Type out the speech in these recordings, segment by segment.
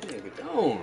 Nigga, doing?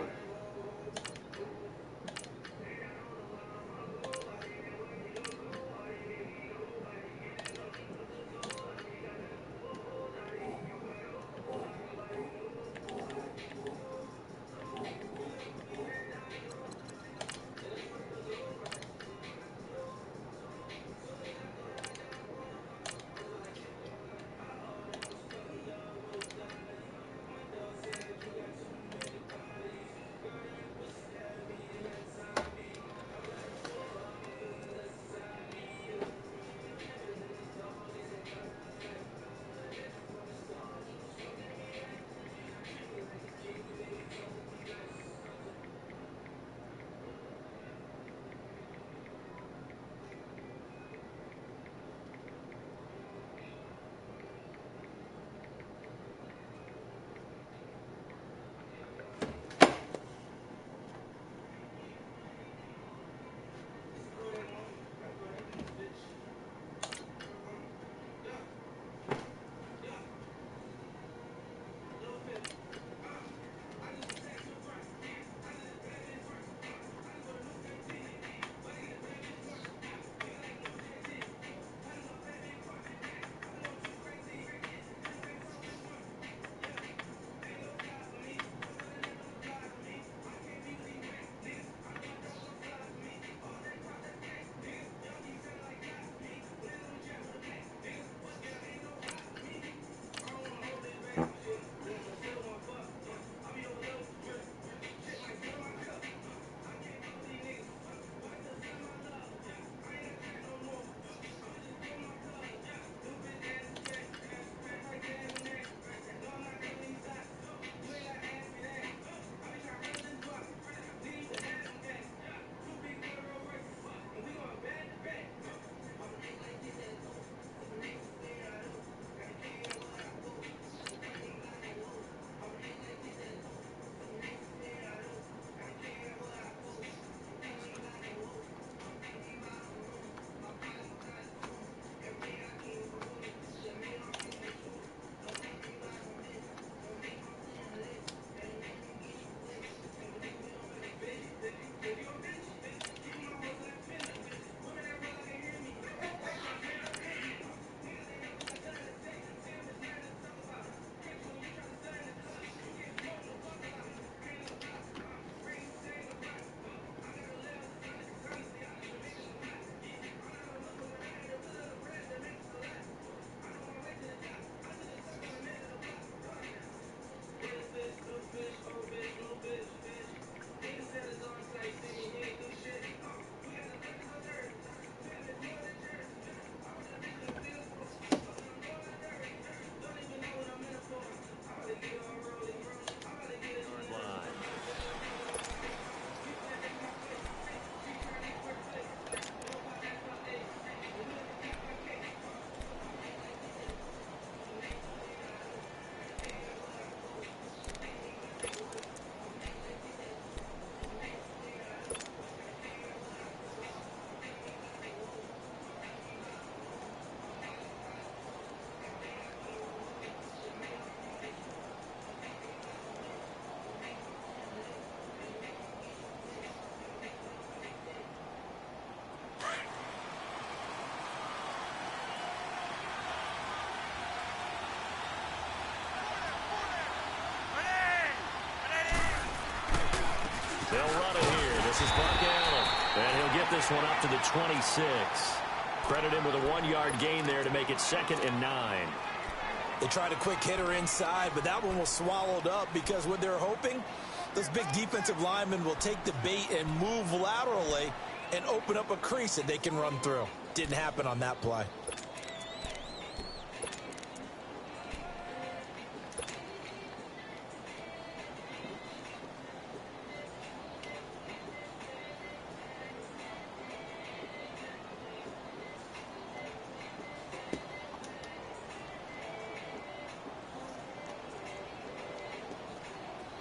They'll run it here. This is Buck Allen. And he'll get this one up to the 26. Credit him with a 1-yard gain there to make it 2nd and 9. They tried a quick hitter inside, but that one was swallowed up because what they're hoping, those big defensive linemen will take the bait and move laterally and open up a crease that they can run through. Didn't happen on that play.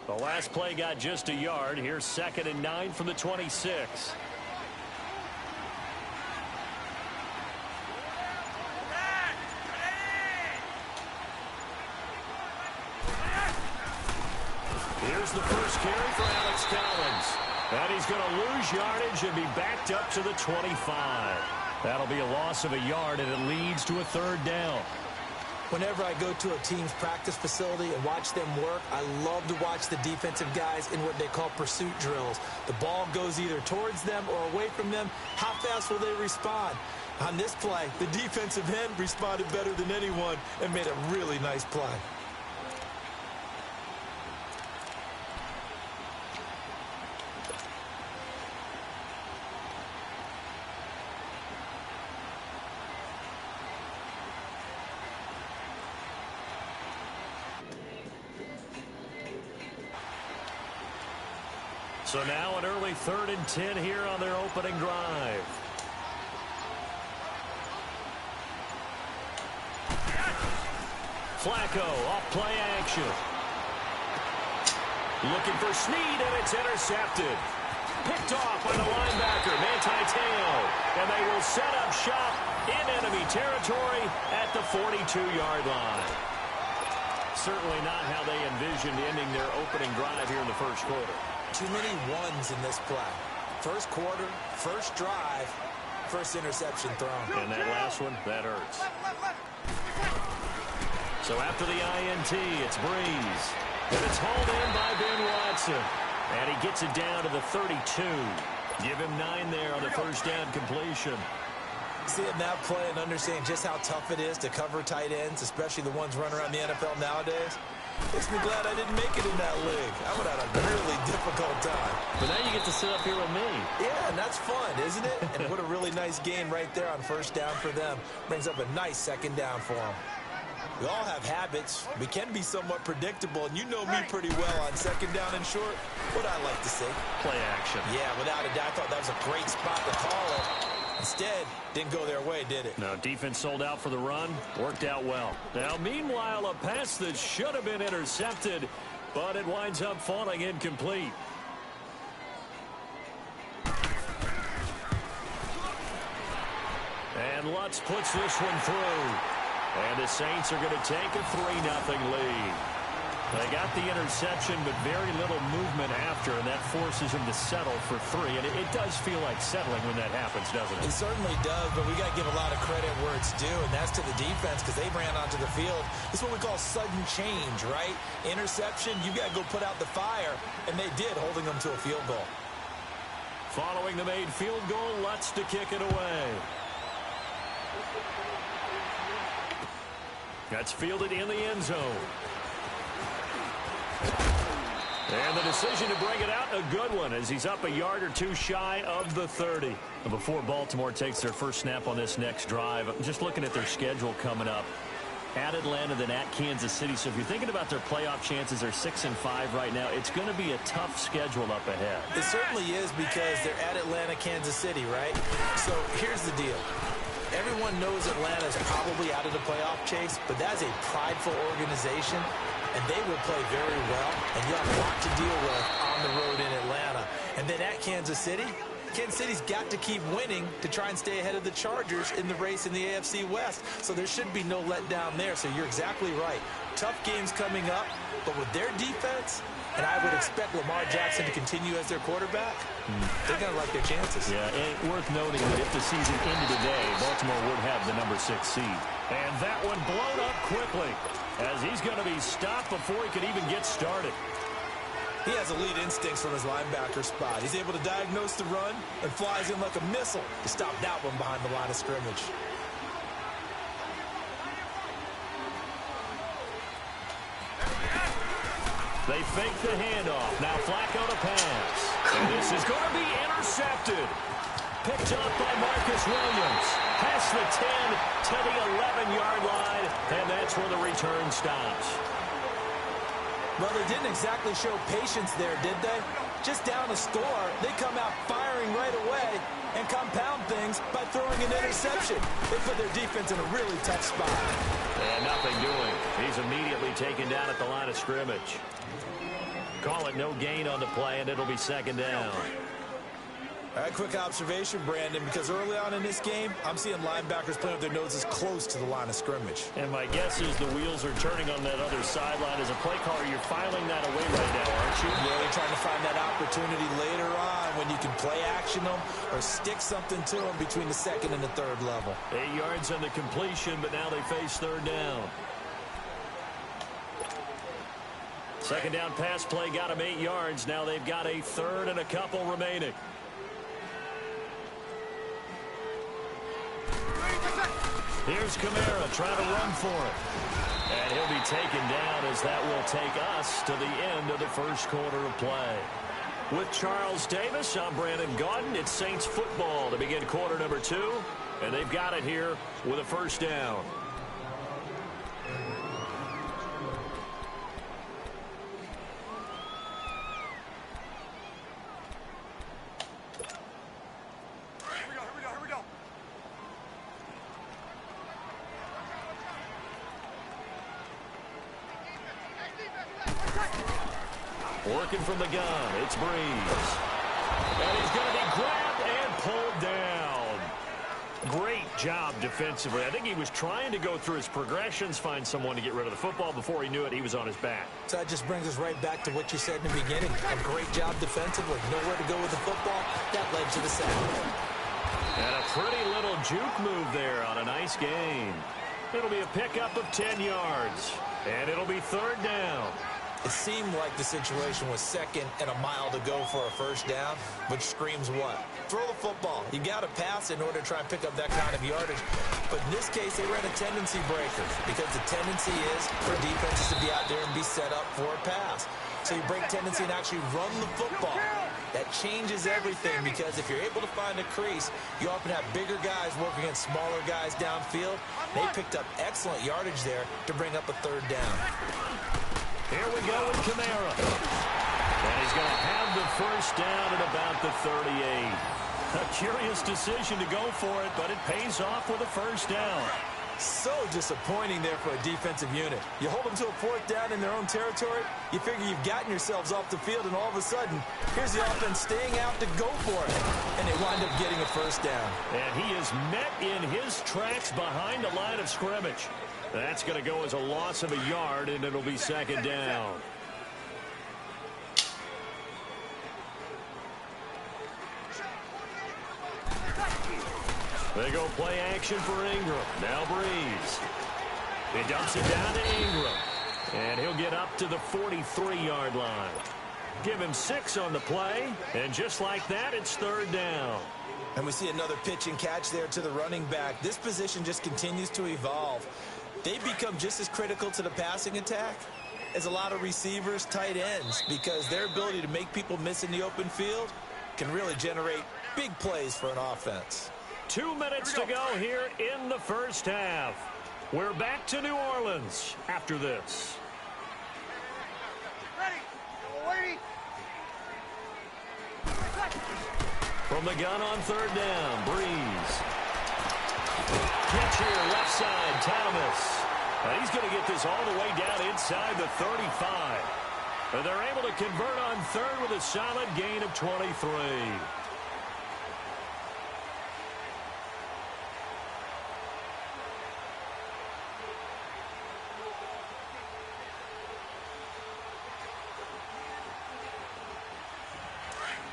The last play got just a yard. Here's 2nd and 9 from the 26. Here's the first carry for Alex Collins. And he's going to lose yardage and be backed up to the 25. That'll be a loss of a yard, and it leads to a third down. Whenever I go to a team's practice facility and watch them work, I love to watch the defensive guys in what they call pursuit drills. The ball goes either towards them or away from them. How fast will they respond? On this play, the defensive end responded better than anyone and made a really nice play. So now an early 3rd and 10 here on their opening drive. Flacco off play action. Looking for Snead, and it's intercepted. Picked off by the linebacker, Manti Te'o. And they will set up shop in enemy territory at the 42-yard line. Certainly not how they envisioned ending their opening drive here in the first quarter. Too many ones in this play. First quarter, first drive, first interception thrown. And that last one, that hurts. So after the INT, it's Breeze. And it's hauled in by Ben Watson. And he gets it down to the 32. Give him 9 there on the first down completion. Seeing that play and understanding just how tough it is to cover tight ends, especially the ones running around the NFL nowadays, makes me glad I didn't make it in that league. I would have had a really difficult time. But now you get to sit up here with me. Yeah, and that's fun, isn't it? And what a really nice gain right there on first down for them. Brings up a nice second down for them. We all have habits. We can be somewhat predictable, and you know me pretty well on second down and short. What I like to see. Play action. Yeah, without a doubt. I thought that was a great spot to call it. Instead, didn't go their way, did it? No, defense sold out for the run. Worked out well. Now, meanwhile, a pass that should have been intercepted, but it winds up falling incomplete. And Lutz puts this one through. And the Saints are going to take a 3-0 lead. They got the interception, but very little movement after, and that forces him to settle for 3. And it does feel like settling when that happens, doesn't it? It certainly does, but we got to give a lot of credit where it's due, and that's to the defense because they ran onto the field. This is what we call sudden change, right? Interception, you got to go put out the fire, and they did, holding them to a field goal. Following the made field goal, Lutz to kick it away. That's fielded in the end zone. And the decision to bring it out, a good one, as he's up a yard or two shy of the 30. And before Baltimore takes their first snap on this next drive, I'm just looking at their schedule coming up. At Atlanta, then at Kansas City. So if you're thinking about their playoff chances, they're 6-5 right now. It's going to be a tough schedule up ahead. It certainly is because they're at Atlanta, Kansas City, right? So here's the deal. Everyone knows Atlanta is probably out of the playoff chase, but that's a prideful organization, and they will play very well, and you have a lot to deal with on the road in Atlanta. And then at Kansas City's got to keep winning to try and stay ahead of the Chargers in the race in the AFC West. So there should be no letdown there. So you're exactly right. Tough games coming up, but with their defense, and I would expect Lamar Jackson to continue as their quarterback, they're going to like their chances. Yeah, and worth noting that if the season ended today, Baltimore would have the number 6 seed. And that one blown up quickly as he's going to be stopped before he could even get started. He has elite instincts from his linebacker spot. He's able to diagnose the run and flies in like a missile to stop that one behind the line of scrimmage. They fake the handoff. Now Flacco to pass. And this is going to be intercepted. Picked up by Marcus Williams. Past the 10 to the 11-yard line. And that's where the return stops. Well, they didn't exactly show patience there, did they? Just down a score, they come out firing right away and compound things by throwing an interception. They put their defense in a really tough spot. And nothing doing. He's immediately taken down at the line of scrimmage. Call it no gain on the play, and it'll be second down. Quick observation, Brandon, because early on in this game, I'm seeing linebackers playing with their noses close to the line of scrimmage. And my guess is the wheels are turning on that other sideline. As a play caller, you're filing that away right now, aren't you? Yeah, you're trying to find that opportunity later on when you can play action them or stick something to them between the second and the third level. 8 yards on the completion, but now they face third down. Second down pass play got them 8 yards. Now they've got a third and a couple remaining. Here's Kamara trying to run for it. And he'll be taken down as that will take us to the end of the first quarter of play. With Charles Davis, I'm Brandon Gaudin. It's Saints football to begin quarter number 2. And they've got it here with a first down. Working from the gun, it's Breeze. And he's going to be grabbed and pulled down. Great job defensively. I think he was trying to go through his progressions, find someone to get rid of the football. Before he knew it, he was on his back. So that just brings us right back to what you said in the beginning. A great job defensively. Nowhere to go with the football. That led to the sack. And a pretty little juke move there on a nice gain. It'll be a pickup of 10 yards. And it'll be third down. It seemed like the situation was second and a mile to go for a first down, which screams what? Throw the football. You got to pass in order to try and pick up that kind of yardage. But in this case, they ran a tendency breaker because the tendency is for defenses to be out there and be set up for a pass. So you break tendency and actually run the football. That changes everything because if you're able to find a crease, you often have bigger guys working against smaller guys downfield. They picked up excellent yardage there to bring up a third down. Here we go with Kamara. And he's going to have the first down at about the 38. A curious decision to go for it, but it pays off with a first down. So disappointing there for a defensive unit. You hold them to a fourth down in their own territory, you figure you've gotten yourselves off the field, and all of a sudden, here's the offense staying out to go for it. And they wind up getting a first down. And he is met in his tracks behind the line of scrimmage. That's going to go as a loss of a yard, and it'll be second down. They go play action for Ingram. Now Breeze. He dumps it down to Ingram. And he'll get up to the 43-yard line. Give him 6 on the play. And just like that, it's third down. And we see another pitch and catch there to the running back. This position just continues to evolve. They become just as critical to the passing attack as a lot of receivers, tight ends, because their ability to make people miss in the open field can really generate big plays for an offense. 2 minutes to go here in the first half. We're back to New Orleans after this. Ready. From the gun on third down, Breeze. Catch here, left side, Thomas. And he's going to get this all the way down inside the 35. And they're able to convert on third with a solid gain of 23.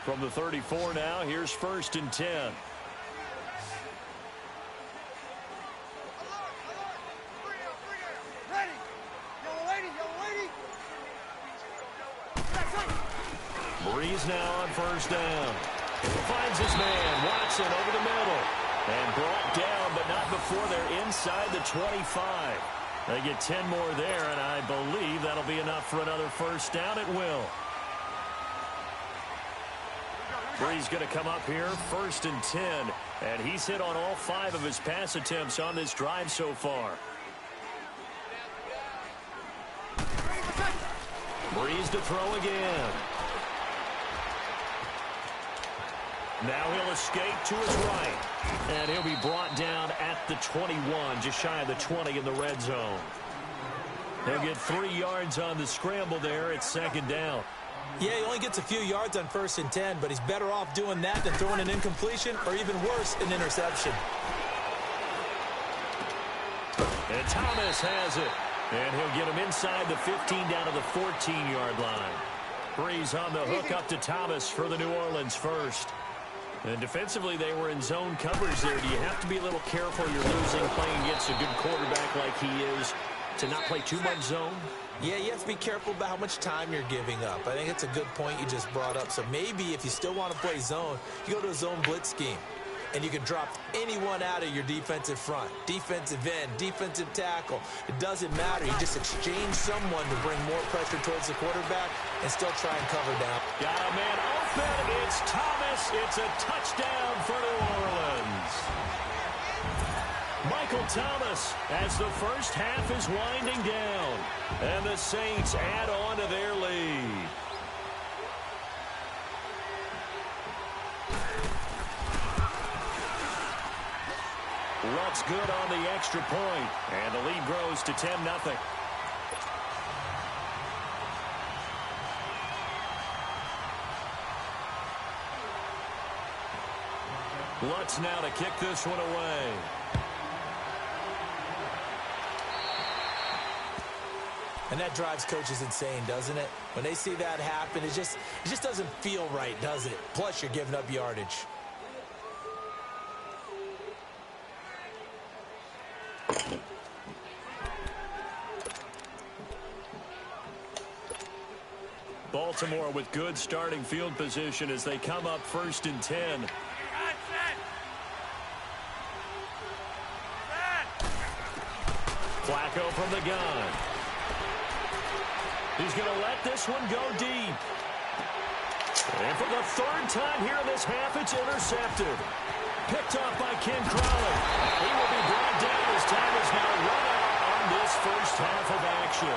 From the 34 now, here's first and 10. Breeze now on first down. Finds his man, Watson, over the middle. And brought down, but not before they're inside the 25. They get 10 more there, and I believe that'll be enough for another first down. It will. Breeze going to come up here, first and 10. And he's hit on all 5 of his pass attempts on this drive so far. Breeze to throw again. Now he'll escape to his right. And he'll be brought down at the 21, just shy of the 20 in the red zone. He'll get 3 yards on the scramble there at second down. Yeah, he only gets a few yards on 1st and 10, but he's better off doing that than throwing an incompletion or even worse, an interception. And Thomas has it. And he'll get him inside the 15 down to the 14-yard line. Breeze on the hook up to Thomas for the New Orleans first. And defensively, they were in zone coverage there. Do you have to be a little careful you're losing playing against a good quarterback like he is to not play too much zone? Yeah, you have to be careful about how much time you're giving up. I think it's a good point you just brought up. So maybe if you still want to play zone, you go to a zone blitz scheme. And you can drop anyone out of your defensive front, defensive end, defensive tackle. It doesn't matter. You just exchange someone to bring more pressure towards the quarterback and still try and cover down. Got a man open. It's Thomas. It's a touchdown for New Orleans. Michael Thomas as the first half is winding down. And the Saints add on to their lead. Luck's good on the extra point, and the lead grows to 10-0. Lutz now to kick this one away. And that drives coaches insane, doesn't it? When they see that happen, it just doesn't feel right, does it? Plus, you're giving up yardage. Baltimore with good starting field position as they come up 1st and 10. Flacco from the gun. He's going to let this one go deep. And for the 3rd time here in this half, it's intercepted. Picked off by Ken Crowley. He will be brought down as time is now run out on this first half of action.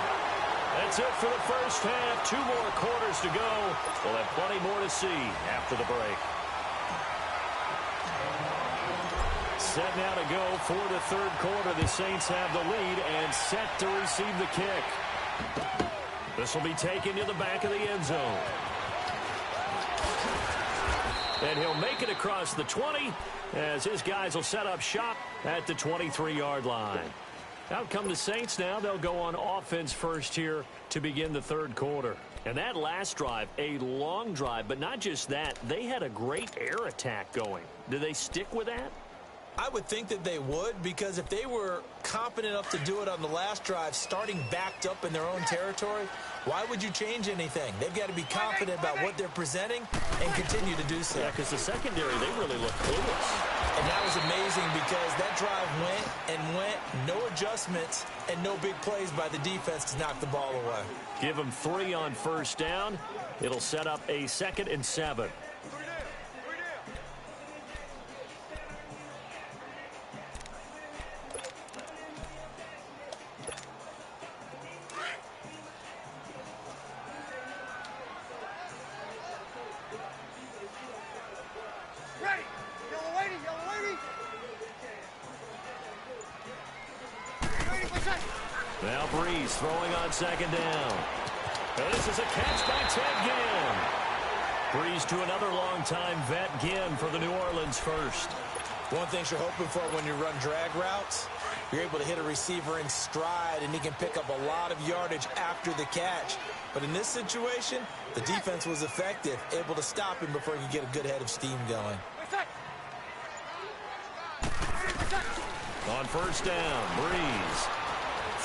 That's it for the first half. 2 more quarters to go. We'll have plenty more to see after the break. Set now to go for the 3rd quarter. The Saints have the lead and set to receive the kick. This will be taken to the back of the end zone. And he'll make it across the 20 as his guys will set up shop at the 23-yard line. Out come the Saints now. They'll go on offense first here to begin the 3rd quarter. And that last drive, a long drive, but not just that. They had a great air attack going. Do they stick with that? I would think that they would, because if they were confident enough to do it on the last drive, starting backed up in their own territory, why would you change anything? They've got to be confident about what they're presenting and continue to do so. Yeah, because the secondary, they really look clueless. And that was amazing because that drive went, no adjustments, and no big plays by the defense to knock the ball away. Give them 3 on 1st down. It'll set up a 2nd and 7. Now Breeze throwing on 2nd down. And this is a catch by Ted Ginn. Breeze to another long-time vet, Ginn, for the New Orleans first. One thing you're hoping for when you run drag routes, you're able to hit a receiver in stride, and he can pick up a lot of yardage after the catch. But in this situation, the defense was effective, able to stop him before he could get a good head of steam going. On 1st down, Breeze.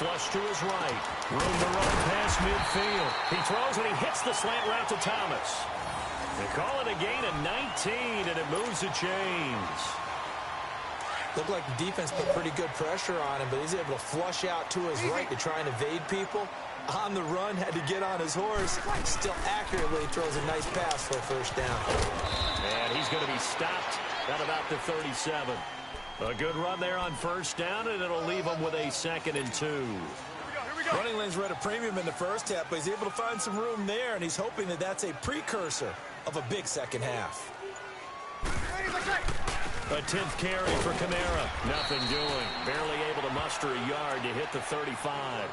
Flush to his right. Room to run past midfield. He throws and he hits the slant route to Thomas. They call it a gain of 19, and it moves the chains. Looked like the defense put pretty good pressure on him, but he's able to flush out to his right to try and evade people. On the run, had to get on his horse. Still accurately throws a nice pass for a 1st down. And he's going to be stopped at about the 37. A good run there on 1st down, and it'll leave him with a 2nd and 2. Running lanes were at a premium in the first half, but he's able to find some room there, and he's hoping that that's a precursor of a big second half. A 10th carry for Kamara. Nothing doing. Barely able to muster a yard to hit the 35.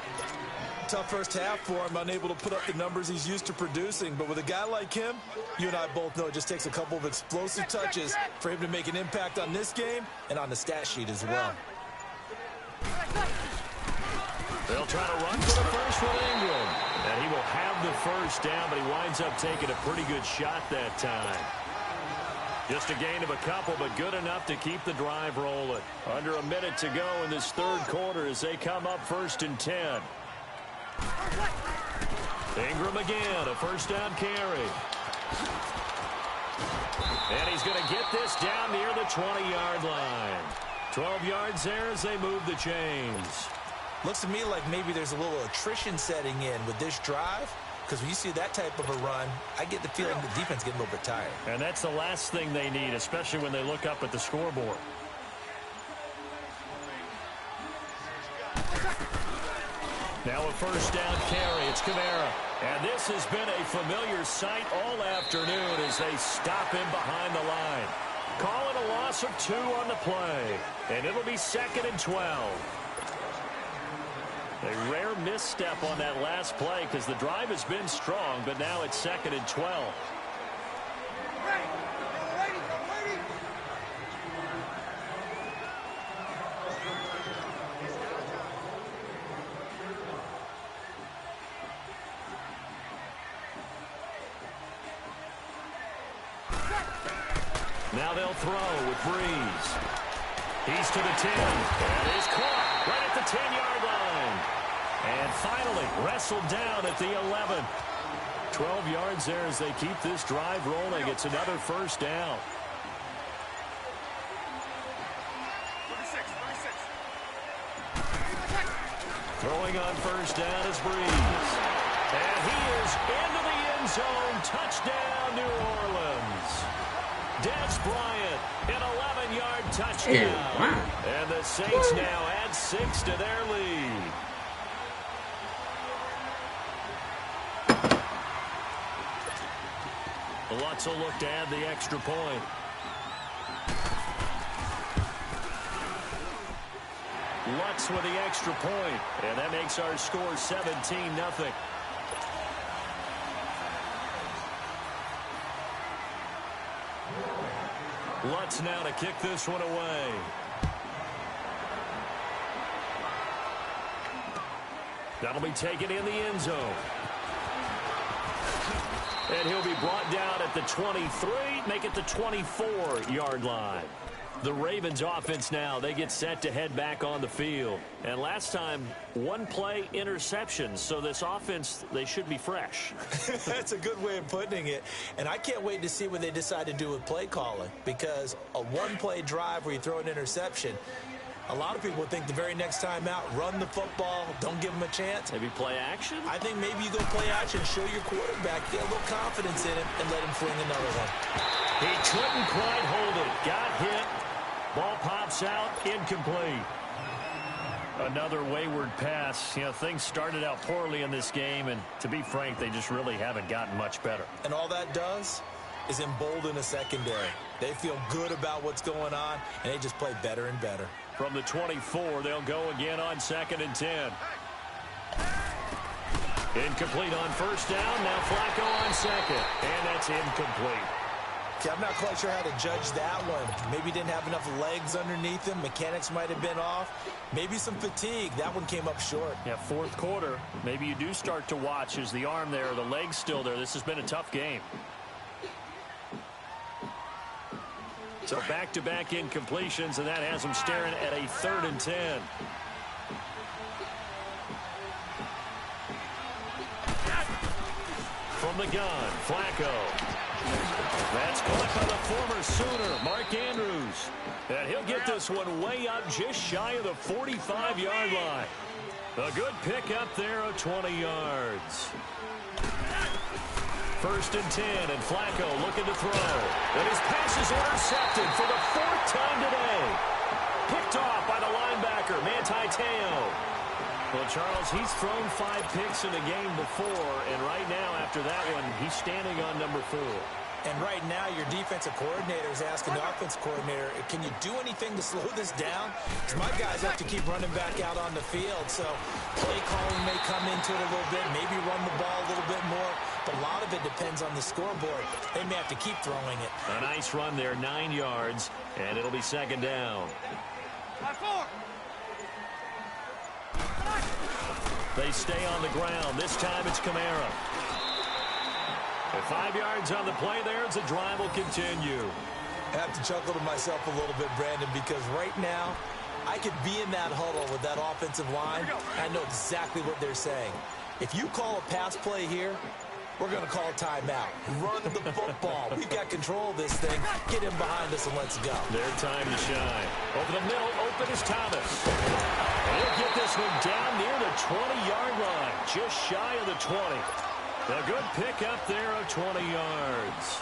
tough first half for him, unable to put up the numbers he's used to producing. But with a guy like him, you and I both know it just takes a couple of explosive touches for him to make an impact on this game and on the stat sheet as well. They'll try to run for the first with Ingram. And he will have the first down, but he winds up taking a pretty good shot that time. Just a gain of a couple, but good enough to keep the drive rolling. Under a minute to go in this third quarter as they come up 1st and 10. Ingram again, a first down carry. And he's going to get this down near the 20-yard line. 12 yards there as they move the chains. Looks to me like maybe there's a little attrition setting in with this drive. Because when you see that type of a run, I get the feeling the defense getting a little bit tired. And that's the last thing they need, especially when they look up at the scoreboard. Now a first down carry. It's Kamara. And this has been a familiar sight all afternoon as they stop him behind the line. Call it a loss of 2 on the play. And it'll be 2nd and 12. A rare misstep on that last play because the drive has been strong, but now it's 2nd and 12. Now they'll throw with Breeze. He's to the 10. And is caught right at the 10-yard line. And finally wrestled down at the 11. 12 yards there as they keep this drive rolling. It's another first down. 36. Throwing on first down is Breeze. And he is into the end zone. Touchdown, New Orleans. Des Bryant, an 11-yard touchdown. Wow. And the Saints now add 6 to their lead. Lutz will look to add the extra point. Lutz with the extra point, and that makes our score 17-0. Lutz now to kick this one away. That'll be taken in the end zone. And he'll be brought down at the 23, make it the 24-yard line. The Ravens offense now, they get set to head back on the field. And last time, one play interception. So this offense, they should be fresh. That's a good way of putting it. And I can't wait to see what they decide to do with play calling. Because a one-play drive where you throw an interception, a lot of people think the very next time out, run the football, don't give them a chance. Maybe play action? I think maybe you go play action, show your quarterback, get a little confidence in him, and let him fling another one. He couldn't quite hold it. Got hit. Ball pops out, incomplete. Another wayward pass. You know, things started out poorly in this game, and to be frank, they just really haven't gotten much better. And all that does is embolden a secondary. They feel good about what's going on, and they just play better and better. From the 24, they'll go again on 2nd and 10. Incomplete on first down. Now Flacco on second, and that's incomplete. Okay, I'm not quite sure how to judge that one. Maybe didn't have enough legs underneath him. Mechanics might have been off. Maybe some fatigue. That one came up short. Yeah, fourth quarter. Maybe you do start to watch. Is the arm there, the leg's still there? This has been a tough game. So back-to-back incompletions, and that has them staring at a 3rd and 10. From the gun, Flacco. That's caught by the former Sooner, Mark Andrews. And he'll get this one way up just shy of the 45-yard line. A good pickup there of 20 yards. 1st and 10, and Flacco looking to throw. And his pass is intercepted for the 4th time today. Picked off by the linebacker, Manti Te'o. Well, Charles, he's thrown 5 picks in the game before, and right now after that one, he's standing on number 4. And right now, your defensive coordinator is asking the offensive coordinator, can you do anything to slow this down? Because my guys have to keep running back out on the field. So play calling may come into it a little bit, maybe run the ball a little bit more. But a lot of it depends on the scoreboard. They may have to keep throwing it. A nice run there, 9 yards, and it'll be second down. They stay on the ground. This time it's Kamara. With 5 yards on the play there, as the drive will continue. I have to chuckle to myself a little bit, Brandon, because right now I could be in that huddle with that offensive line. I know exactly what they're saying. If you call a pass play here, we're going to call a timeout. Run the football. We've got control of this thing. Get him behind us and let's go. Their time to shine. Over the middle, open is Thomas. And he'll get this one down near the 20-yard line, just shy of the 20. A good pick up there of 20 yards.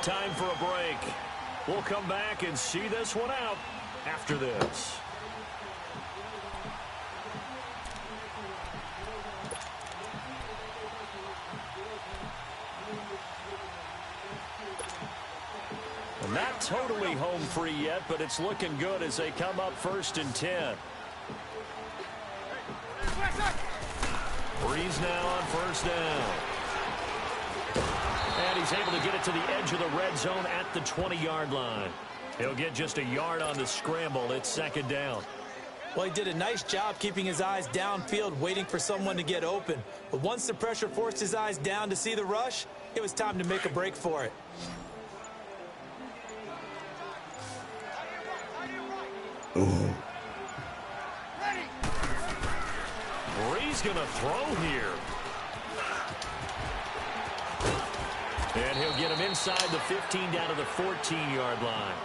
Time for a break. We'll come back and see this one out after this. Not totally home free yet, but it's looking good as they come up 1st and 10. Breeze now on 1st down. And he's able to get it to the edge of the red zone at the 20-yard line. He'll get just a yard on the scramble. It's 2nd down. Well, he did a nice job keeping his eyes downfield, waiting for someone to get open. But once the pressure forced his eyes down to see the rush, it was time to make a break for it. Breeze going to throw here. And he'll get him inside the 15 down to the 14-yard line.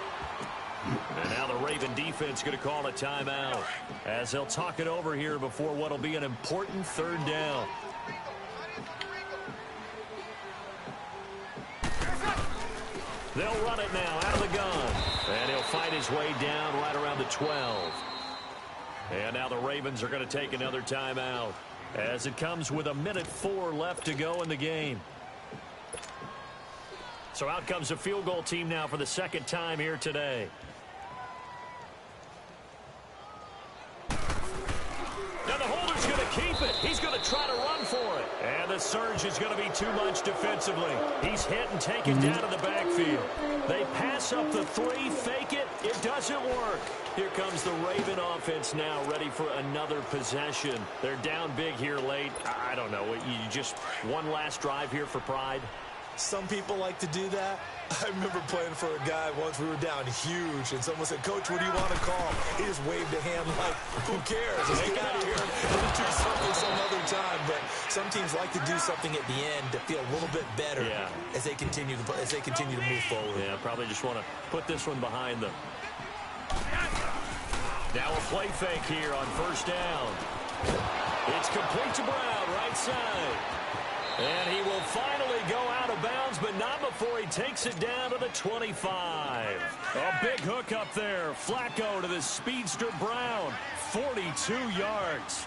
And now the Raven defense going to call a timeout as they'll talk it over here before what will be an important 3rd down. They'll run it now out of the gun. And he'll fight his way down right around the 12. And now the Ravens are going to take another timeout as it comes with 1:04 left to go in the game. So out comes the field goal team now for the 2nd time here today. Now the holder's going to keep it. He's going to try to run for it. And the surge is going to be too much defensively. He's hit and taken down in the backfield. They pass up the 3, fake it. It doesn't work. Here comes the Raven offense now, ready for another possession. They're down big here late. I don't know. You just one last drive here for pride. Some people like to do that. I remember playing for a guy once. We were down huge, and someone said, "Coach, what do you want to call?" He just waved a hand like, "Who cares? Let's get out of here and do something some other time." But some teams like to do something at the end to feel a little bit better as they continue to move forward. Yeah, probably just want to put this one behind them. Now a play fake here on 1st down. It's complete to Brown, right side. And he will finally go out of bounds, but not before he takes it down to the 25. A big hook up there. Flacco to the speedster Brown. 42 yards.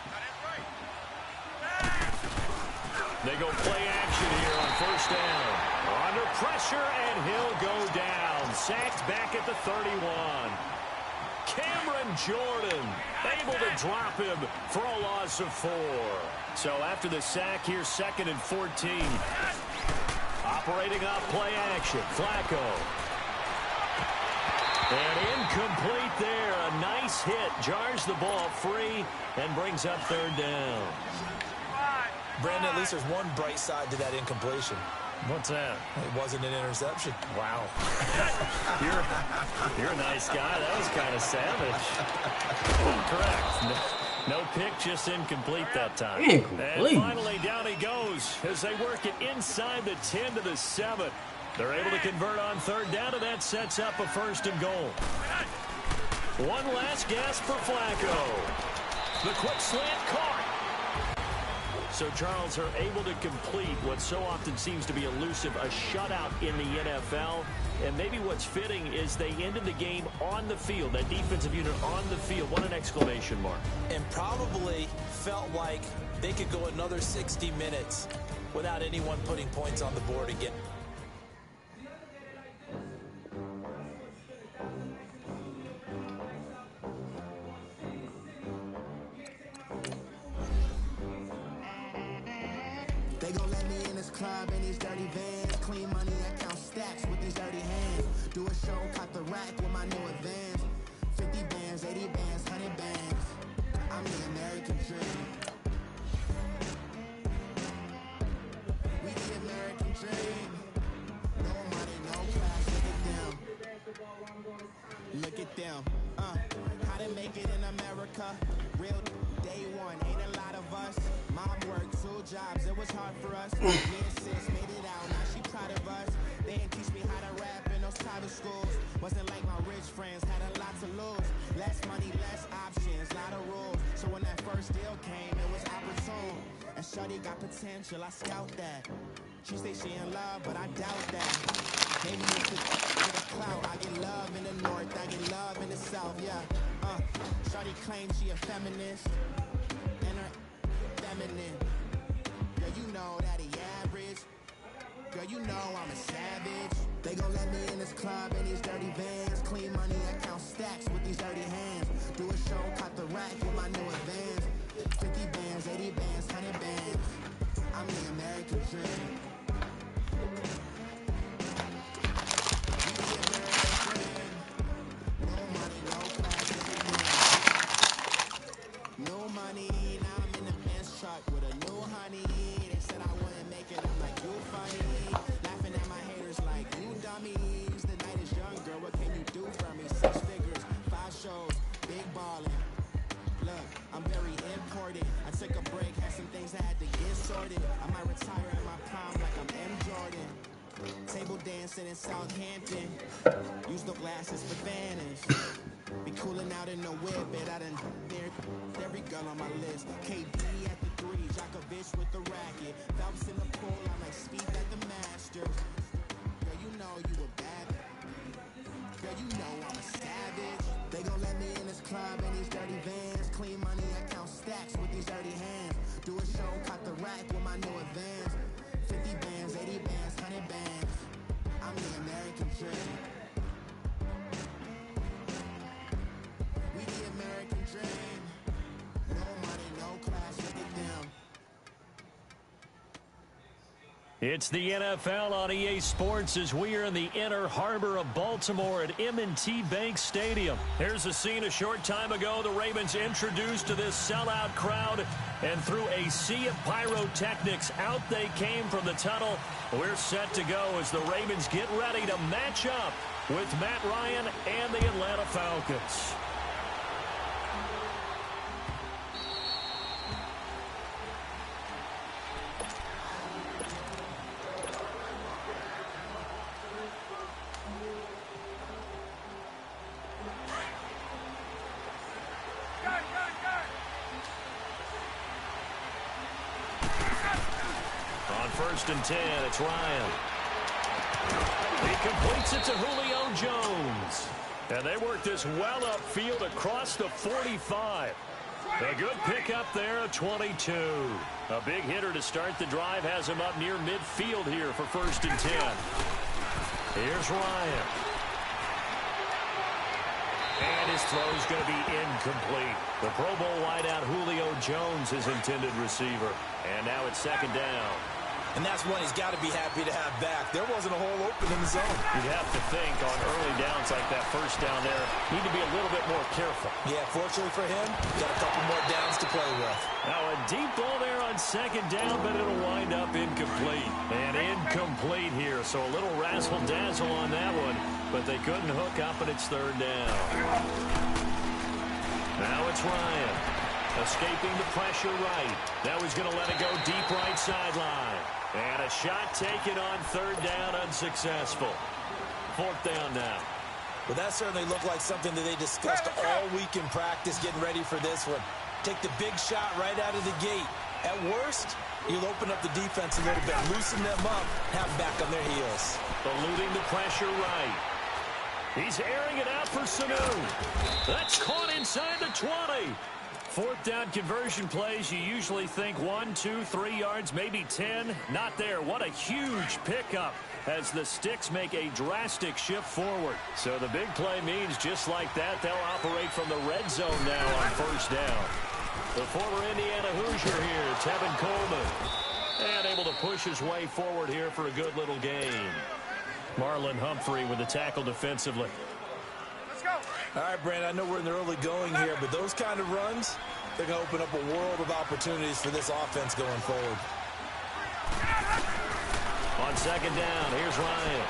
They go play action here on 1st down. Under pressure, and he'll go down. Sacked back at the 31. Cameron Jordan able to drop him for a loss of 4. So after the sack here, 2nd and 14. Operating off play action. Flacco. And incomplete there. A nice hit. Jars the ball free and brings up 3rd down. Brandon, at least there's one bright side to that incompletion. What's that? It wasn't an interception. Wow. You're a nice guy. That was kind of savage. Correct. No pick, just incomplete that time. Incomplete. And finally, down he goes as they work it inside the 10 to the 7. They're able to convert on 3rd down, and that sets up a 1st and goal. One last gasp for Flacco. The quick slant caught. So, Charles, are able to complete what so often seems to be elusive, a shutout in the NFL. And maybe what's fitting is they ended the game on the field, that defensive unit on the field. What an exclamation mark. And probably felt like they could go another 60 minutes without anyone putting points on the board again. They gon' let me in this club in these dirty vans. Clean money, I count stacks with these dirty hands. Do a show, caught the rack with my new advance. 50 bands, 80 bands, 100 bands. I'm the American dream. We the American dream. No money, no class, look at them. Look at them. How to make it in America. Real day one, ain't a lot of us. Mom worked 2 jobs, it was hard for us. Me and sis made it out, now she proud of us. They didn't teach me how to rap in those private schools. Wasn't like my rich friends, had a lot to lose. Less money, less options, lot of rules. So when that first deal came, it was opportune. And shawty got potential, I scout that. She say she in love, but I doubt that. Maybe it's the clout. I get love in the north, I get love in the south, yeah. Shawty claims she a feminist. And her feminine. Girl, you know that he average. Girl, you know I'm a savage. They gon' let me in this club in these dirty vans. Clean money, I count stacks with these dirty hands. Do a show, caught the rack with my new advance. 50 bands, 80 bands, 100 bands. I'm the American dream. We the American dream. No money, no class, no money, now I'm in the Benz truck with a new honey. They said I wouldn't make it, I'm like, you funny. Laughing at my haters like, you dummies. The night is young, girl, what can you do for me? 6 figures, 5 shows, big ballin'. Look, I'm very important. I took a break, had some things I had to get sorted. I might retire in my prime like I'm M. Jordan. Table dancing in Southampton. Use the glasses for Vanish. Be cooling out in the whip, but I done every girl on my list. KD at the 3, Djokovic with the racket. Phelps in the pool, I'm like Speed at the Masters. Girl, you know you a bad. Girl, you know I'm a savage. They gon' let me in this club in these dirty vans. Clean money, I count stacks with these dirty hands. Do a show, caught the rack with my new advance. 50 bands, 80 bands, 100 bands. I'm the American dream. We the American dream. No money, no class, look at them. It's the NFL on EA Sports as we are in the inner harbor of Baltimore at M&T Bank Stadium. Here's a scene a short time ago. The Ravens introduced to this sellout crowd, and through a sea of pyrotechnics, out they came from the tunnel. We're set to go as the Ravens get ready to match up with Matt Ryan and the Atlanta Falcons. First and 10, it's Ryan. He completes it to Julio Jones. And they work this well upfield across the 45. A good pickup there, a 22. A big hitter to start the drive has him up near midfield here for first and 10. Here's Ryan. And his throw is going to be incomplete. The Pro Bowl wideout Julio Jones, his intended receiver. And now it's second down. And that's one he's got to be happy to have back. There wasn't a hole open in the zone. You'd have to think on early downs like that first down there, need to be a little bit more careful. Yeah, fortunately for him, got a couple more downs to play with. Now a deep ball there on second down, but it'll wind up incomplete. And incomplete here, so a little razzle-dazzle on that one, but they couldn't hook up, and it's third down. Now it's Ryan. Escaping the pressure right. Now he's going to let it go deep right sideline. And a shot taken on third down, unsuccessful. Fourth down now. Well, that certainly looked like something that they discussed all week in practice, getting ready for this one. Take the big shot right out of the gate. At worst, You'll open up the defense a little bit, loosen them up, have them back on their heels. Eluding the pressure right. He's airing it out for Sanu. That's caught inside the 20. Fourth down conversion plays, you usually think 1, 2, 3 yards, maybe 10. Not there. What a huge pickup as the Sticks make a drastic shift forward. So the big play means just like that, they'll operate from the red zone now on first down. The former Indiana Hoosier here, Tevin Coleman. And able to push his way forward here for a good little gain. Marlon Humphrey with the tackle defensively. Let's go. All right, Brandon, I know we're in the early going here, but those kind of runs, they're going to open up a world of opportunities for this offense going forward. On second down, here's Ryan.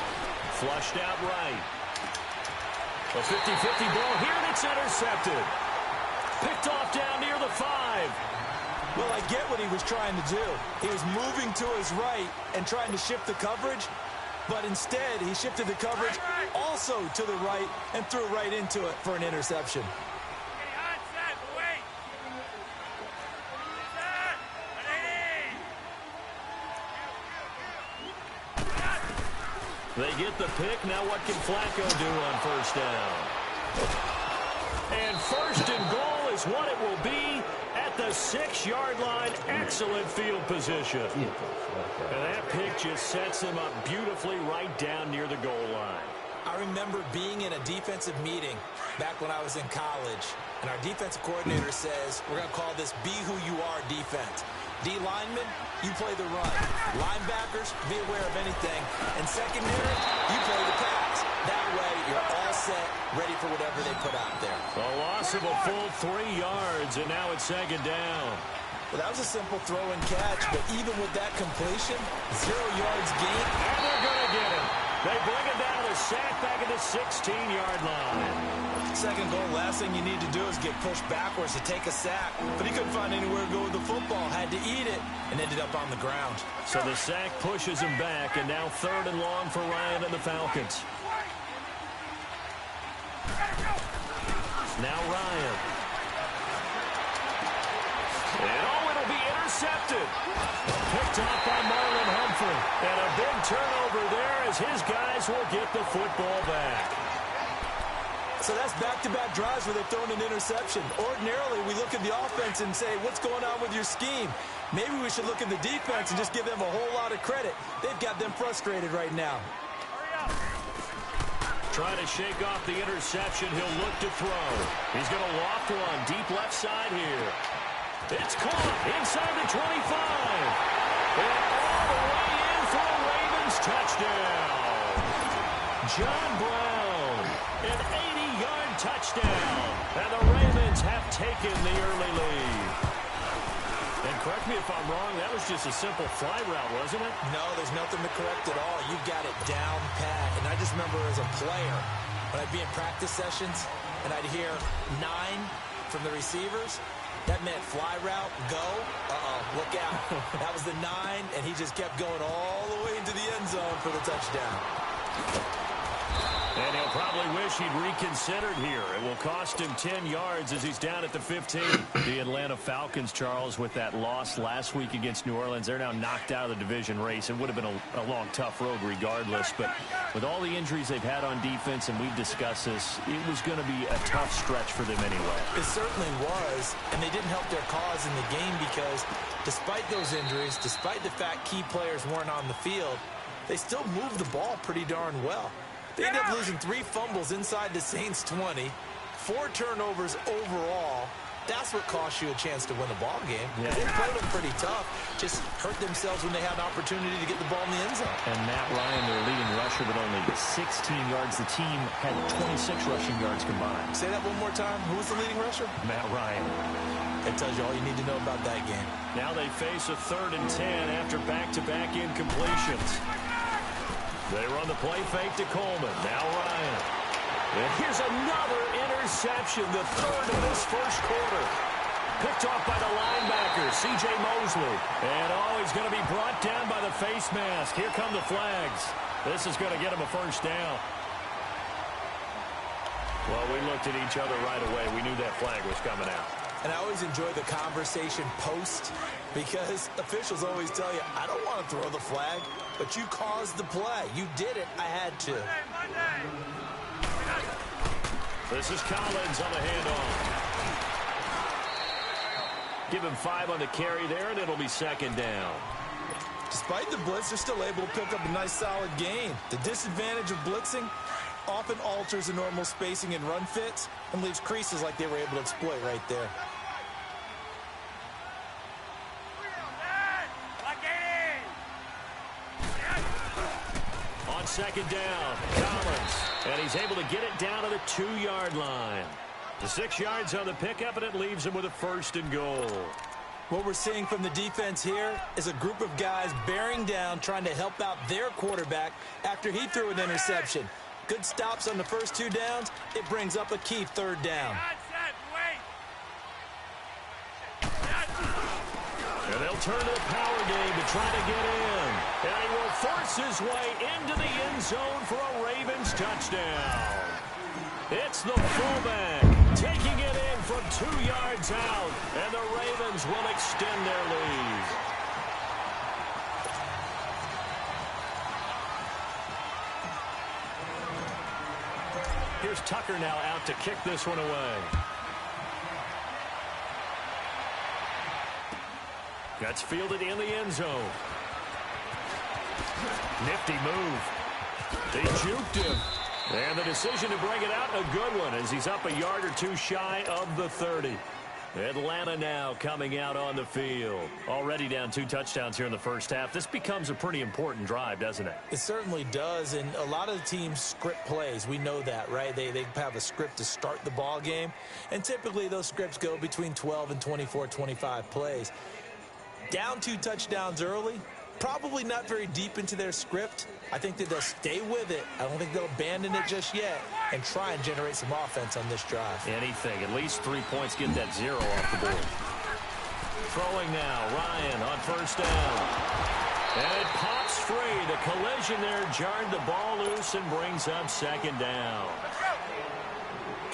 Flushed out right. A 50-50 ball here, and it's intercepted. Picked off down near the 5. Well, I get what he was trying to do. He was moving to his right and trying to shift the coverage, but instead he shifted the coverage also to the right and threw right into it for an interception. They get the pick. Now what can Flacco do on first down? And first and goal is what it will be at the 6-yard line. Excellent field position. And that pick just sets him up beautifully right down near the goal line. I remember being in a defensive meeting back when I was in college, and our defensive coordinator says, we're going to call this Be Who You Are defense. D linemen, you play the run. Linebackers, be aware of anything. And secondary, you play the pass. That way, you're all set, ready for whatever they put out there. A loss of a full 3 yards, and now it's second down. Well, that was a simple throw and catch, but even with that completion, 0 yards gain. And they're going to get him. They bring it down to sack back at the 16-yard line. Second goal, last thing you need to do is get pushed backwards to take a sack. But he couldn't find anywhere to go with the football, had to eat it, and ended up on the ground. So the sack pushes him back, and now third and long for Ryan and the Falcons. Now Ryan. And it'll be intercepted. Picked off by Marlon Humphrey. And a big turnover there as his guys will get the football back. So that's back-to-back drives where they've thrown an interception. Ordinarily, we look at the offense and say, what's going on with your scheme? Maybe we should look at the defense and just give them a whole lot of credit. They've got them frustrated right now. Trying to shake off the interception. He'll look to throw. He's going to loft one deep left side here. It's caught inside the 25. And all the way in for a Ravens touchdown. John Brown, an 80-yard touchdown. And the Ravens have taken the early lead. And correct me if I'm wrong, that was just a simple fly route, wasn't it? No, there's nothing to correct at all. You've got it down pat. And I just remember as a player, when I'd be in practice sessions, and I'd hear 9 from the receivers, that meant fly route, go, look out. That was the 9, and he just kept going all the way into the end zone for the touchdown. And he'll probably wish he'd reconsidered here. It will cost him 10 yards as he's down at the 15. The Atlanta Falcons, Charles, with that loss last week against New Orleans, they're now knocked out of the division race. It would have been a long, tough road regardless. But with all the injuries they've had on defense, and we've discussed this, it was going to be a tough stretch for them anyway. It certainly was, and they didn't help their cause in the game because despite those injuries, despite the fact key players weren't on the field, they still moved the ball pretty darn well. They ended up losing 3 fumbles inside the Saints' 20, 4 turnovers overall. That's what cost you a chance to win a ball game. Yeah. They played them pretty tough, just hurt themselves when they had an opportunity to get the ball in the end zone. And Matt Ryan, their leading rusher, with only 16 yards. The team had 26 rushing yards combined. Say that one more time. Who was the leading rusher? Matt Ryan. That tells you all you need to know about that game. Now they face a 3rd and 10 after back-to-back incompletions. They run the play fake to Coleman. Now Ryan. And here's another interception, the 3rd of this first quarter. Picked off by the linebacker, C.J. Mosley. And he's going to be brought down by the face mask. Here come the flags. This is going to get him a first down. Well, we looked at each other right away. We knew that flag was coming out. And I always enjoy the conversation post because officials always tell you, I don't want to throw the flag, but you caused the play. You did it. I had to. This is Collins on the handoff. Give him 5 on the carry there, and it'll be second down. Despite the blitz, they're still able to pick up a nice, solid gain. The disadvantage of blitzing often alters the normal spacing and run fits and leaves creases like they were able to exploit right there. On second down, Collins, and he's able to get it down to the 2-yard line. The 6 yards on the pickup, and it leaves him with a 1st and goal. What we're seeing from the defense here is a group of guys bearing down, trying to help out their quarterback after he threw an interception. Good stops on the first 2 downs. It brings up a key 3rd down. And they'll turn to the power game to try to get in. And he will force his way into the end zone for a Ravens touchdown. It's the fullback taking it in from 2 yards out, and the Ravens will extend their lead. Here's Tucker now out to kick this one away. That's fielded in the end zone. Nifty move. They juked him. And the decision to bring it out, a good one, as he's up a yard or 2 shy of the 30. Atlanta now coming out on the field. Already down 2 touchdowns here in the first half. This becomes a pretty important drive, doesn't it? It certainly does, and a lot of the teams script plays. We know that, right? They have a script to start the ball game, and typically those scripts go between 12 and 24, 25 plays. Down 2 touchdowns early, probably not very deep into their script. I think that they'll stay with it. I don't think they'll abandon it just yet and try and generate some offense on this drive. Anything. At least 3 points, get that 0 off the board. Throwing now, Ryan on first down. And it pops free. The collision there jarred the ball loose and brings up second down.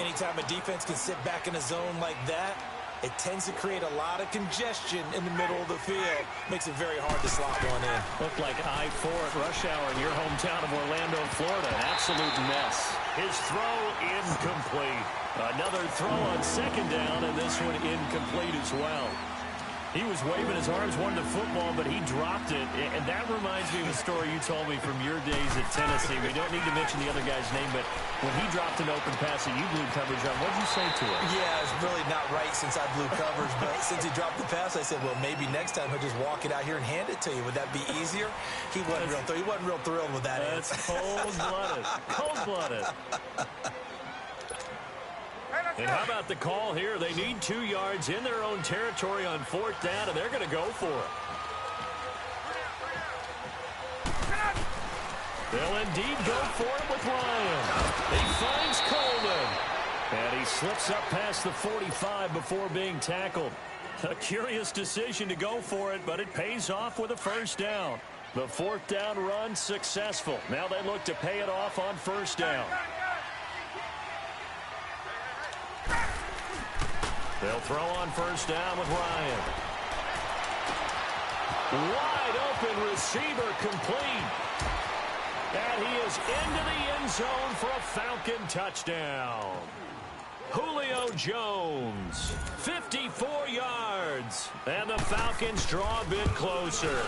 Anytime a defense can sit back in a zone like that, it tends to create a lot of congestion in the middle of the field. Makes it very hard to slot one in. Looked like I-4 at rush hour in your hometown of Orlando, Florida. An absolute mess. His throw incomplete. Another throw on second down, and this one incomplete as well. He was waving his arms, wanted the football, but he dropped it. And that reminds me of a story you told me from your days at Tennessee. We don't need to mention the other guy's name, but when he dropped an open pass that you blew coverage on, what did you say to him? Yeah, it's really not right since I blew coverage, but since he dropped the pass, I said, well, maybe next time he'll just walk it out here and hand it to you. Would that be easier? He wasn't real thrilled with that. That's cold-blooded. Cold-blooded. And how about the call here? They need 2 yards in their own territory on 4th down, and they're going to go for it. They'll indeed go for it with Ryan. He finds Coleman. And he slips up past the 45 before being tackled. A curious decision to go for it, but it pays off with a first down. The 4th down run successful. Now they look to pay it off on first down. They'll throw on first down with Ryan. Wide open receiver complete. And he is into the end zone for a Falcon touchdown. Julio Jones, 54 yards. And the Falcons draw a bit closer.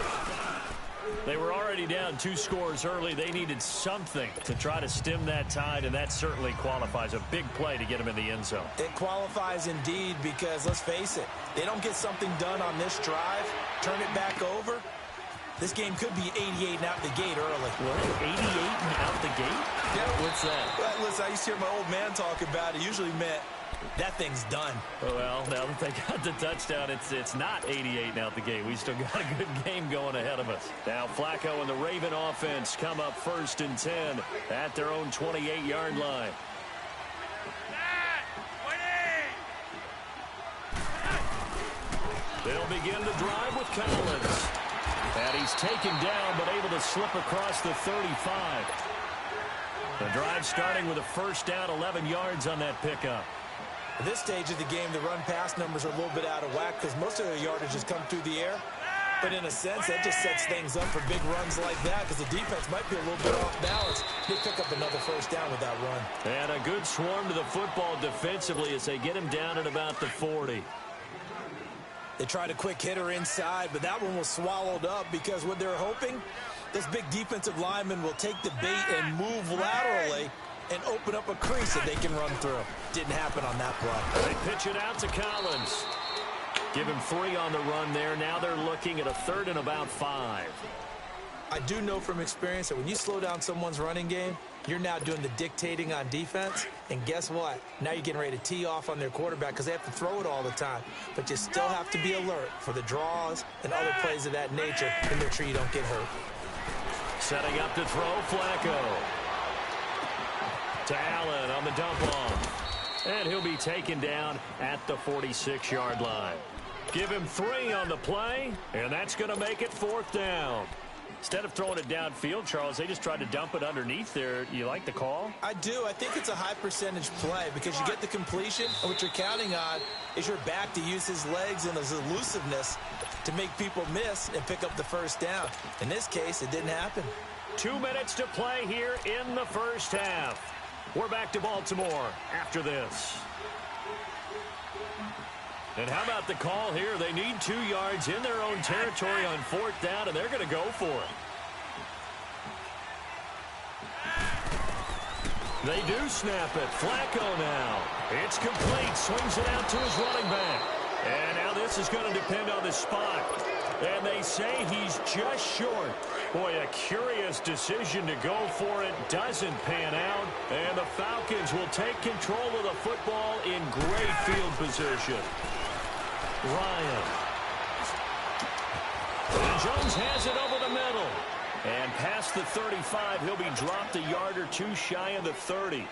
They were already down 2 scores early. They needed something to try to stem that tide, and that certainly qualifies. A big play to get them in the end zone. It qualifies indeed because, let's face it, they don't get something done on this drive, turn it back over, this game could be 88 and out the gate early. What, 88 and out the gate? Yeah. What's that? Well, listen, I used to hear my old man talk about it. Usually meant that thing's done. Well, now that they got the touchdown, it's not 88 and out the gate. We still got a good game going ahead of us. Now Flacco and the Raven offense come up 1st and 10 at their own 28-yard line. They'll begin the drive with Collins. And he's taken down, but able to slip across the 35. The drive starting with a first down, 11 yards on that pickup. At this stage of the game, the run-pass numbers are a little bit out of whack because most of their yardage has come through the air. But in a sense, that just sets things up for big runs like that because the defense might be a little bit off balance. They pick up another first down with that run. And a good swarm to the football defensively as they get him down at about the 40. They tried a quick hitter inside, but that one was swallowed up because what they're hoping, those big defensive linemen will take the bait and move laterally and open up a crease that they can run through. Didn't happen on that play. They pitch it out to Collins. Give him 3 on the run there. Now they're looking at a 3rd and about 5. I do know from experience that when you slow down someone's running game, you're now doing the dictating on defense. And guess what? Now you're getting ready to tee off on their quarterback because they have to throw it all the time. But you still have to be alert for the draws and other plays of that nature and make sure you don't get hurt. Setting up to throw, Flacco. To Allen on the dump off. And he'll be taken down at the 46-yard line. Give him 3 on the play, and that's going to make it 4th down. Instead of throwing it downfield, Charles, they just tried to dump it underneath there. You like the call? I do. I think it's a high percentage play because you get the completion, and what you're counting on is your back to use his legs and his elusiveness to make people miss and pick up the first down. In this case, it didn't happen. 2 minutes to play here in the first half. We're back to Baltimore after this. And how about the call here? They need 2 yards in their own territory on 4th down, and they're going to go for it. They do snap it. Flacco now. It's complete. Swings it out to his running back. And now this is going to depend on the spot. And they say he's just short. Boy, a curious decision to go for it. Doesn't pan out. And the Falcons will take control of the football in great field position. Ryan. And Jones has it over the middle. And past the 35, he'll be dropped a yard or 2 shy of the 30.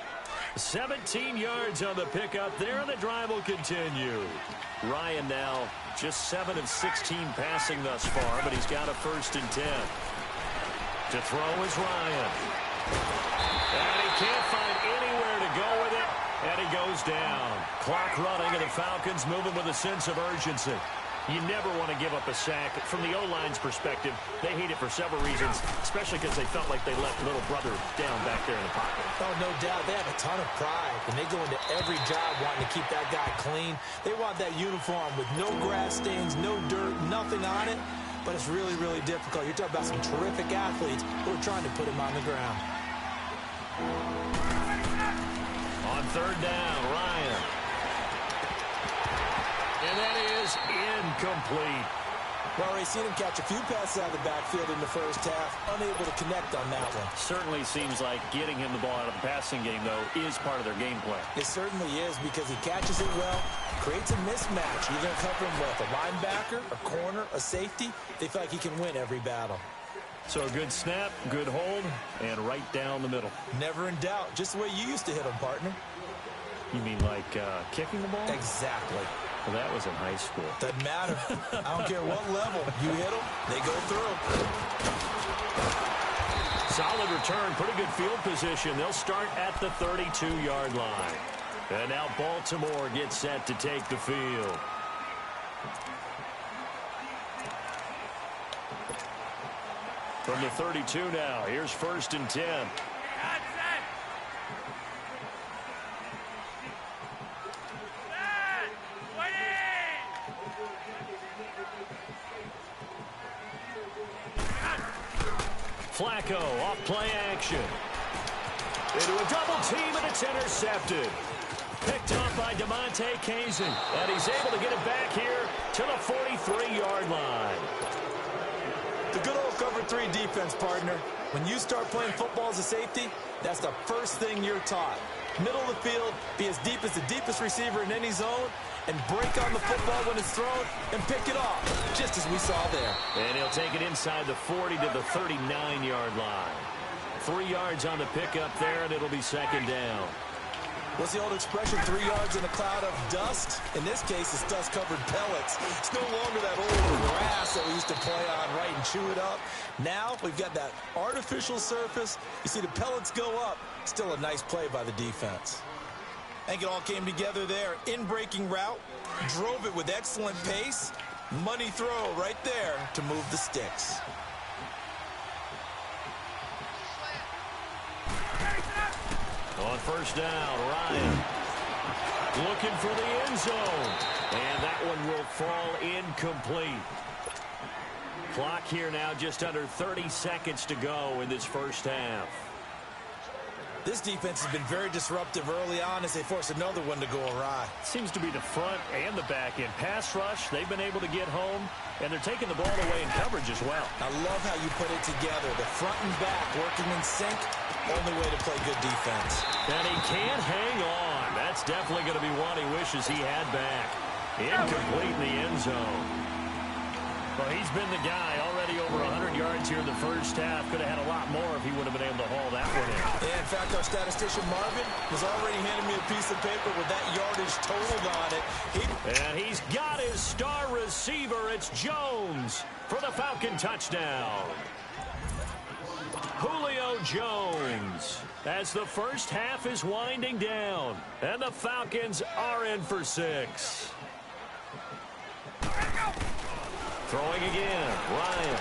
17 yards on the pickup there, and the drive will continue. Ryan now just 7 of 16 passing thus far, but he's got a 1st and 10. To throw is Ryan. And he can't find anywhere to go with it. And he goes down. Clock running, and the Falcons moving with a sense of urgency. You never want to give up a sack. From the O-line's perspective, they hate it for several reasons, especially because they felt like they left little brother down back there in the pocket. Oh, no doubt. They have a ton of pride, and they go into every job wanting to keep that guy clean. They want that uniform with no grass stains, no dirt, nothing on it. But it's really, really difficult. You're talking about some terrific athletes who are trying to put him on the ground. On 3rd down, Ryan. And that is incomplete. Well, Ray, seen him catch a few passes out of the backfield in the first half, unable to connect on that one. Certainly seems like getting him the ball out of the passing game, though, is part of their game plan. It certainly is because he catches it well, creates a mismatch. You're going to cover him with a linebacker, a corner, a safety. They feel like he can win every battle. So a good snap, good hold, and right down the middle. Never in doubt. Just the way you used to hit him, partner. You mean like kicking the ball? Exactly. Well, that was in high school. Doesn't matter. I don't care what level. You hit them, they go through. Solid return, pretty good field position. They'll start at the 32-yard line. And now Baltimore gets set to take the field. From the 32 now, here's 1st and 10. Flacco off play action. Into a double team, and it's intercepted. Picked off by DeMonte Kazin, and he's able to get it back here to the 43-yard line. The good old cover 3 defense, partner. When you start playing football as a safety, that's the first thing you're taught. Middle of the field, be as deep as the deepest receiver in any zone, and break on the football when it's thrown and pick it off, just as we saw there. And he'll take it inside the 40 to the 39-yard line. 3 yards on the pickup there, and it'll be 2nd down. What's the old expression, 3 yards in a cloud of dust? In this case, it's dust-covered pellets. It's no longer that old grass that we used to play on, right, and chew it up. Now we've got that artificial surface. You see the pellets go up. Still a nice play by the defense. I think it all came together there. In-breaking route, drove it with excellent pace. Money throw right there to move the sticks. On first down, Ryan looking for the end zone. And that one will fall incomplete. Clock here now just under 30 seconds to go in this first half. This defense has been very disruptive early on as they force another one to go awry. Seems to be the front and the back end. Pass rush, they've been able to get home, and they're taking the ball away in coverage as well. I love how you put it together. The front and back working in sync, only way to play good defense. And he can't hang on. That's definitely going to be one he wishes he had back. Incomplete in the end zone. Well, he's been the guy already over 100 yards here in the first half. Could have had a lot more if he would have been able to haul that one in. Yeah, in fact, our statistician Marvin was already handing me a piece of paper with that yardage totaled on it. And he's got his star receiver. It's Jones for the Falcon touchdown. Julio Jones as the first half is winding down. And the Falcons are in for 6. Throwing again, Ryan.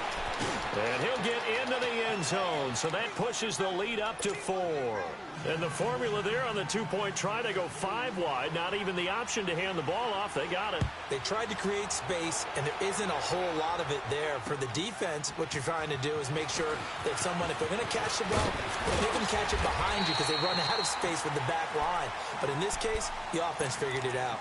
And he'll get into the end zone, so that pushes the lead up to 4. And the formula there on the two-point try, they go 5 wide. Not even the option to hand the ball off. They got it. They tried to create space, and there isn't a whole lot of it there. For the defense, what you're trying to do is make sure that if they're going to catch the ball, they can catch it behind you because they run out of space with the back line. But in this case, the offense figured it out.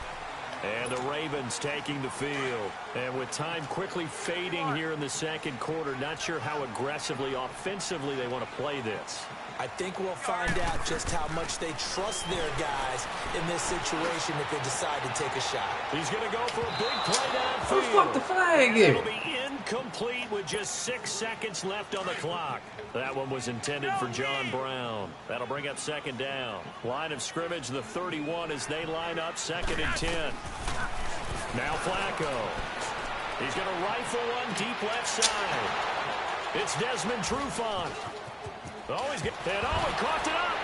And the Ravens taking the field. And with time quickly fading here in the second quarter, not sure how aggressively, offensively they want to play this. I think we'll find out just how much they trust their guys in this situation if they decide to take a shot. He's going to go for a big play downfield. Oh, fuck the flag. It'll be incomplete with just 6 seconds left on the clock. That one was intended for John Brown. That'll bring up second down. Line of scrimmage, the 31 as they line up, 2nd and 10. Now Flacco. He's going to rifle one deep left side. It's Desmond Trufant. He caught it up.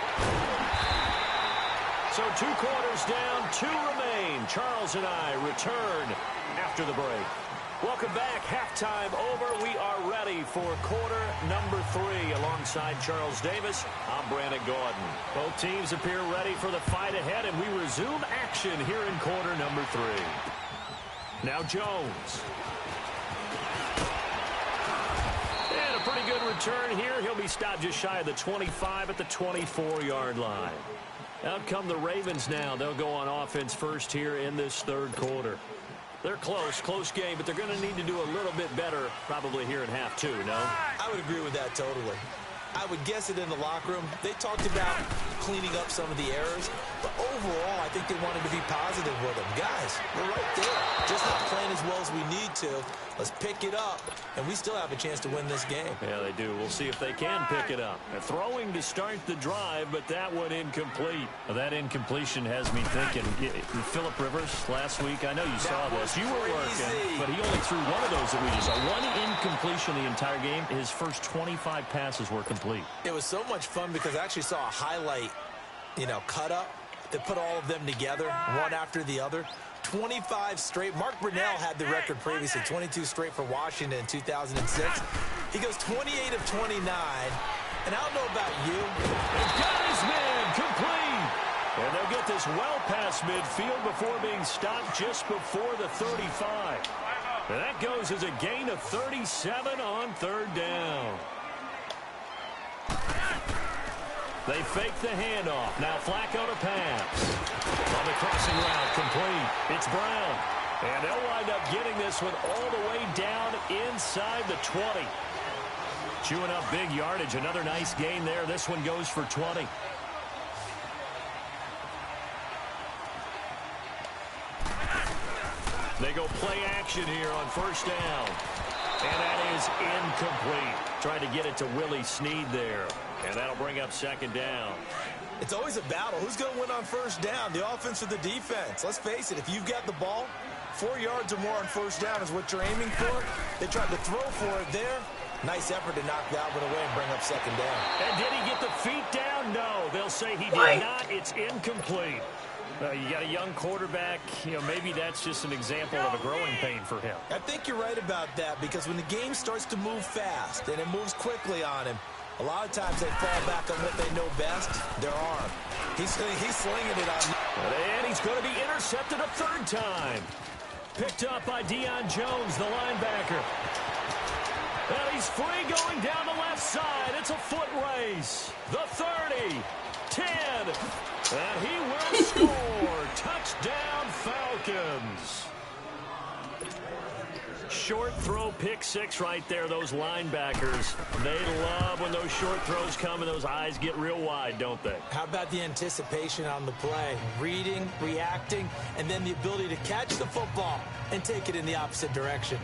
So 2 quarters down, 2 remain. Charles and I return after the break. Welcome back. Halftime over. We are ready for quarter number 3. Alongside Charles Davis, I'm Brandon Gordon. Both teams appear ready for the fight ahead, and we resume action here in quarter number 3. Now Jones. And a pretty good return here. He'll be stopped just shy of the 25 at the 24-yard line. Out come the Ravens now. They'll go on offense first here in this third quarter. They're close game, but they're going to need to do a little bit better probably here in half 2, no? I would agree with that totally. I would guess it in the locker room. They talked about cleaning up some of the errors, but overall, I think they wanted to be positive with them. Guys, we're right there. Just not playing as well as we need to. Let's pick it up, and we still have a chance to win this game. Yeah, they do. We'll see if they can pick it up. They're throwing to start the drive, but that one incomplete. Well, that incompletion has me thinking. Phillip Rivers last week, I know you saw this. You were working, but he only threw one of those that we just saw. One incompletion the entire game. His first 25 passes were complete. It was so much fun because I actually saw a highlight, cut up that put all of them together, one after the other. 25 straight. Mark Brunell had the record previously, 22 straight for Washington in 2006. He goes 28 of 29. And I don't know about you. They've got his man complete. And they'll get this well past midfield before being stopped just before the 35. And that goes as a gain of 37 on third down. They fake the handoff. Now Flacco to pass. On the crossing route, complete. It's Brown. And they'll wind up getting this one all the way down inside the 20. Chewing up big yardage. Another nice gain there. This one goes for 20. They go play action here on first down. And that is incomplete. Trying to get it to Willie Snead there. And that'll bring up second down. It's always a battle. Who's going to win on first down, the offense or the defense? Let's face it, if you've got the ball, 4 yards or more on first down is what you're aiming for. They tried to throw for it there. Nice effort to knock that one away and bring up second down. And did he get the feet down? No, they'll say he did not. It's incomplete. You got a young quarterback. Maybe that's just an example of a growing pain for him. I think you're right about that, because when the game starts to move fast and it moves quickly on him, a lot of times they fall back on what they know best, their arm. He's slinging it on. And he's going to be intercepted a third time. Picked up by Deion Jones, the linebacker. And he's free going down the left side. It's a foot race. The 30, 10, and he will score. Touchdown, Falcons. Short throw, pick six right there. Those linebackers, they love when those short throws come and those eyes get real wide, don't they? How about the anticipation on the play? Reading, reacting, and then the ability to catch the football and take it in the opposite direction.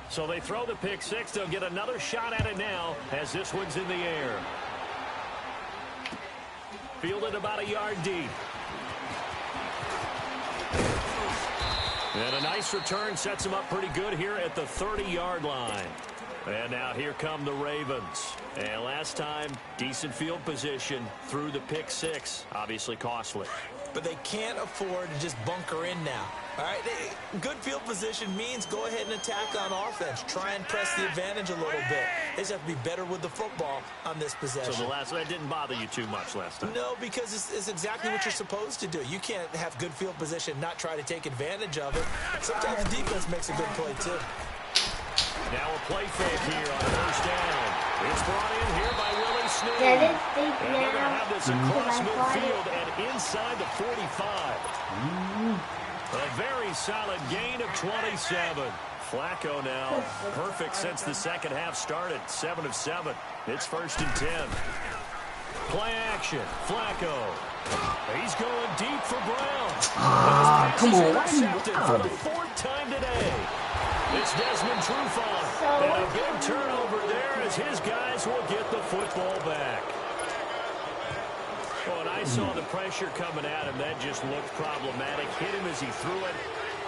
So they throw the pick six. They'll get another shot at it now as this one's in the air. Fielded about a yard deep. And a nice return sets him up pretty good here at the 30-yard line. And now here come the Ravens. And last time, decent field position through the pick six. Obviously costly. But they can't afford to just bunker in now. All right, good field position means go ahead and attack on offense. Try and press the advantage a little bit. They just have to be better with the football on this possession. So that didn't bother you too much last time? No, because it's exactly what you're supposed to do. You can't have good field position, not try to take advantage of it. Sometimes the defense makes a good play, too. Now a play fake here on first down. It's brought in here by Willie Snead. That is fake and they're going to now. have this across midfield and inside the 45. A very solid gain of 27. Flacco now perfect since the second half started. 7 of 7. It's first and 10. Play action. Flacco. He's going deep for Brown. Come on. Intercepted for the fourth time today. It's Desmond Trufant. And a big turnover there as his guys will get the football back. Well, and I saw the pressure coming at him. That just looked problematic. Hit him as he threw it,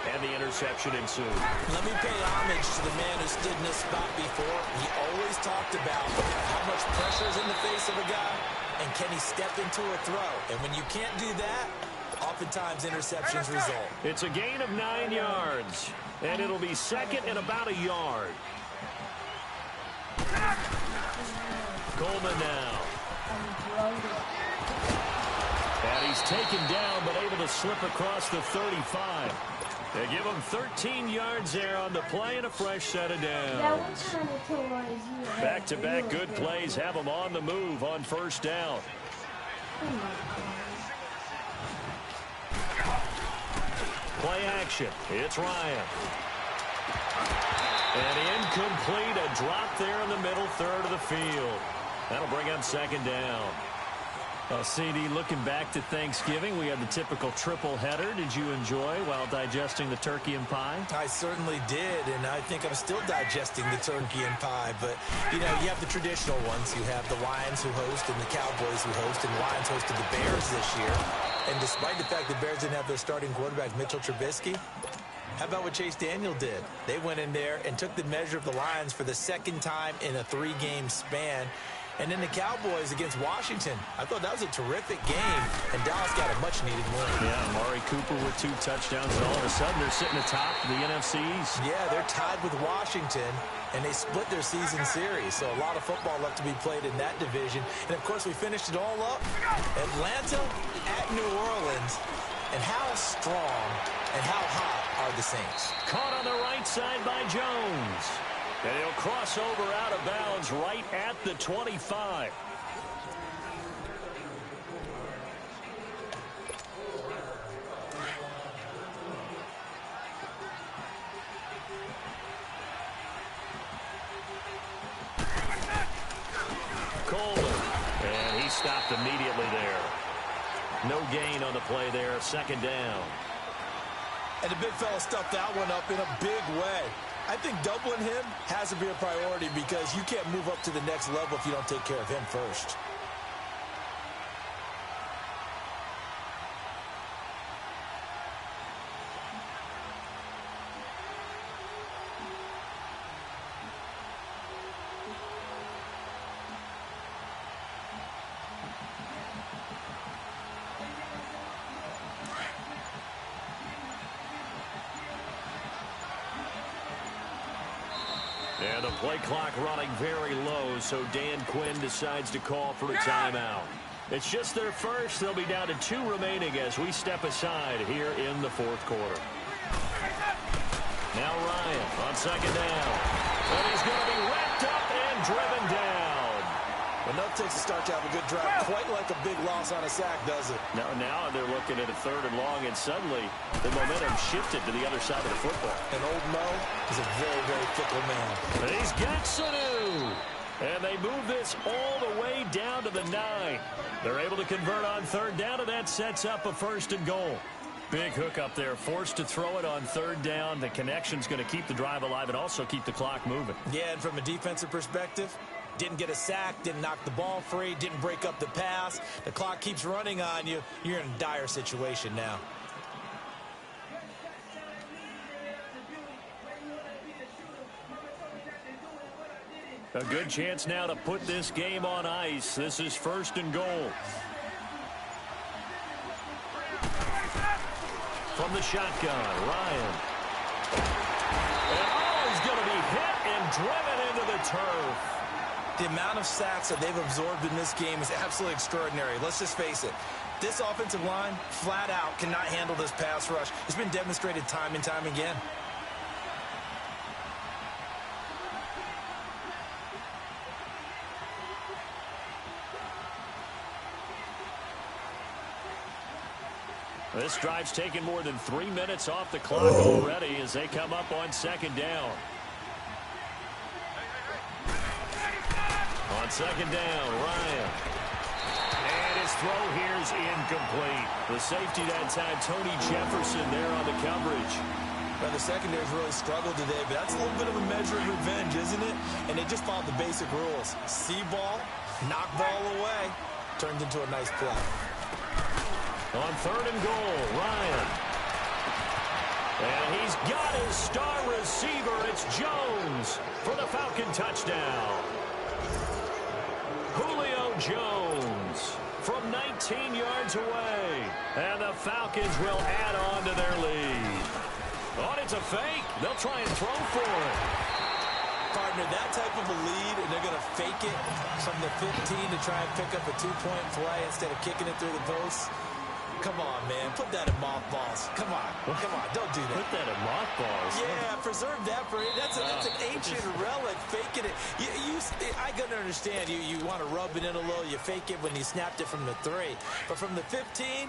and the interception ensued. Let me pay homage to the man who stood in this spot before. He always talked about how much pressure is in the face of a guy, and can he step into a throw. And when you can't do that, oftentimes interceptions result. It's a gain of 9 yards, and it'll be second and about a yard. Coleman now. And he's taken down, but able to slip across the 35. They give him 13 yards there on the play and a fresh set of downs. Back-to-back good plays have them on the move on first down. Play action. It's Ryan. And incomplete. A drop there in the middle third of the field. That'll bring up second down. Well, CD, looking back to Thanksgiving, we had the typical triple header. Did you enjoy while digesting the turkey and pie? I certainly did, and I think I'm still digesting the turkey and pie. But, you have the traditional ones. You have the Lions who host and the Cowboys who host, and the Lions hosted the Bears this year. And despite the fact the Bears didn't have their starting quarterback, Mitchell Trubisky, how about what Chase Daniel did? They went in there and took the measure of the Lions for the second time in a 3-game span. And then the Cowboys against Washington. I thought that was a terrific game, and Dallas got a much-needed win. Yeah, Amari Cooper with 2 touchdowns, and all of a sudden they're sitting atop the NFC East. Yeah, they're tied with Washington, and they split their season series. So a lot of football left to be played in that division. And, of course, we finished it all up. Atlanta at New Orleans. And how strong and how hot are the Saints? Caught on the right side by Jones. And he'll cross over out of bounds right at the 25. Coleman. And he stopped immediately there. No gain on the play there. Second down. And the big fella stuffed that one up in a big way. I think doubling him has to be a priority because you can't move up to the next level if you don't take care of him first. Play clock running very low, so Dan Quinn decides to call for a timeout. It's just their first. They'll be down to 2 remaining as we step aside here in the fourth quarter. Now Ryan on second down. And he's going to be wrapped up and driven down. Enough takes to start to have a good drive. Quite like a big loss on a sack, does it? Now they're looking at a 3rd and long, and suddenly the momentum shifted to the other side of the football. And old Mo is a very, very fickle man. And he's got Sanu. And they move this all the way down to the 9. They're able to convert on 3rd down, and that sets up a 1st and goal. Big hook up there, forced to throw it on 3rd down. The connection's going to keep the drive alive and also keep the clock moving. Yeah, and from a defensive perspective, didn't get a sack, didn't knock the ball free, didn't break up the pass. The clock keeps running on you. You're in a dire situation now. A good chance now to put this game on ice. This is 1st and goal. From the shotgun, Ryan. And he's going to be hit and driven into the turf. The amount of sacks that they've absorbed in this game is absolutely extraordinary. Let's just face it. This offensive line, flat out, cannot handle this pass rush. It's been demonstrated time and time again. This drive's taken more than 3 minutes off the clock already as they come up on 2nd down. On 2nd down, Ryan. And his throw here is incomplete. The safety that time, Tony Jefferson there on the coverage. Well, the secondary's really struggled today, but that's a little bit of a measure of revenge, isn't it? And they just followed the basic rules. See ball, knock ball away. Turned into a nice play. On 3rd and goal, Ryan. And he's got his star receiver. It's Jones for the Falcon touchdown. Julio Jones from 19 yards away. And the Falcons will add on to their lead. Oh, it's a fake. They'll try and throw for it. Partner, that type of a lead, and they're going to fake it from the 15 to try and pick up a 2-point play instead of kicking it through the post. Come on, man. Put that in mothballs. Come on. Come on. Don't do that. Put that in mothballs. Yeah, preserve that for it. That's an ancient relic. Faking it. I got to understand. You want to rub it in a little. You fake it when you snapped it from the 3. But from the 15,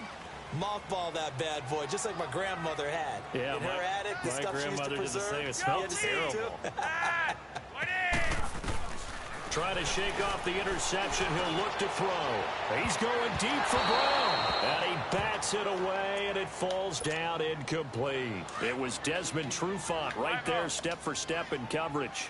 mothball that bad boy, just like my grandmother had. Yeah, in her attic, the stuff she used to preserve. Did the same. It smells terrible. Trying to shake off the interception. He'll look to throw. He's going deep for Brown. And he bats it away, and it falls down incomplete. It was Desmond Trufant right there, step for step in coverage.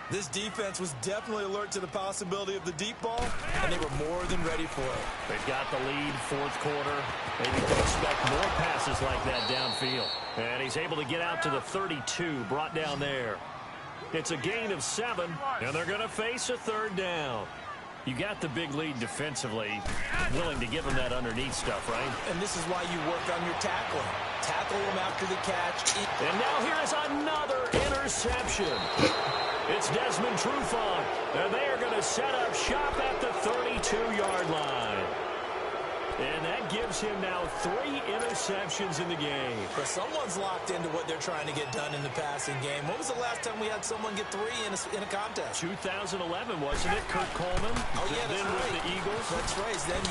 This defense was definitely alert to the possibility of the deep ball, and they were more than ready for it. They've got the lead, 4th quarter. Maybe you can expect more passes like that downfield. And he's able to get out to the 32, brought down there. It's a gain of 7, and they're going to face a 3rd down. You got the big lead defensively, willing to give them that underneath stuff, right? And this is why you work on your tackling. Tackle them after the catch. And now here's another interception. It's Desmond Trufant, and they are going to set up shop at the 32-yard line. And that gives him now 3 interceptions in the game. But someone's locked into what they're trying to get done in the passing game. When was the last time we had someone get 3 in a contest? 2011, wasn't it? Kurt Coleman. Oh, yeah, that's then right. with the Eagles. That's right. Then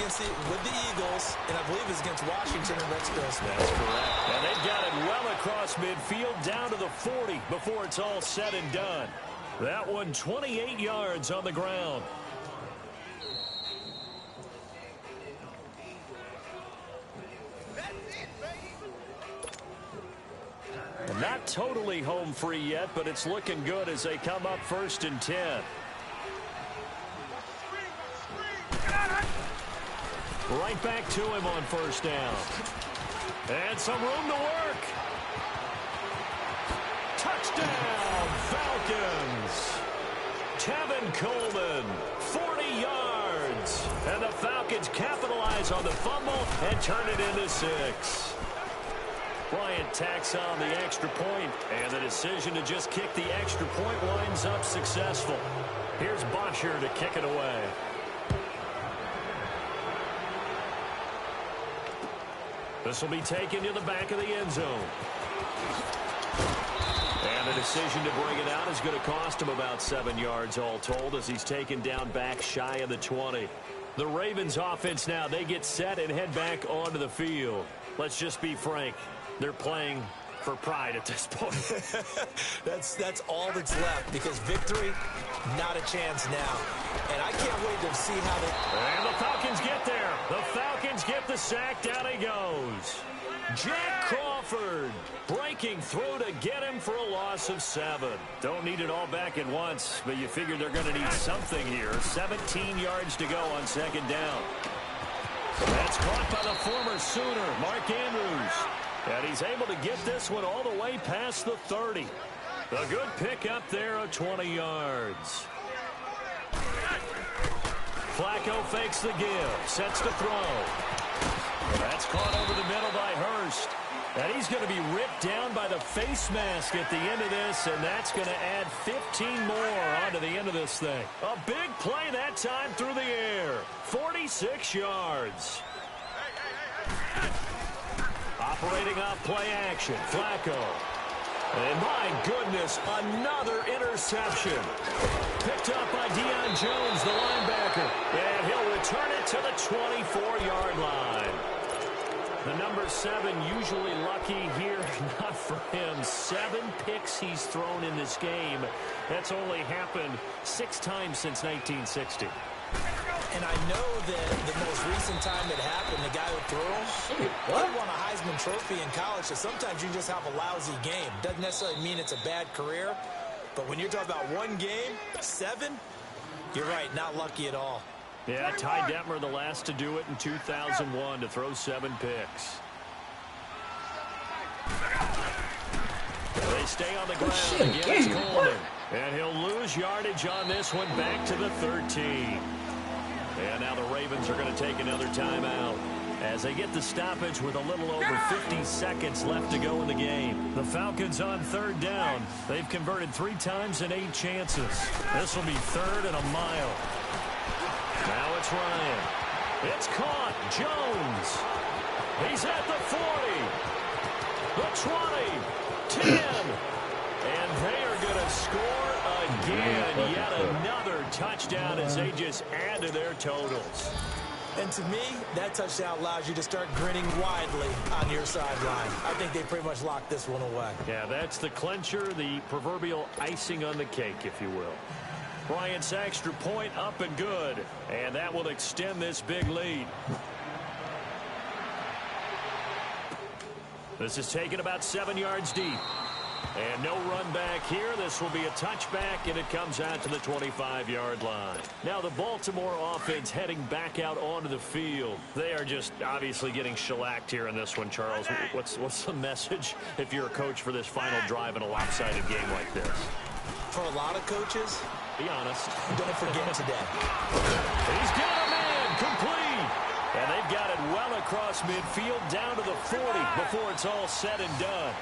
with the Eagles, and I believe it's against Washington and Rex Grossman. That's correct. And they've got it well across midfield, down to the 40 before it's all said and done. That one 28 yards on the ground. Not totally home free yet, but it's looking good as they come up 1st and 10. Right back to him on 1st down. And some room to work. Touchdown, Falcons. Tevin Coleman, 40 yards. And the Falcons capitalize on the fumble and turn it into 6. Bryant tacks on the extra point, and the decision to just kick the extra point winds up successful. Here's Bosher to kick it away. This will be taken to the back of the end zone. And the decision to bring it out is going to cost him about 7 yards all told as he's taken down back shy of the 20. The Ravens offense now, they get set and head back onto the field. Let's just be frank. They're playing for pride at this point. That's all that's left because victory, not a chance now. And I can't wait to see how they... And the Falcons get there. The Falcons get the sack. Down he goes. Jack Crawford breaking through to get him for a loss of 7. Don't need it all back at once, but you figure they're going to need something here. 17 yards to go on second down. That's caught by the former Sooner, Mark Andrews. And he's able to get this one all the way past the 30. A good pickup there of 20 yards. Flacco fakes the give, sets to throw. That's caught over the middle by Hurst. And he's going to be ripped down by the face mask at the end of this, and that's going to add 15 more onto the end of this thing. A big play that time through the air. 46 yards. Operating off play action, Flacco. And my goodness, another interception. Picked up by Deion Jones, the linebacker. And he'll return it to the 24-yard line. The number 7 usually lucky here. Not for him. 7 picks he's thrown in this game. That's only happened 6 times since 1960. And I know that the most recent time it happened, the guy who threw him, he won a Heisman Trophy in college, so sometimes you just have a lousy game. Doesn't necessarily mean it's a bad career, but when you're talking about one game, 7, you're right, not lucky at all. Yeah, Ty Detmer, the last to do it in 2001, to throw 7 picks. They stay on the ground against Coleman. And he'll lose yardage on this one back to the 13. And now the Ravens are going to take another timeout as they get the stoppage with a little over 50 seconds left to go in the game. The Falcons on third down. They've converted 3 times in 8 chances. This will be 3rd and a mile. Now it's Ryan. It's caught. Jones. He's at the 40. The 20. 10. And they are going to score again. Yet another touchdown as they just add to their totals. And to me, that touchdown allows you to start grinning widely on your sideline. I think they pretty much locked this one away. Yeah, that's the clincher, the proverbial icing on the cake, if you will. Bryant's extra point up and good. And that will extend this big lead. This is taken about 7 yards deep. And no run back here. This will be a touchback, and it comes out to the 25-yard line. Now the Baltimore offense heading back out onto the field. They are just obviously getting shellacked here in this one, Charles. What's the message if you're a coach for this final drive in a lopsided game like this? For a lot of coaches, be honest. Don't forget today. He's got a man complete. And they've got it well across midfield down to the 40 before it's all said and done.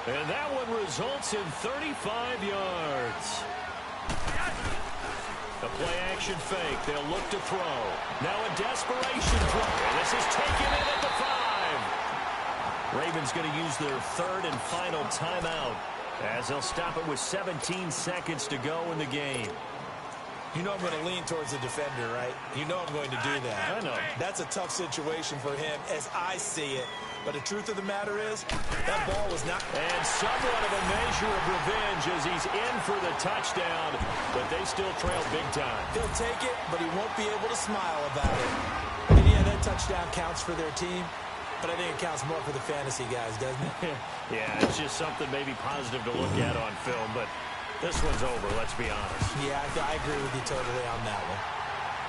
And that one results in 35 yards. A play-action fake. They'll look to throw. Now a desperation throw. And this is taken in at the 5. Ravens going to use their 3rd and final timeout as they'll stop it with 17 seconds to go in the game. You know I'm going to lean towards the defender, right? You know I'm going to do that. I know. That's a tough situation for him as I see it. But the truth of the matter is, that ball was not... And somewhat of a measure of revenge as he's in for the touchdown, but they still trail big time. He'll take it, but he won't be able to smile about it. And yeah, that touchdown counts for their team, but I think it counts more for the fantasy guys, doesn't it? Yeah, it's just something maybe positive to look at on film, but this one's over, let's be honest. Yeah, I agree with you totally on that one.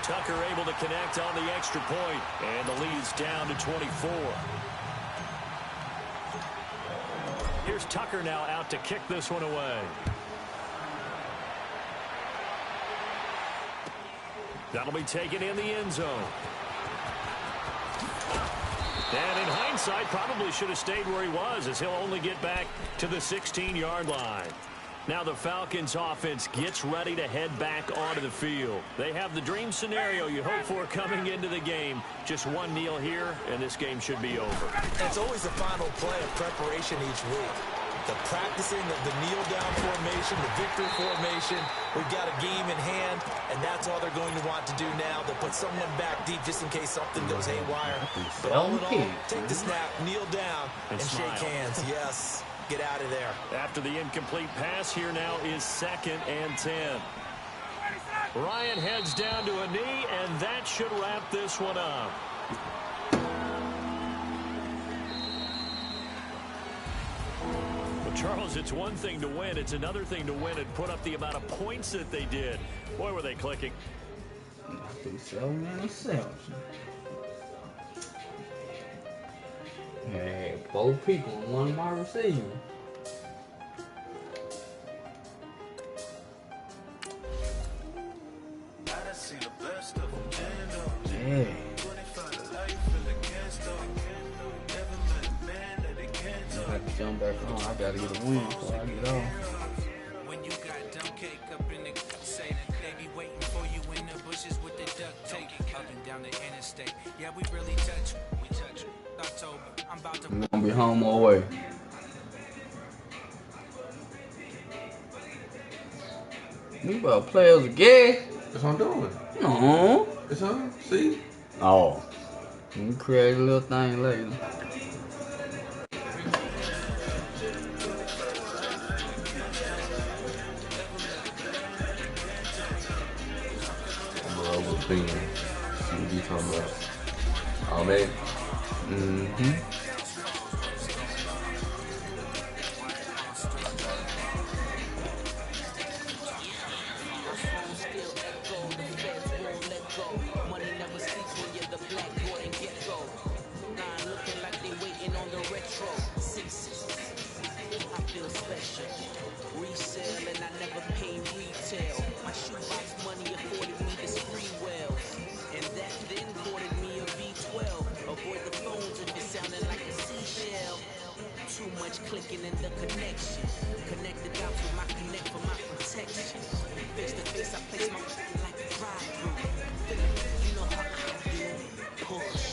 Tucker able to connect on the extra point, and the lead's down to 24. Here's Tucker now out to kick this one away. That'll be taken in the end zone. And in hindsight, probably should have stayed where he was, as he'll only get back to the 16-yard line. Now the Falcons offense gets ready to head back onto the field. They have the dream scenario you hope for coming into the game. Just one kneel here, and this game should be over. It's always the final play of preparation each week. The practicing of the kneel-down formation, the victory formation. We've got a game in hand, and that's all they're going to want to do now. They'll put someone back deep just in case something goes haywire. But all in all, take the snap, kneel down, and shake hands. Yes. Get out of there. After the incomplete pass, here now is 2nd and 10. Ryan heads down to a knee, and that should wrap this one up. Well, Charles, it's one thing to win. It's another thing to win and put up the amount of points that they did. Boy, were they clicking. 7 interceptions. Hey, both people, one of my receivers. Yeah. I have to jump back on. I gotta get a win before I get off. When you got dumb cake up in the say that they be waiting for you in the bushes with the duct tape up and down the interstate. Yeah, we really touch. We touch. October. I'm about to. I'm gonna be home all the way. You about to play as a guest? That's what I'm doing. No. It's on. See? Oh. You can create a little thing later. I'm gonna over the see what you talking about. Oh, man. Mm-hmm. Clicking in the connection. Connect the dots with my connect for my protection. Face to face, I place my like a drive-through. You know how I do. Push.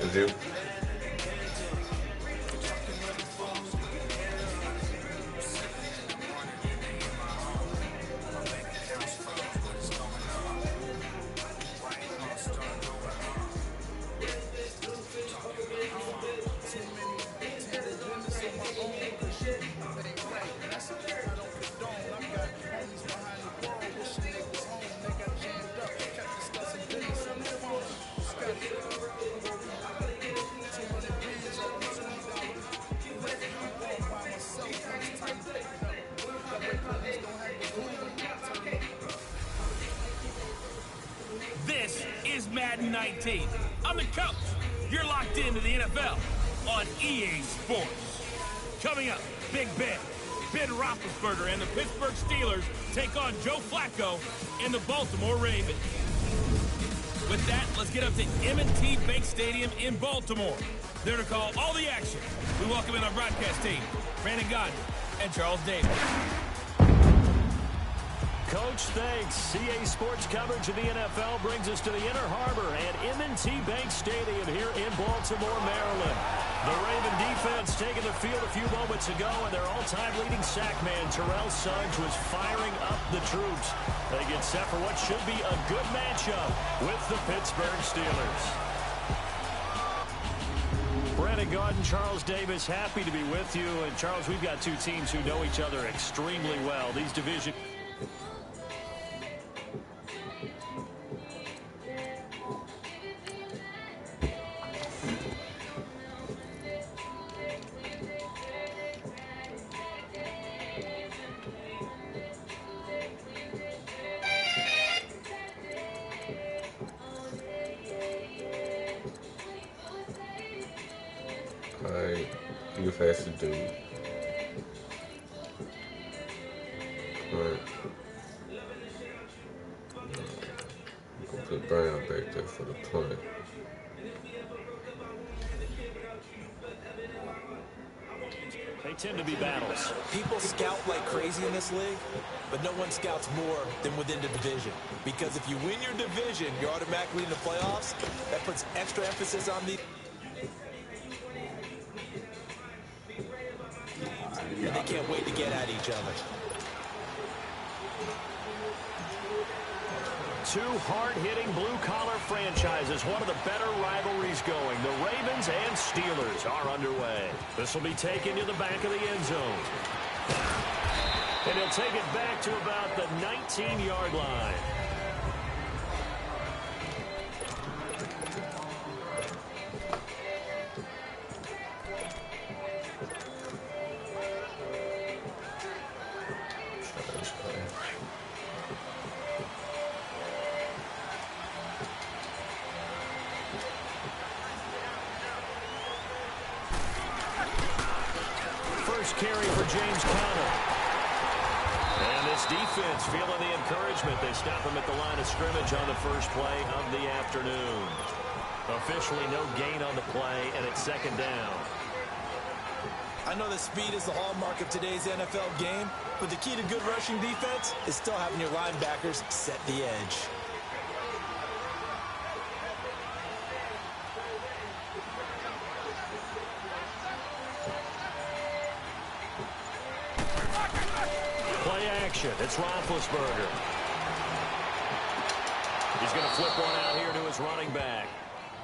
Is you? This is Madden 19. I'm the coach. You're locked into the NFL on EA Sports. Coming up, Big Ben, Ben Roethlisberger, and the Pittsburgh Steelers take on Joe Flacco and the Baltimore Ravens. With that, let's get up to M&T Bank Stadium in Baltimore. There to call all the action. We welcome in our broadcast team, Brandon Godden and Charles Davis. Coach, thanks. CA Sports coverage of the NFL brings us to the Inner Harbor at M&T Bank Stadium here in Baltimore, Maryland. The Raven defense taking the field a few moments ago, and their all-time leading sack man, Terrell Suggs, was firing up the troops. They get set for what should be a good matchup with the Pittsburgh Steelers. Brandon Gaudin, Charles Davis, happy to be with you. And, Charles, we've got two teams who know each other extremely well. These division... Alright, you faster dude. Alright. put Brown back there for the punt. They tend to be battles. People scout like crazy in this league, but no one scouts more than within the division. Because if you win your division, you're automatically in the playoffs. That puts extra emphasis on the... And they can't wait to get at each other. Two hard-hitting blue-collar franchises, one of the better rivalries going. The Ravens and Steelers are underway. This will be taken to the back of the end zone. And he'll take it back to about the 19-yard line. Carry for James Conner. And this defense feeling the encouragement. They stop him at the line of scrimmage on the first play of the afternoon. Officially no gain on the play, and it's second down. I know that speed is the hallmark of today's NFL game, but the key to good rushing defense is still having your linebackers set the edge. It's Roethlisberger. He's going to flip one out here to his running back.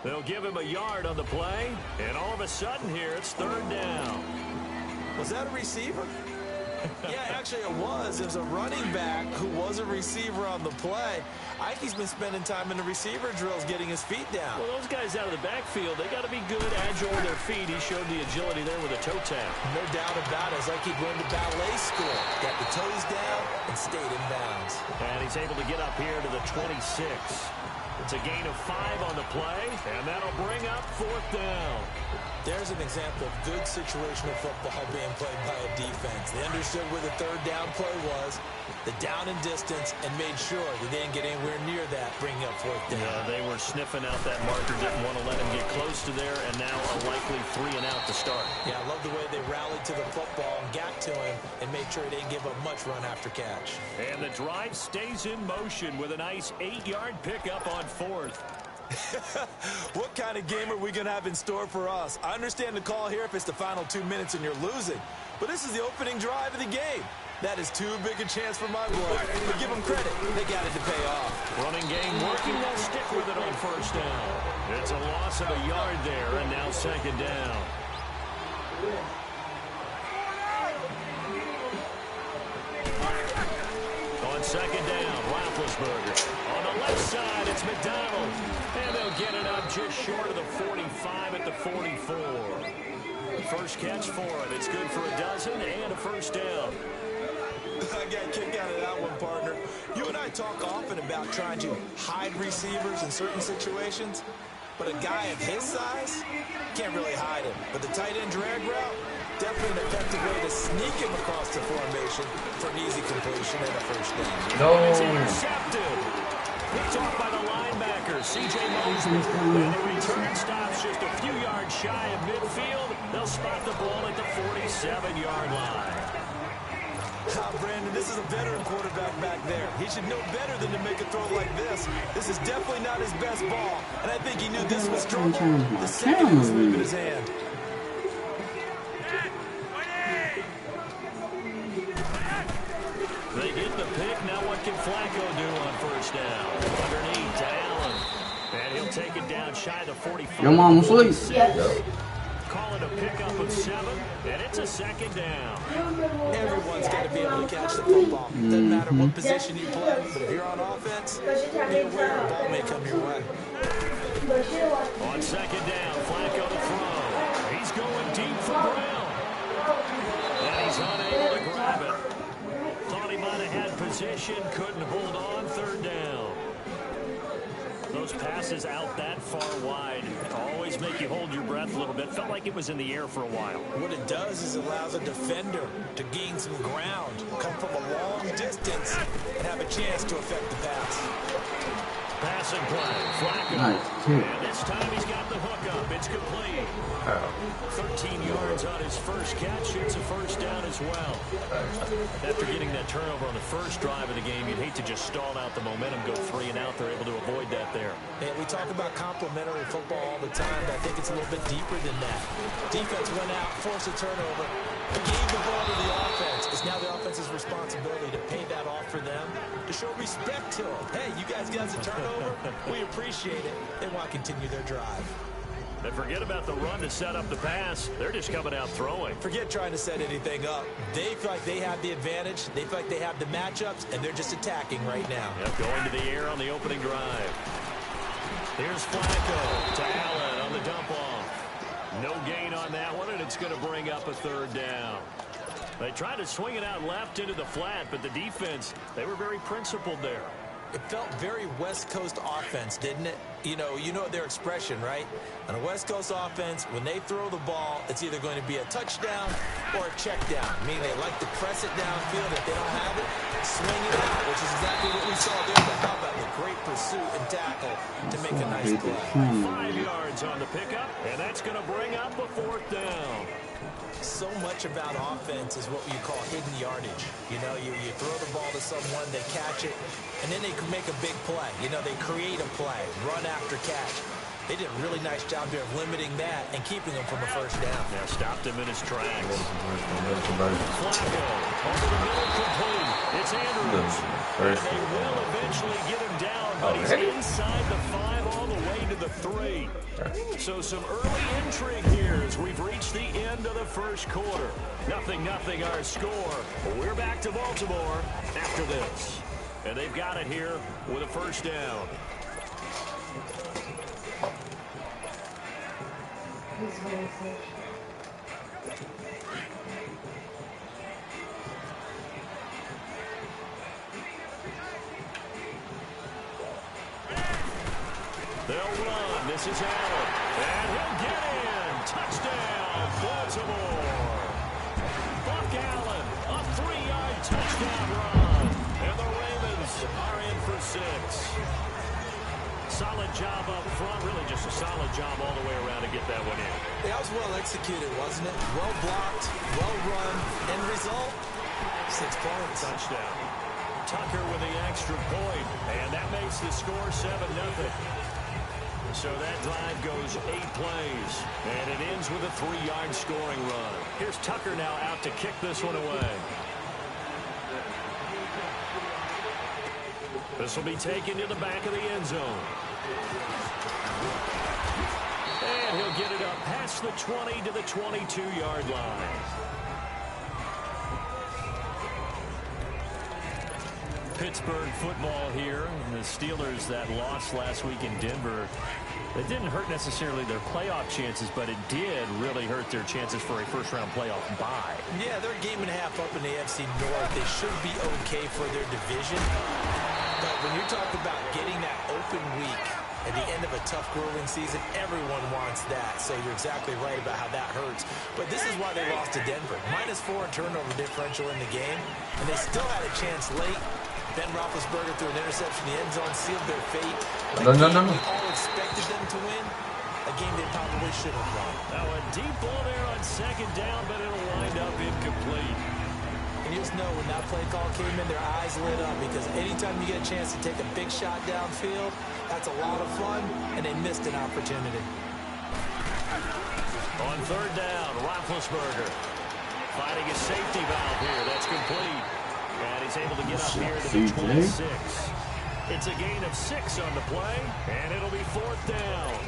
They'll give him a yard on the play, and all of a sudden here it's third down. Was that a receiver? Yeah, actually it was. It was a running back who was a receiver on the play. Ikey's been spending time in the receiver drills getting his feet down. Well, those guys out of the backfield, they got to be good, agile with their feet. He showed the agility there with a toe tap. No doubt about it. It's like he went to ballet school. Got the toes down and stayed in bounds. And he's able to get up here to the 26. It's a gain of 5 on the play, and that'll bring up fourth down. There's an example of good situational football being played by a defense. They understood where the third down play was, the down and distance, and made sure that they didn't get anywhere near that, bringing up fourth down. Yeah, they were sniffing out that marker, didn't want to let him get close to there, and now a likely 3 and out to start. Yeah, I love the way they rallied to the football and got to him and made sure they didn't give up much run after catch. And the drive stays in motion with a nice 8-yard pickup on fourth. What kind of game are we going to have in store for us? I understand the call here if it's the final 2 minutes and you're losing, but this is the opening drive of the game. That is too big a chance for my boy. But give them credit. They got it to pay off. Running game working. They'll stick with it on first down. It's a loss of a yard there, and now second down. On second down, Roethlisberger. On the left side, it's McDonald. And they'll get it up just short of the 45 at the 44. First catch for him. It's good for a dozen and a first down. I got a kick out of that one, partner. You and I talk often about trying to hide receivers in certain situations, but a guy of his size can't really hide him. But the tight end drag route, definitely an effective way to sneak him across the formation for an easy completion and a first down. No. It's intercepted. Picked off by the linebacker, C.J. Mosley. And the return stops just a few yards shy of midfield. They'll spot the ball at the 47-yard line. Brandon, this is a veteran quarterback back there. He should know better than to make a throw like this. This is definitely not his best ball, and I think he knew this was trouble the second he was leaving his hand. They get the pick. Now what can Flacco do on first down? Underneath to Allen. And he'll take it down shy of the 45. Your mom asleep. Call it a pickup of 7, and it's a second down. Everyone's got to be able to catch the football. Doesn't matter what position you play, but if you're on offense, be aware a ball may come your way. On second down, Flacco to throw. He's going deep for Brown. And he's unable to grab it. Thought he might have had position, couldn't hold on, third down. Those passes out that far wide always make you hold your breath a little bit. Felt like it was in the air for a while. What it does is it allows a defender to gain some ground, come from a long distance, and have a chance to affect the pass. Passing play. Flacco. Nice. And this time he's got the hook up. It's complete. 13 yards on his first catch. It's a first down as well. After getting that turnover on the first drive of the game, you'd hate to just stall out the momentum, go 3 and out. They're able to avoid that there. And we talk about complementary football all the time, but I think it's a little bit deeper than that. Defense went out, forced a turnover, gave the ball to the offense. It's now the offense's responsibility to pay that off for them, to show respect to them. Hey, you guys got a turnover. We appreciate it. They want to continue their drive. And forget about the run to set up the pass. They're just coming out throwing. Forget trying to set anything up. They feel like they have the advantage. They feel like they have the matchups, and they're just attacking right now. Yep, going to the air on the opening drive. Here's Flacco to Allen on the dump off. No gain on that one, and it's going to bring up a third down. They tried to swing it out left into the flat, but the defense, they were very principled there. It felt very West Coast offense, didn't it? You know their expression, right? On a West Coast offense, when they throw the ball, it's either going to be a touchdown or a check down. Meaning they like to press it downfield. If they don't have it, swing it out, which is exactly what we saw there. But how about the great pursuit and tackle to make a nice play? 5 yards on the pickup, and that's going to bring up a fourth down. So much about offense is what you call hidden yardage. You throw the ball to someone, they catch it, and then they can make a big play. They create a play, run after catch. They did a really nice job there of limiting that and keeping him from a first down. Yeah, stopped him in his tracks. Flacco over the middle, complete. It's Andrews. And they will eventually get him down, but he's inside the 5 all the way to the 3. So some early intrigue here as we've reached the end of the first quarter. 0-0 our score. We're back to Baltimore after this. And they've got it here with a first down. They'll run. This is Allen. And he'll get in. Touchdown, Baltimore. Buck Allen, a 3-yard touchdown run. And the Ravens are in for 6. Solid job up front. Really just a solid job all the way around to get that one in. That was well executed, wasn't it? Well blocked, well run. End result, 6 points. Touchdown. Tucker with the extra point. And that makes the score 7-0. So that drive goes 8 plays, and it ends with a 3-yard scoring run. Here's Tucker now out to kick this one away. This will be taken to the back of the end zone. And he'll get it up past the 20 to the 22-yard line. Pittsburgh football here. And the Steelers, that loss last week in Denver, it didn't hurt necessarily their playoff chances, but it did really hurt their chances for a first-round playoff bye. Yeah, they're a game and a half up in the AFC North. They should be okay for their division. But when you're talking about getting that open week at the end of a tough, grueling season, everyone wants that. So you're exactly right about how that hurts. But this is why they lost to Denver. -4 turnover differential in the game, and they still had a chance late. Ben Roethlisberger threw an interception in the end zone, sealed their fate. We all expected them to win. A game they probably should have won. Now a deep ball there on second down, but it'll wind up incomplete. And you just know when that play call came in, their eyes lit up, because anytime you get a chance to take a big shot downfield, that's a lot of fun, and they missed an opportunity. On third down, Roethlisberger finding a safety valve here. That's complete. And he's able to get up here to the 26. It's a gain of 6 on the play, and it'll be 4th down.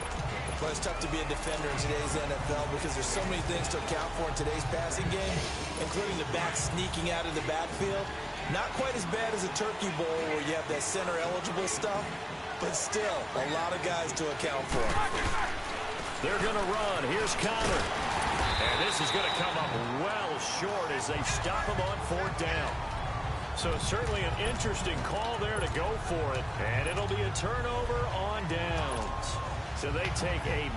Well, it's tough to be a defender in today's NFL because there's so many things to account for in today's passing game, including the back sneaking out of the backfield. Not quite as bad as a turkey bowl where you have that center-eligible stuff, but still a lot of guys to account for. They're going to run. Here's Connor. And this is going to come up well short as they stop him on 4th down. So certainly an interesting call there to go for it. And it'll be a turnover on downs. So they take a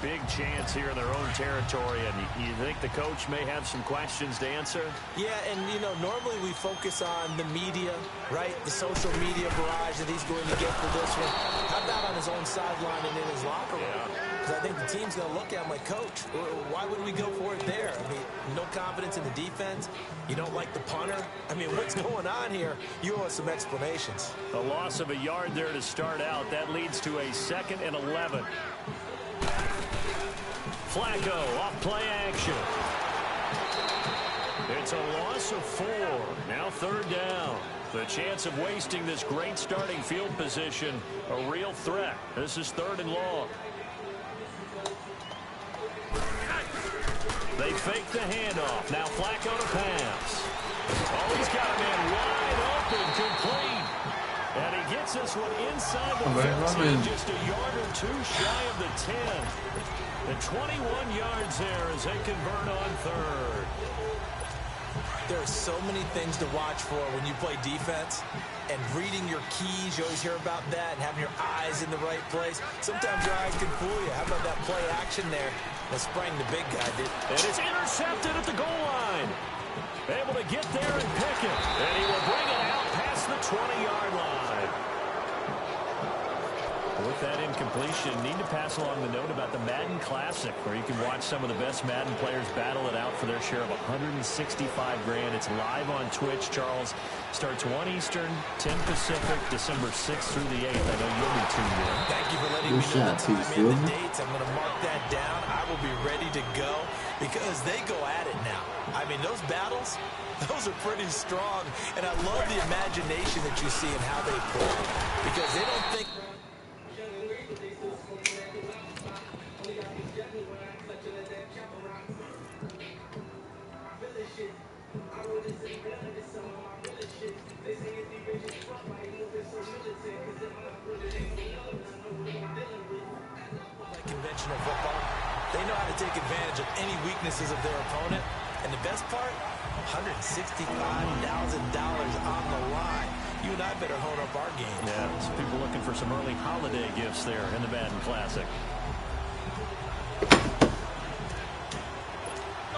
big chance here in their own territory, and you think the coach may have some questions to answer? Yeah, and, you know, normally we focus on the media, right? The social media barrage that he's going to get for this one. How about on his own sideline and in his locker room? Because I think the team's going to look at him like, Coach, why would we go for it there? I mean, no confidence in the defense. You don't like the punter. I mean, what's going on here? You owe us some explanations. A loss of a yard there to start out. That leads to a 2nd and 11. Flacco off play action. It's a loss of 4. Now 3rd down. The chance of wasting this great starting field position, a real threat. This is 3rd and long. They fake the handoff. Now Flacco to pass. Oh, he's got a man wide open, complete. And he gets this one inside the 15, just a yard or 2 shy of the 10. And 21 yards there as they convert on 3rd. There are so many things to watch for when you play defense. And reading your keys, you always hear about that, and having your eyes in the right place. Sometimes your eyes can fool you. How about that play action there? That sprang the big guy, did. And it's intercepted at the goal line. Able to get there and pick it. And he will bring it out past the 20-yard line. With that incompletion, need to pass along the note about the Madden Classic, where you can watch some of the best Madden players battle it out for their share of $165 grand. It's live on Twitch, Charles. Starts 1 Eastern, 10 Pacific, December 6th through the 8th. I know you'll be tuned in. Thank you for letting me know the time and the dates. I'm going to mark that down. I will be ready to go because they go at it now. I mean, those battles, those are pretty strong. And I love the imagination that you see in how they play because they don't think... conventional football. They know how to take advantage of any weaknesses of their opponent. And the best part, $165,000 on the line. You and I better hone up our game. Yeah, some people looking for some early holiday gifts there in the Madden Classic.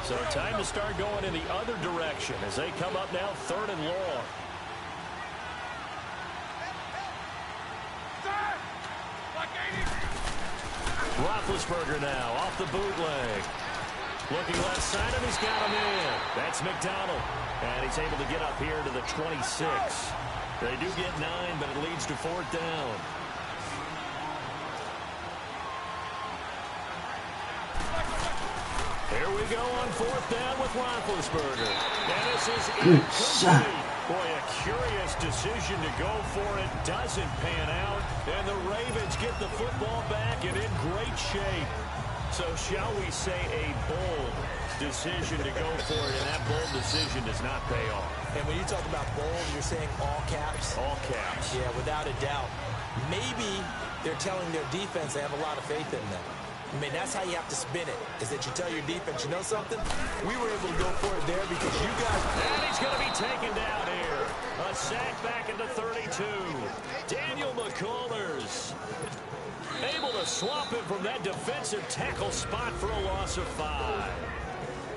So time to start going in the other direction as they come up now 3rd and long. Roethlisberger now off the bootleg. Looking left side, and he's got him in. That's McDonald. And he's able to get up here to the 26. They do get 9, but it leads to 4th down. Here we go on 4th down with Roethlisberger. And this is incomplete. Boy, a curious decision to go for it. Doesn't pan out. And the Ravens get the football back and in great shape. So shall we say a bold decision to go for it, and that bold decision does not pay off. And when you talk about bold, you're saying all caps? All caps. Yeah, without a doubt. Maybe they're telling their defense they have a lot of faith in them. I mean, that's how you have to spin it, is that you tell your defense, you know something? We were able to go for it there because you guys... And he's going to be taken down here. A sack back into 32. Daniel McCullers able to swap him from that defensive tackle spot for a loss of 5.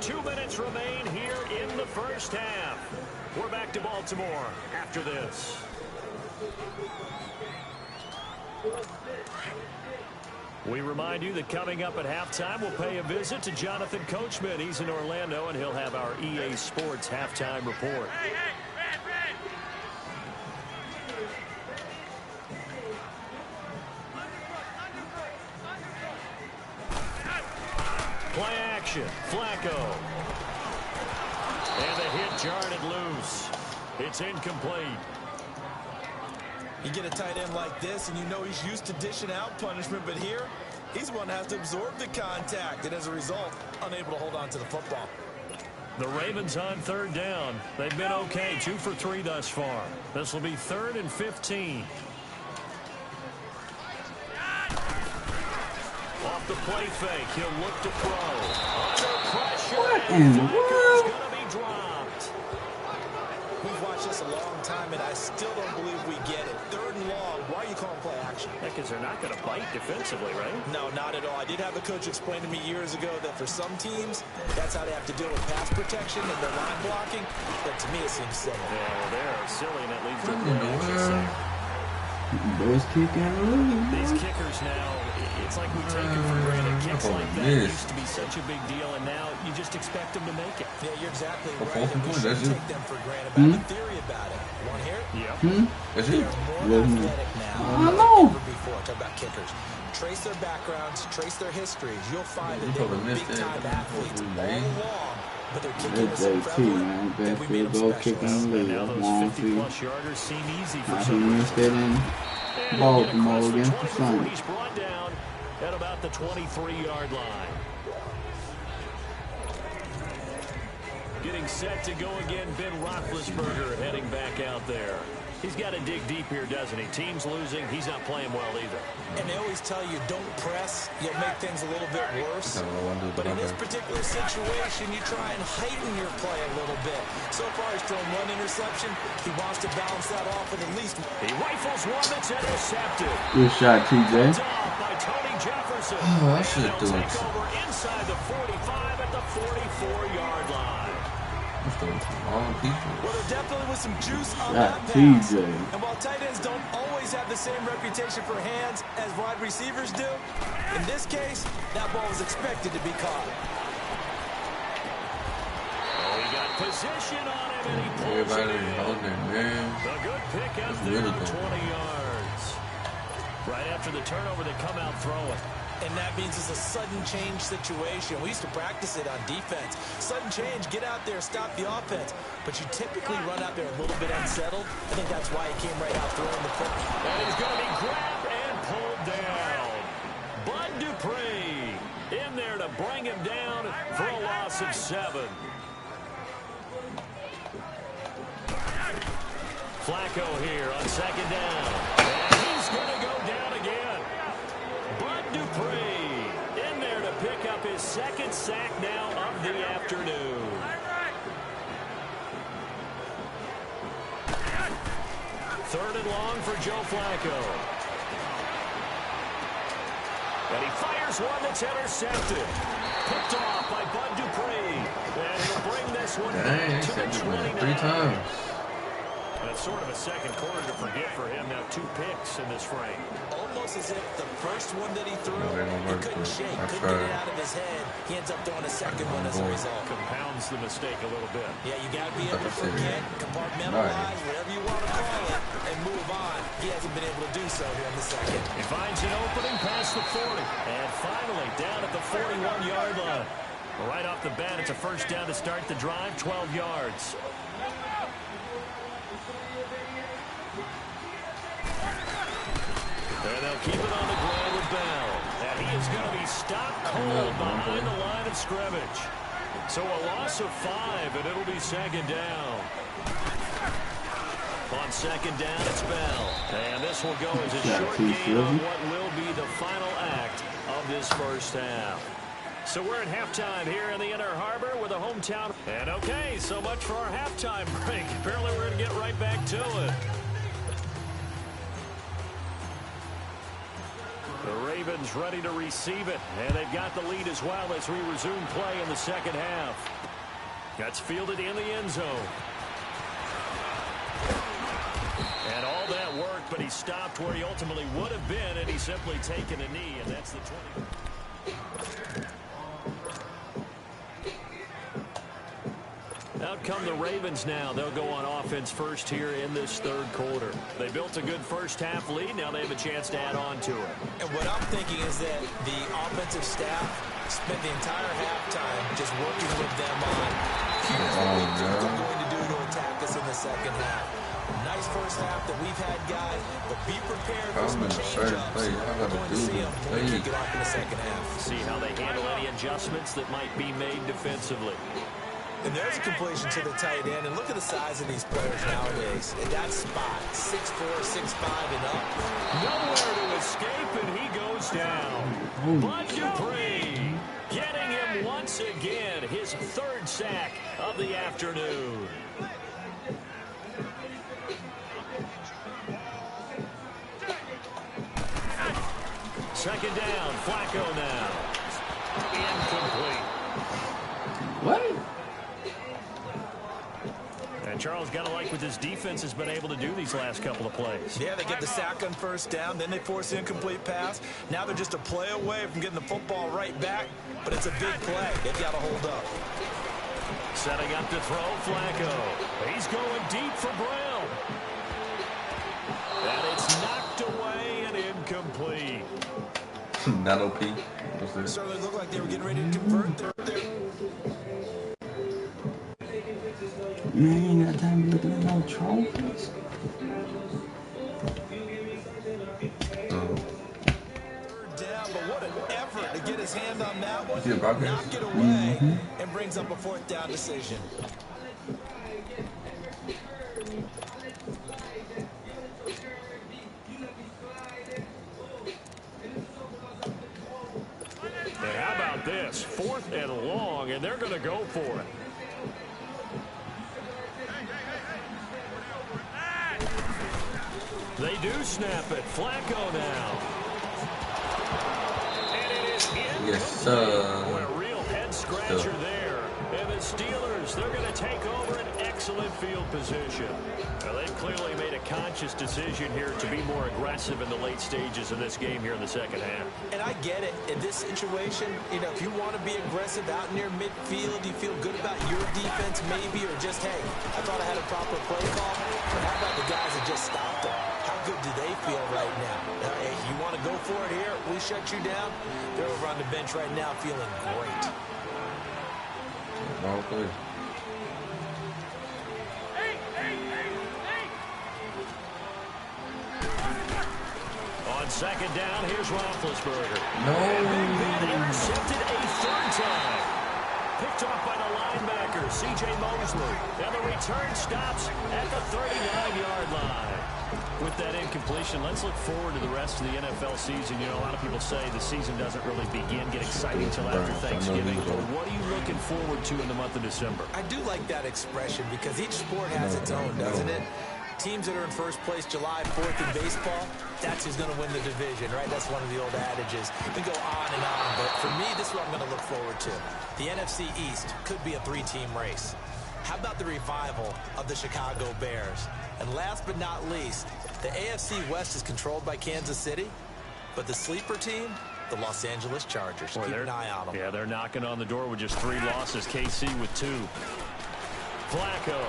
2 minutes remain here in the first half. We're back to Baltimore after this. We remind you that coming up at halftime, we'll pay a visit to Jonathan Coachman. He's in Orlando, and he'll have our EA Sports halftime report. Play action. Flacco. And the hit jarred it loose. It's incomplete. You get a tight end like this, and you know he's used to dishing out punishment, but here, he's one that has to absorb the contact, and as a result, unable to hold on to the football. The Ravens on 3rd down. They've been okay, 2 for 3 thus far. This will be 3rd and 15. Off the play fake, he'll look to throw. Under pressure. What in the world? Going to be dropped. We've watched this a long time, and I still don't believe we get it. 3rd and long. Why are you calling play action? Because they're not going to bite defensively, right? No, not at all. I did have a coach explain to me years ago that for some teams, that's how they have to deal with pass protection and their line blocking. But to me, it seems silly. Yeah, well, they're silly, and that leads to play action. Best kick in the league. These kickers now, it's like we take it for granted. Kicks like that used to be such a big deal, and now you just expect them to make it. Yeah, you're exactly right. Fourth and We 20, shouldn't that's it. take them for granted. But I have a theory about it. Want to hear it? Yep. That's it. They're more athletic now than ever before. Talk about kickers. Trace their backgrounds, trace their histories. You'll find that they were big-time athletes all along. But they're kicking us That's in JT, prevalent, man. and Best we made field them goal special. kick in the And league. now those Long feet. 50-plus yarders seem easy for He some missed it in And Baltimore he'll get against across the for 20 before Saints. he's brought down at about the 23-yard line. Getting set to go again, Ben Roethlisberger heading back out there. He's got to dig deep here, doesn't he? Team's losing. He's not playing well either. And they always tell you, don't press. You'll make things a little bit worse. But in this particular situation, you try and heighten your play a little bit. So far, he's thrown 1 interception. He wants to balance that off with at least one. He rifles one that's intercepted. Good shot, TJ. Off by Tony Jefferson. Oh, I should And do they'll it. take over inside the 45 at the 44-yard line. All people. Well, there definitely was some juice on Shot, that pass. TJ. And while tight ends don't always have the same reputation for hands as wide receivers do, in this case, that ball was expected to be caught. Oh, he got position on him, and he pulls it Everybody in. holding their man. A good pick out That's there really on good. 20 yards. Right after the turnover, they come out throwing. And that means it's a sudden change situation. We used to practice it on defense. Sudden change, get out there, stop the offense. But you typically run out there a little bit unsettled. I think that's why he came right out throwing the football. And he's going to be grabbed and pulled down. Bud Dupree in there to bring him down for a loss of 7. Flacco here on 2nd down. And he's going to go down again. Bud Dupree in there to pick up his 2nd sack now of the afternoon. Third and long for Joe Flacco. And he fires one that's intercepted. Picked off by Bud Dupree. And he'll bring this one Dang, to the 29. 3 times. That's sort of a second quarter to forget for him. Now 2 picks in this frame. Almost as if the first one that he threw, they don't he work couldn't for it. shake, I couldn't tried. get it out of his head. He ends up throwing a second one as a result. Compounds the mistake a little bit. Yeah, you got to be able to That's it. forget, compartmentalize, whatever you want to call it, and move on. He hasn't been able to do so here in the second. He finds an opening past the 40. And finally down at the 41-yard line. Right off the bat, it's a first down to start the drive, 12 yards. And they'll keep it on the ground with Bell. And he is going to be stopped cold behind the line of scrimmage. So a loss of 5, and it'll be 2nd down. On 2nd down, it's Bell. And this will go as a short gain on what will be the final act of this first half. So we're at halftime here in the Inner Harbor with a hometown. And okay, so much for our halftime break. Apparently we're going to get right back to it. The Ravens ready to receive it, and they've got the lead as well as we resume play in the second half. That's fielded in the end zone. And all that work, but he stopped where he ultimately would have been, and he's simply taken a knee, and that's the 20. Out come the Ravens now. They'll go on offense first here in this third quarter. They built a good first half lead. Now they have a chance to add on to it. And what I'm thinking is that the offensive staff spent the entire halftime just working with them on here's what we think they're going to do to attack us in the second half. Nice first half that we've had, guys, but be prepared for some change-ups. We're going to see them when we kick it off in the second half. See how they handle any adjustments that might be made defensively. And there's a completion to the tight end. And look at the size of these players nowadays. At that spot, 6'4", 6'5", and up. Nowhere to escape, and he goes down. Bud Dupree getting him once again. His 3rd sack of the afternoon. second down. Flacco now. Incomplete. What? And Charles, got to like what this defense has been able to do these last couple of plays. Yeah, they get the sack on first down, then they force the incomplete pass. Now they're just a play away from getting the football right back, but it's a big play. They've got to hold up. Setting up to throw, Flacco. He's going deep for Brown. And it's knocked away and incomplete. Not OP. What's this? Certainly looked like they were getting ready to convert there. Man, you ain't got time to look at no trophies. Down, but what an effort to get his hand on that one. See about Knock this? it away and brings up a fourth down decision. And how about this? 4th and long, and they're going to go for it. They do snap it. Flacco now. And it is in. Yes, Boy, a real head scratcher there. And the Steelers, they're going to take over an excellent field position. Now, they've clearly made a conscious decision here to be more aggressive in the late stages of this game here in the second half. And I get it. In this situation, you know, if you want to be aggressive out near midfield, you feel good about your defense maybe, or just, hey, I thought I had a proper play call. But how about the guys that just stopped them? How good do they feel right now? Hey, you want to go for it here? We shut you down. They're over on the bench right now feeling great. wrong play. On second down, here's Roethlisberger. No. And Big Ben intercepted a third time. Picked off by the linebacker, C.J. Mosley. And the return stops at the 39-yard line. With that incompletion, let's look forward to the rest of the NFL season. You know, a lot of people say the season doesn't really get exciting until after Thanksgiving. But what are you looking forward to in the month of December? I do like that expression because each sport has its own, doesn't it? Teams that are in first place July 4th in baseball, that's who's going to win the division, right? That's one of the old adages. We go on and on, but for me, this is what I'm going to look forward to. The NFC East could be a three-team race. How about the revival of the Chicago Bears? And last but not least, the AFC West is controlled by Kansas City, but the sleeper team, the Los Angeles Chargers. Boy, keep an eye on them. Yeah, they're knocking on the door with just 3 losses. KC with 2. Flacco.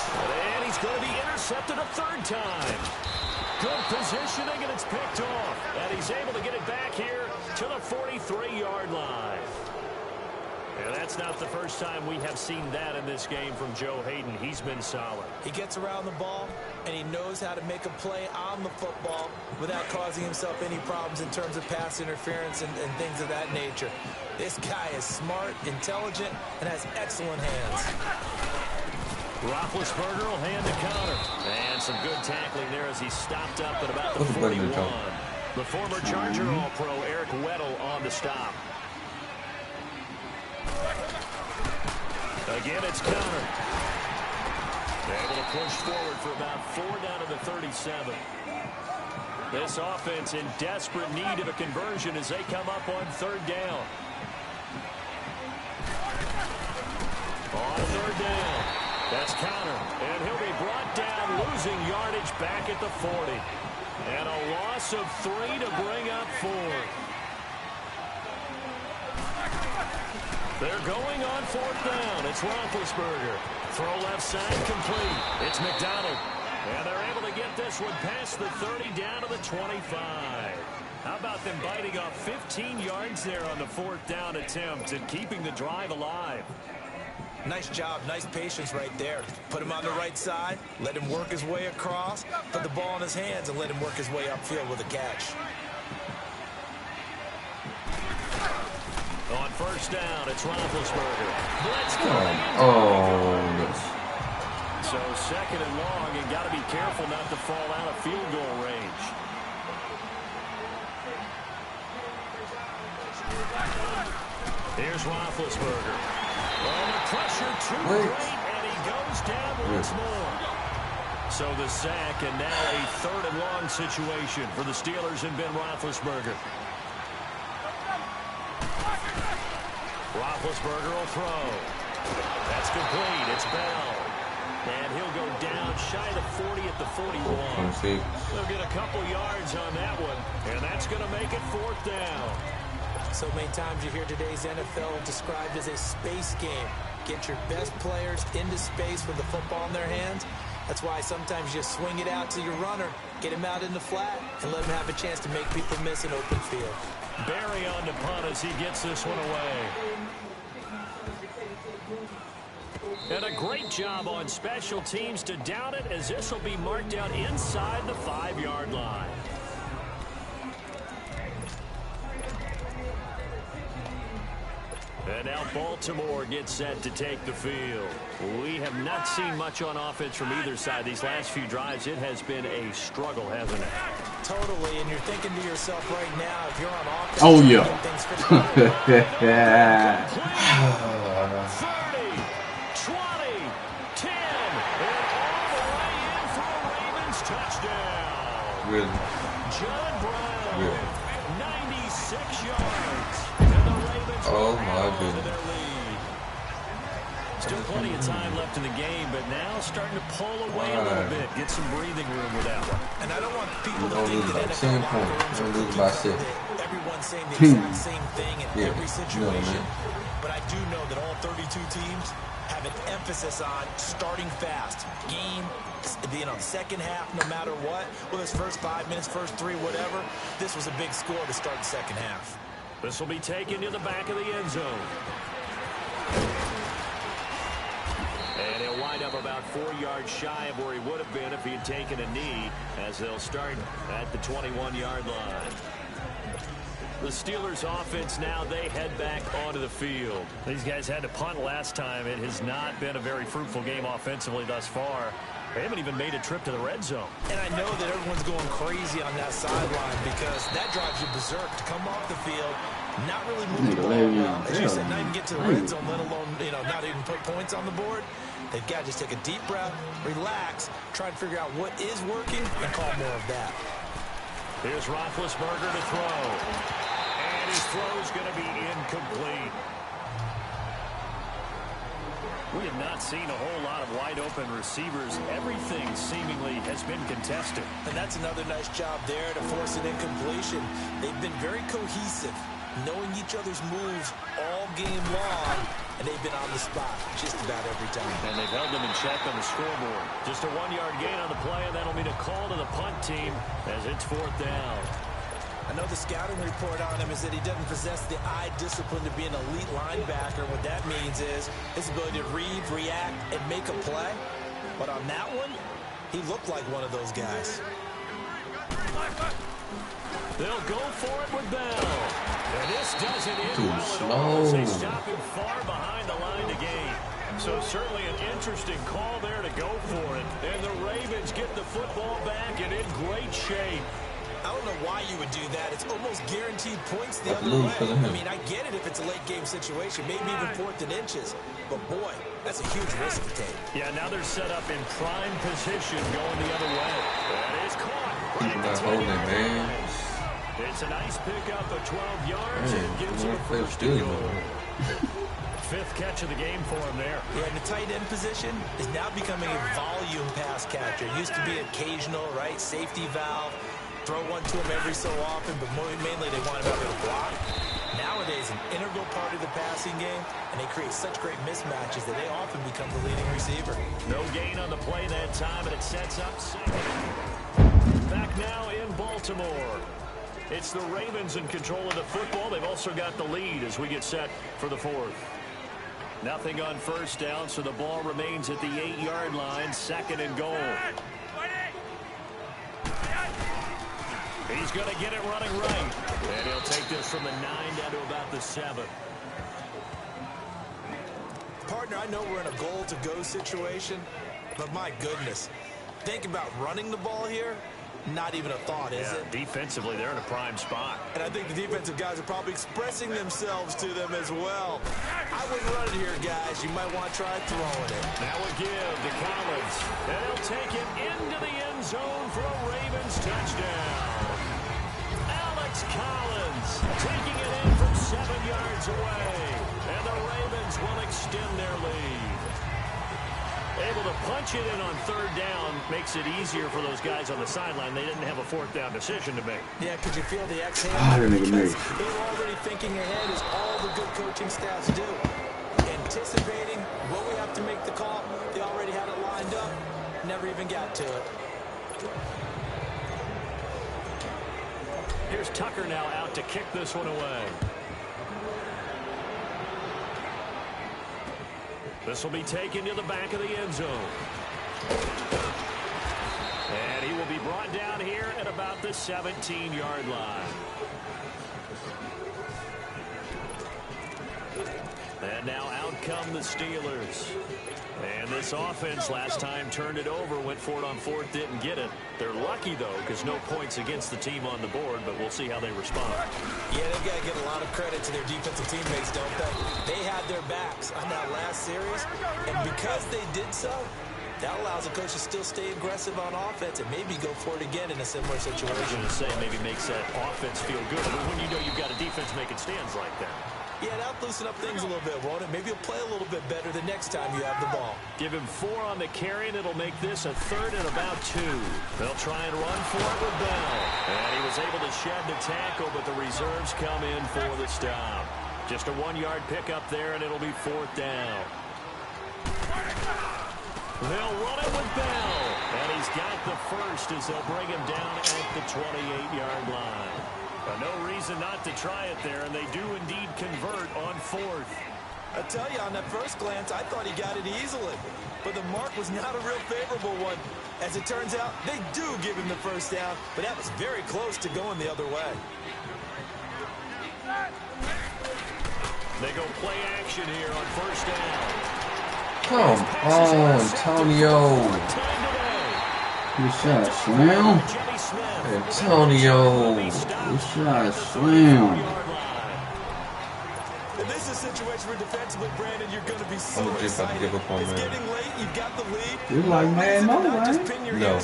And he's going to be intercepted a third time. Good positioning, and it's picked off. And he's able to get it back here to the 43-yard line. And that's not the first time we have seen that in this game from Joe Hayden. He's been solid. He gets around the ball, and he knows how to make a play on the football without causing himself any problems in terms of pass interference and things of that nature. This guy is smart, intelligent, and has excellent hands. Roethlisberger will hand the counter. And some good tackling there as he stopped up at about the 41. The former Charger All-Pro Eric Weddle on the stop. Again, it's counter. Able to push forward for about 4 down to the 37. This offense in desperate need of a conversion as they come up on 3rd down. On 3rd down. That's counter. And he'll be brought down, losing yardage back at the 40. And a loss of 3 to bring up 4. They're going on 4th down. It's Roethlisberger. Throw left side complete. It's McDonald. And they're able to get this one past the 30 down to the 25. How about them biting off 15 yards there on the 4th down attempt and keeping the drive alive? Nice job, nice patience right there. Put him on the right side, let him work his way across, put the ball in his hands, and let him work his way upfield with a catch. On 1st down, it's Roethlisberger. Blitz So 2nd and long, and got to be careful not to fall out of field goal range. Here's Roethlisberger. Oh, the pressure too great, and he goes down once more. So the sack, and now a 3rd and long situation for the Steelers and Ben Roethlisberger. Roethlisberger will throw. That's complete. It's Bell. And he'll go down shy of the 40 at the 41. They'll get a couple yards on that one, and that's going to make it 4th down. So many times you hear today's NFL described as a space game. Get your best players into space with the football in their hands. That's why sometimes you swing it out to your runner, get him out in the flat, and let him have a chance to make people miss an open field. Barry on the punt as he gets this one away. And a great job on special teams to down it, as this will be marked out inside the 5-yard line. And now Baltimore gets set to take the field. We have not seen much on offense from either side. These last few drives, it has been a struggle, hasn't it? Totally, and you're thinking to yourself right now, if you're on offense... Oh, yeah. 30, 20, 10, and all the way in for a Ravens touchdown. Really? John Brown, Really? 96 yards. And the Ravens Oh, will my add on to goodness. their lead. Still plenty of time left in the game, but now starting to pull away a little bit. Get some breathing room with that one. And I don't want people to Don't think lose that by NFL 10 locker points. rooms Don't are lose by cookies, 6. that everyone's saying the exact same thing in Yeah, every you know, situation. man. But I do know that all 32 teams have an emphasis on starting fast. Game, second half, no matter what. Whether it's first 5 minutes, first 3, whatever. This was a big score to start the second half. This will be taken to the back of the end zone. And he'll wind up about 4 yards shy of where he would have been if he had taken a knee, as they'll start at the 21-yard line. The Steelers offense now, they head back onto the field. These guys had to punt last time. It has not been a very fruitful game offensively thus far. They haven't even made a trip to the red zone. And I know that everyone's going crazy on that sideline because that drives you berserk to come off the field, not really move the ball. As you said, not even get to the red zone, let alone, not even put points on the board. They've got to just take a deep breath, relax, try and figure out what is working, and call more of that. Here's Roethlisberger to throw. And his throw is going to be incomplete. We have not seen a whole lot of wide-open receivers. Everything seemingly has been contested. And that's another nice job there to force an incompletion. They've been very cohesive, knowing each other's moves all game long, and they've been on the spot just about every time. And they've held them in check on the scoreboard. Just a 1-yard gain on the play, and that'll mean a call to the punt team as it's 4th down. I know the scouting report on him is that he doesn't possess the eye discipline to be an elite linebacker. What that means is his ability to read, react, and make a play. But on that one, he looked like one of those guys. They'll go for it with Bell. And this doesn't end Too well at all as they slow. stop him far behind the line to gain. So certainly an interesting call there to go for it. And the Ravens get the football back and in great shape. I don't know why you would do that. It's almost guaranteed points the other lose way. because of him. I mean, I get it if it's a late game situation, maybe even 4th and inches. But boy, that's a huge risk to take. Yeah, now they're set up in prime position going the other way. That is caught. He's not holding it, man. It's a nice pickup of 12 yards Man, and gives he him a plays first good, and goal. man. 5th catch of the game for him there. Yeah, and the tight end position is now becoming a volume pass catcher. It used to be occasional, right? Safety valve. Throw one to him every so often, but mainly they want him out there to block. Nowadays, an integral part of the passing game, and they create such great mismatches that they often become the leading receiver. No gain on the play that time, and it sets up 2nd. Back now in Baltimore. It's the Ravens in control of the football. They've also got the lead as we get set for the 4th. Nothing on 1st down, so the ball remains at the 8-yard line, 2nd and goal. He's going to get it running right. And he'll take this from the 9 down to about the 7. Partner, I know we're in a goal-to-go situation, but my goodness. Think about running the ball here. Not even a thought, is it? Defensively, they're in a prime spot. And I think the defensive guys are probably expressing themselves to them as well. I wouldn't run it here, guys. You might want to try throwing it. Now a give to Collins. And he'll take it into the end zone for a Ravens touchdown. Alex Collins taking it in from 7 yards away. And the Ravens will extend their lead. Able to punch it in on 3rd down makes it easier for those guys on the sideline. They didn't have a 4th down decision to make. Yeah, could you feel the exhale? Because they were already thinking ahead, as all the good coaching staffs do. Anticipating what we have to make the call. They already had it lined up. Never even got to it. Here's Tucker now out to kick this one away. This will be taken to the back of the end zone. And he will be brought down here at about the 17-yard line. And now out come the Steelers. And this offense last time turned it over, went for it on 4th, didn't get it. They're lucky, though, because no points against the team on the board, but we'll see how they respond. Yeah, they've got to give a lot of credit to their defensive teammates, don't they? They had their backs on that last series, and because they did so, that allows the coach to still stay aggressive on offense and maybe go for it again in a similar situation. I was going to say, maybe makes that offense feel good when you know you've got a defense making stands like that. Yeah, that'll loosen up things a little bit, won't it? Maybe you'll play a little bit better the next time you have the ball. Give him 4 on the carry, and it'll make this a 3rd and about 2. They'll try and run for it with Bell. And he was able to shed the tackle, but the reserves come in for the stop. Just a 1-yard pickup there, and it'll be 4th down. They'll run it with Bell. And he's got the first as they'll bring him down at the 28-yard line. No reason not to try it there, and they do indeed convert on 4th. I tell you, on that first glance, I thought he got it easily. But the mark was not a real favorable one. As it turns out, they do give him the first down, but that was very close to going the other way. They go play action here on 1st down. Come on, Antonio. You shot slam. Antonio. You shot slam. This is a situation where defensively, Brandon, you're going to be so excited. Give up on It's man. getting late. You've got the lead. You're like, man, no, right? No.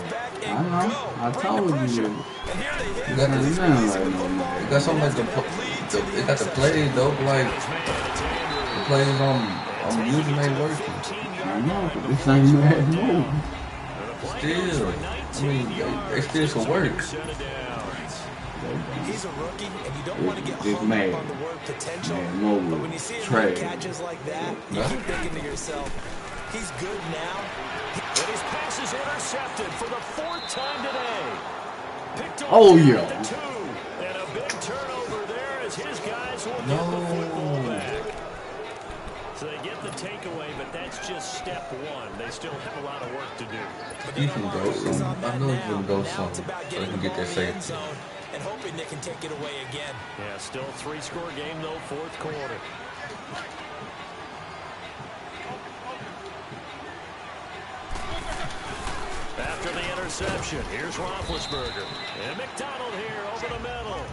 I know. I told you. You got to understand, like, man. It got something like it got the plays, though, like the plays I'm using ain't working. I know, but this ain't mad move. Still, I mean, they still can work. He's a rookie, and you don't want to get hung up on the word potential. But when you see him make catches like that, you keep thinking to yourself, he's good now. And his pass is intercepted for the 4th time today. Picked up yeah. 2. And a big turnover there as his guys will get the football back. So they get the takeaway, but that's just step 1. They still have a lot of work to do. He can go some. I know he can go some, so they can get their safety. And hoping they can take it away again. Yeah, still a 3-score game, though, 4th quarter. After the interception, here's Roethlisberger. And McDonald here over the middle.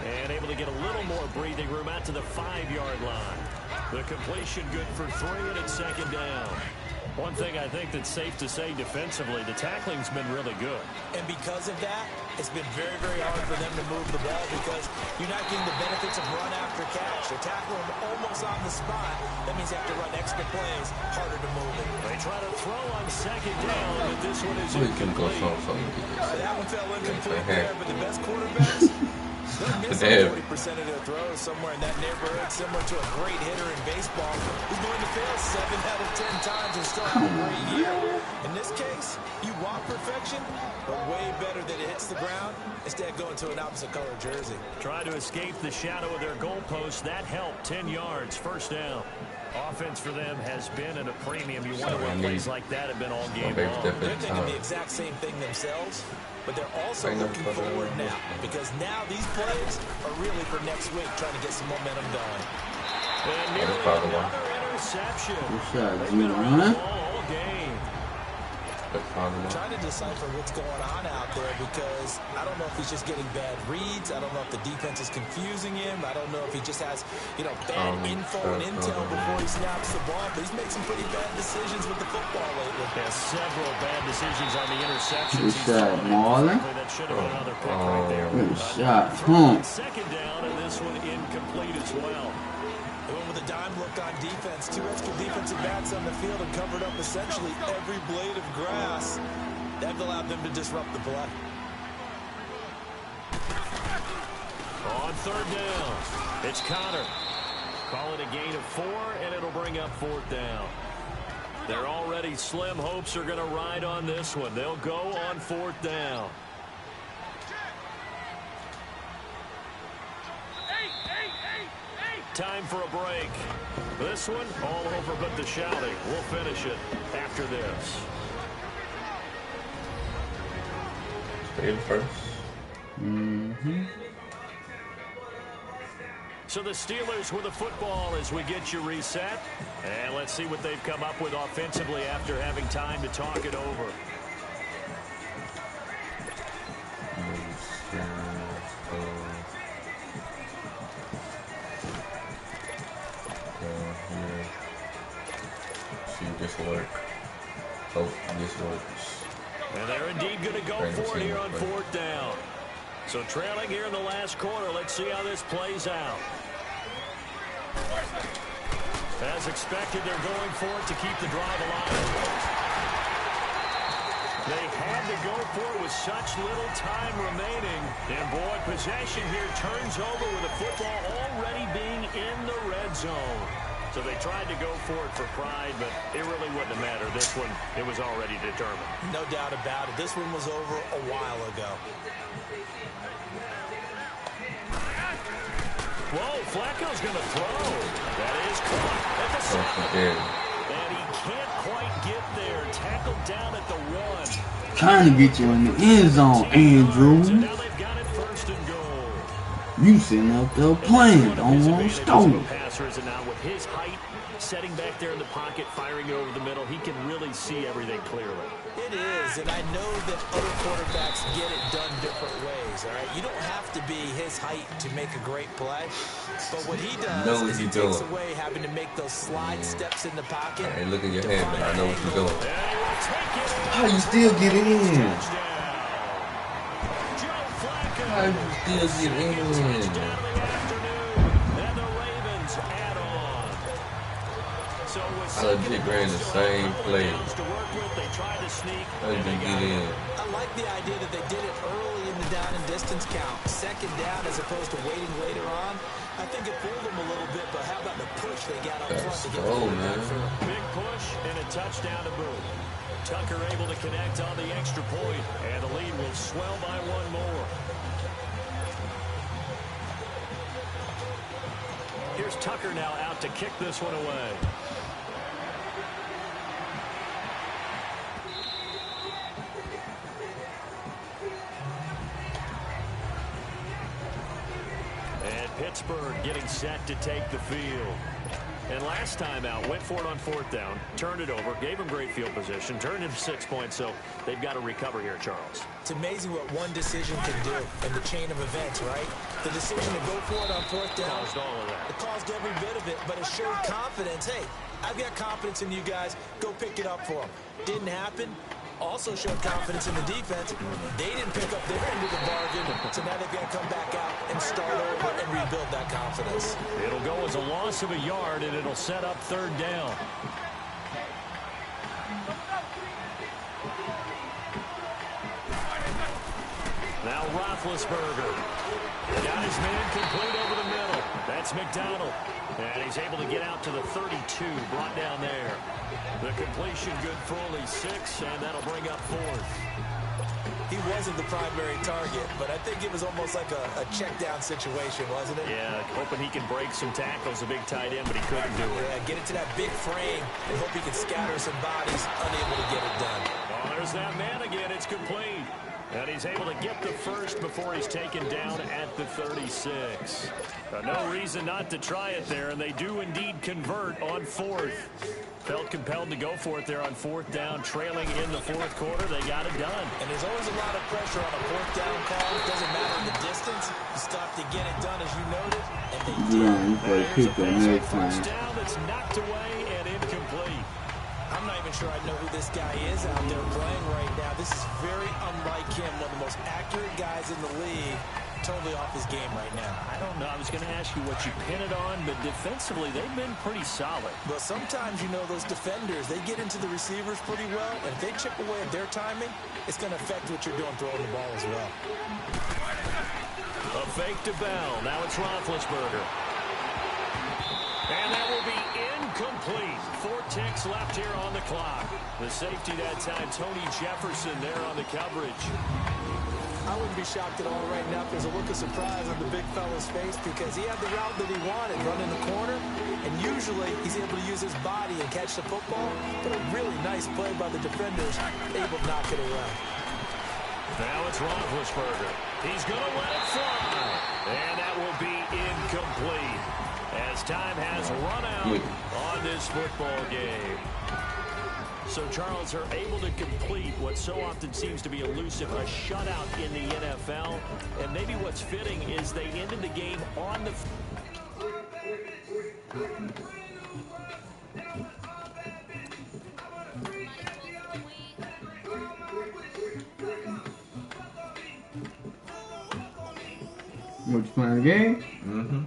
And able to get a little more breathing room out to the 5-yard line. The completion good for 3, and it's 2nd down. One thing I think that's safe to say defensively, the tackling's been really good. And because of that, it's been very, very hard for them to move the ball because you're not getting the benefits of run after catch. They're tackling them almost on the spot. That means they have to run extra plays, harder to move it. They try to throw on 2nd down, but this one is incomplete. That one fell incomplete there, but the best quarterbacks, they'll miss 40% of their throws somewhere in that neighborhood, similar to a great hitter in baseball who's going to fail 7 out of 10 times and still have a great year. In this case, you want perfection, but way better that it hits the ground instead of going to an opposite color jersey. Try to escape the shadow of their goalpost. That helped. 10 yards, 1st down. Offense for them has been at a premium. You wonder what plays like that have been all game long. They're thinking the exact same thing themselves, but they're also looking forward now because now these plays are really for next week, trying to get some momentum going. And nearly another interception. They've been on the ball all game. Trying to decipher what's going on out there because I don't know if he's just getting bad reads. I don't know if the defense is confusing him. I don't know if he just has, bad info and intel before he snaps the ball. But he's made some pretty bad decisions with the football lately. Yeah, several bad decisions on the interceptions. Good shot, Marlon. That should have been another pick right there. Good shot. Second down, and this one incomplete as well. They went with a dime look on defense. Two extra defensive backs on the field and covered up essentially every blade of grass. That allowed them to disrupt the play. On third down, it's Connor. Call it a gain of 4, and it'll bring up fourth down. They're already slim hopes are going to ride on this one. They'll go on fourth down. Time for a break. This one, all over but the shouting. We'll finish it after this. Stay first. So the Steelers with the football as we get you reset. And let's see what they've come up with offensively after having time to talk it over. This work. Hope this works. And they're indeed going to go for it here on fourth down. So trailing here in the last quarter. Let's see how this plays out. As expected, they're going for it to keep the drive alive. They had to go for it with such little time remaining. And boy, possession here turns over with the football already being in the red zone. So they tried to go for it for pride, but it really wouldn't have mattered. This one, it was already determined. No doubt about it. This one was over a while ago. Whoa, Flacco's going to throw. That is caught at the 7. And he can't quite get there. Tackled down at the 1. Trying to get you in the end zone, Andrew. So now they've got it first and goal. You sitting up there playing, don't want to stole it. Passer is now with his height, setting back there in the pocket, firing it over the middle. He can really see everything clearly. It is, and I know that other quarterbacks get it done different ways, all right? You don't have to be his height to make a great play, but what he does is he takes away having to make those slide steps in the pocket. Hey, look at your hand, man. I know what you're doing. How you still get in? How you still get in? I legit ran the same play. How did you get in? I like the idea that they did it early in the down and distance count. Second down as opposed to waiting later on. I think it fooled them a little bit, but how about the push they got up front to get the man. Big push and a touchdown to boot. Tucker able to connect on the extra point, and the lead will swell by one more. Here's Tucker now out to kick this one away. Pittsburgh getting set to take the field. And last time out, went for it on fourth down, turned it over, gave him great field position, turned him 6 points, so they've got to recover here, Charles. It's amazing what one decision can do in the chain of events, right? The decision to go for it on fourth down. Caused all of that. It caused every bit of it, but it showed confidence. Hey, I've got confidence in you guys. Go pick it up for them. Didn't happen. Also showed confidence in the defense. They didn't pick up their end of the bargain, so now they've got to come back out and start over and rebuild that confidence. It'll go as a loss of a yard, and it'll set up third down. Now Roethlisberger. Got his man complete over the middle. That's McDonald. And he's able to get out to the 32, brought down there. The completion good for only 6, and that'll bring up fourth. He wasn't the primary target, but I think it was almost like a check down situation, wasn't it? Yeah, hoping he can break some tackles, a big tight end, but he couldn't do it. Yeah, get it to that big frame and hope he can scatter some bodies, unable to get it done. Oh, there's that man again. It's complete. And he's able to get the first before he's taken down at the 36. No reason not to try it there, and they do indeed convert on fourth. Felt compelled to go for it there on 4th down, trailing in the 4th quarter. They got it done. And there's always a lot of pressure on a 4th down call. It doesn't matter the distance. You stop to get it done, as you noted, and they did. Yeah, you better kick that next time. First down that's knocked away and incomplete. I'm not even sure I know who this guy is out there playing right now. This is very unlike him, one of the most accurate guys in the league. Totally off his game right now. I don't know. I was going to ask you what you pin it on, but defensively, they've been pretty solid. Well, sometimes, you know, those defenders, they get into the receivers pretty well, and if they chip away at their timing, it's going to affect what you're doing throwing the ball as well. A fake to Bell. Now it's Roethlisberger. And that will be incomplete. 4 ticks left here on the clock. The safety that time, Tony Jefferson there on the coverage. I wouldn't be shocked at all right now if there's a look of surprise on the big fella's face because he had the route that he wanted, running the corner, and usually he's able to use his body and catch the football, but a really nice play by the defenders, able to knock it away. Now it's Roethlisberger. He's going to let it fly, and that will be incomplete as time has run out on this football game. So, Charles, are able to complete what so often seems to be elusive, a shutout in the NFL. And maybe what's fitting is they ended the game on the... What, you playing the game? Mm-hmm.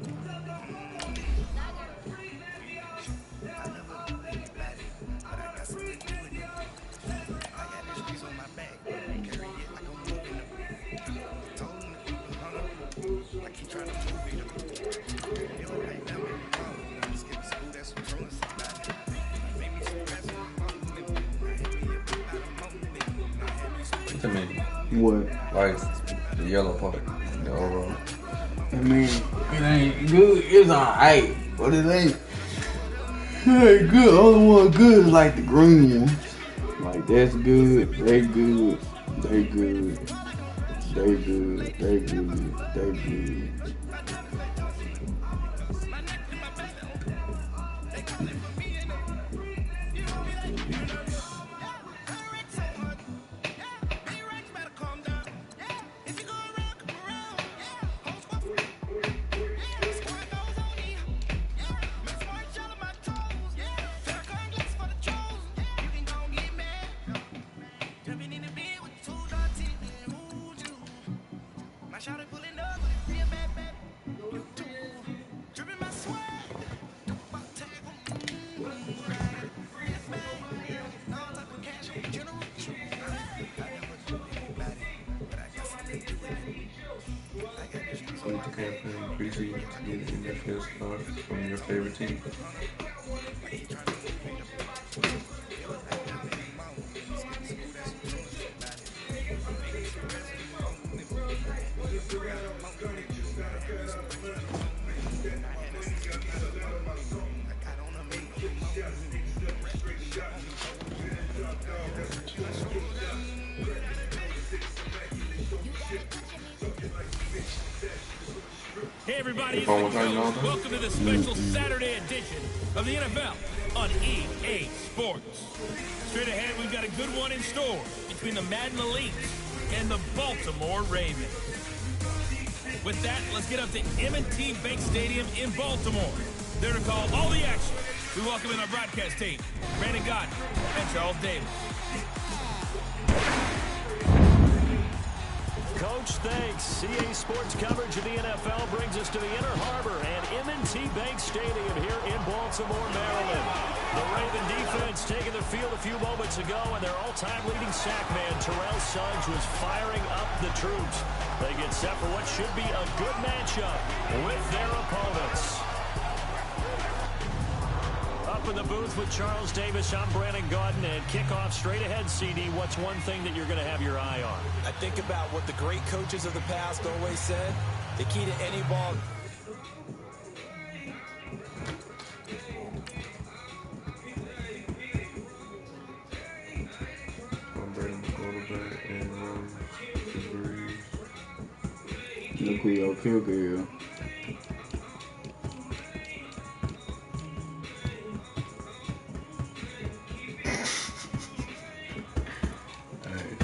To me, What? like the yellow part, the overall. I mean, it ain't good. It's alright, but it ain't good. Only one good is like the green ones. Like that's good. They good. They good. They good. They good. They good. Preseason to get an NFL start from your favorite team. Hey everybody, it's the Coach. Welcome to the special Saturday edition of the NFL on EA Sports. Straight ahead, we've got a good one in store between the Madden Elites and the Baltimore Ravens. With that, let's get up to M&T Bank Stadium in Baltimore. There to call all the action. We welcome in our broadcast team, Brandon Gott and Charles Davis. Coach, thanks. CA Sports coverage of the NFL brings us to the Inner Harbor and M&T Bank Stadium here in Baltimore, Maryland. The Raven defense taking the field a few moments ago, and their all-time leading sack man, Terrell Suggs, was firing up the troops. They get set for what should be a good matchup with their opponents. Up in the booth with Charles Davis, I'm Brandon Gaudin, and kickoff straight ahead, CD. What's one thing that you're going to have your eye on? I think about what the great coaches of the past always said. The key to any ball. I'm Brandon, quarterback, and Look who your kicker is.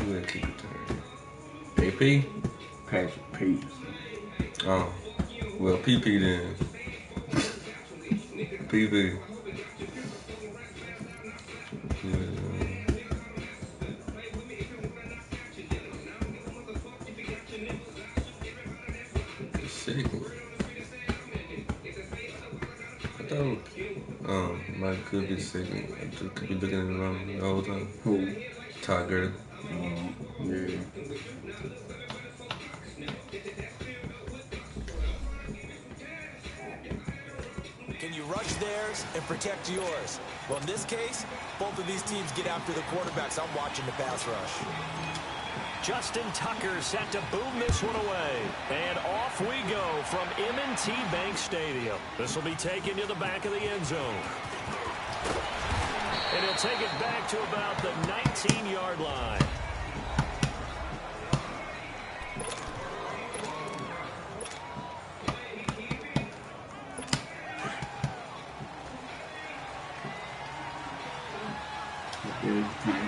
Who had kick return? AP? Patrick Peterson. Oh. Well, PP then. PP. Second. I thought Mike could be second. I just could be looking at it wrong the whole time. Who? Todd Gurley. Yeah. Can you rush theirs and protect yours? Well, in this case, both of these teams get after the quarterbacks. I'm watching the pass rush. Justin Tucker set to boom this one away. And off we go from M&T Bank Stadium. This will be taken to the back of the end zone. And he'll take it back to about the 19-yard line.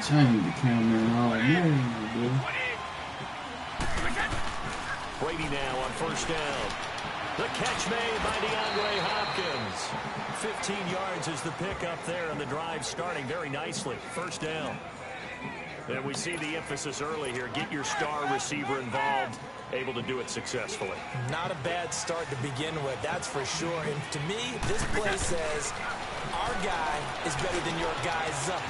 Change the camera all morning, Brady now on first down. The catch made by DeAndre Hopkins. 15 yards is the pickup there, and the drive starting very nicely. First down. And we see the emphasis early here. Get your star receiver involved. Able to do it successfully. Not a bad start to begin with, that's for sure. And to me, this play says our guy is better than your guy's up.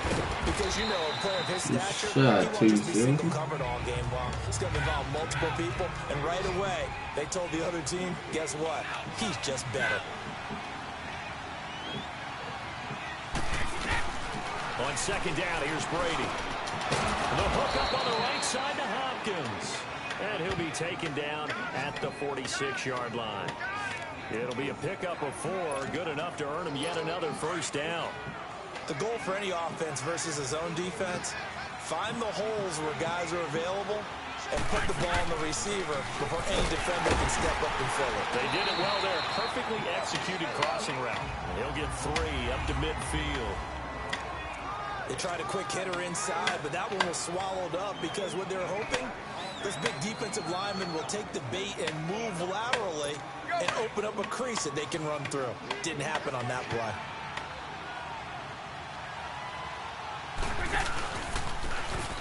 Because, you know, a player of his stature, he won't just be single covered all game long. It's going to involve multiple people. And right away, they told the other team, guess what? He's just better. On second down, here's Brady. The hook up on the right side to Hopkins. And he'll be taken down at the 46-yard line. It'll be a pickup of 4, good enough to earn him yet another first down. The goal for any offense versus his own defense, find the holes where guys are available and put the ball on the receiver before any defender can step up and fill it. They did it well there. Perfectly executed crossing route. And he'll get 3 up to midfield. They tried a quick hitter inside, but that one was swallowed up because what they're hoping, this big defensive lineman will take the bait and move laterally and open up a crease that they can run through. Didn't happen on that play.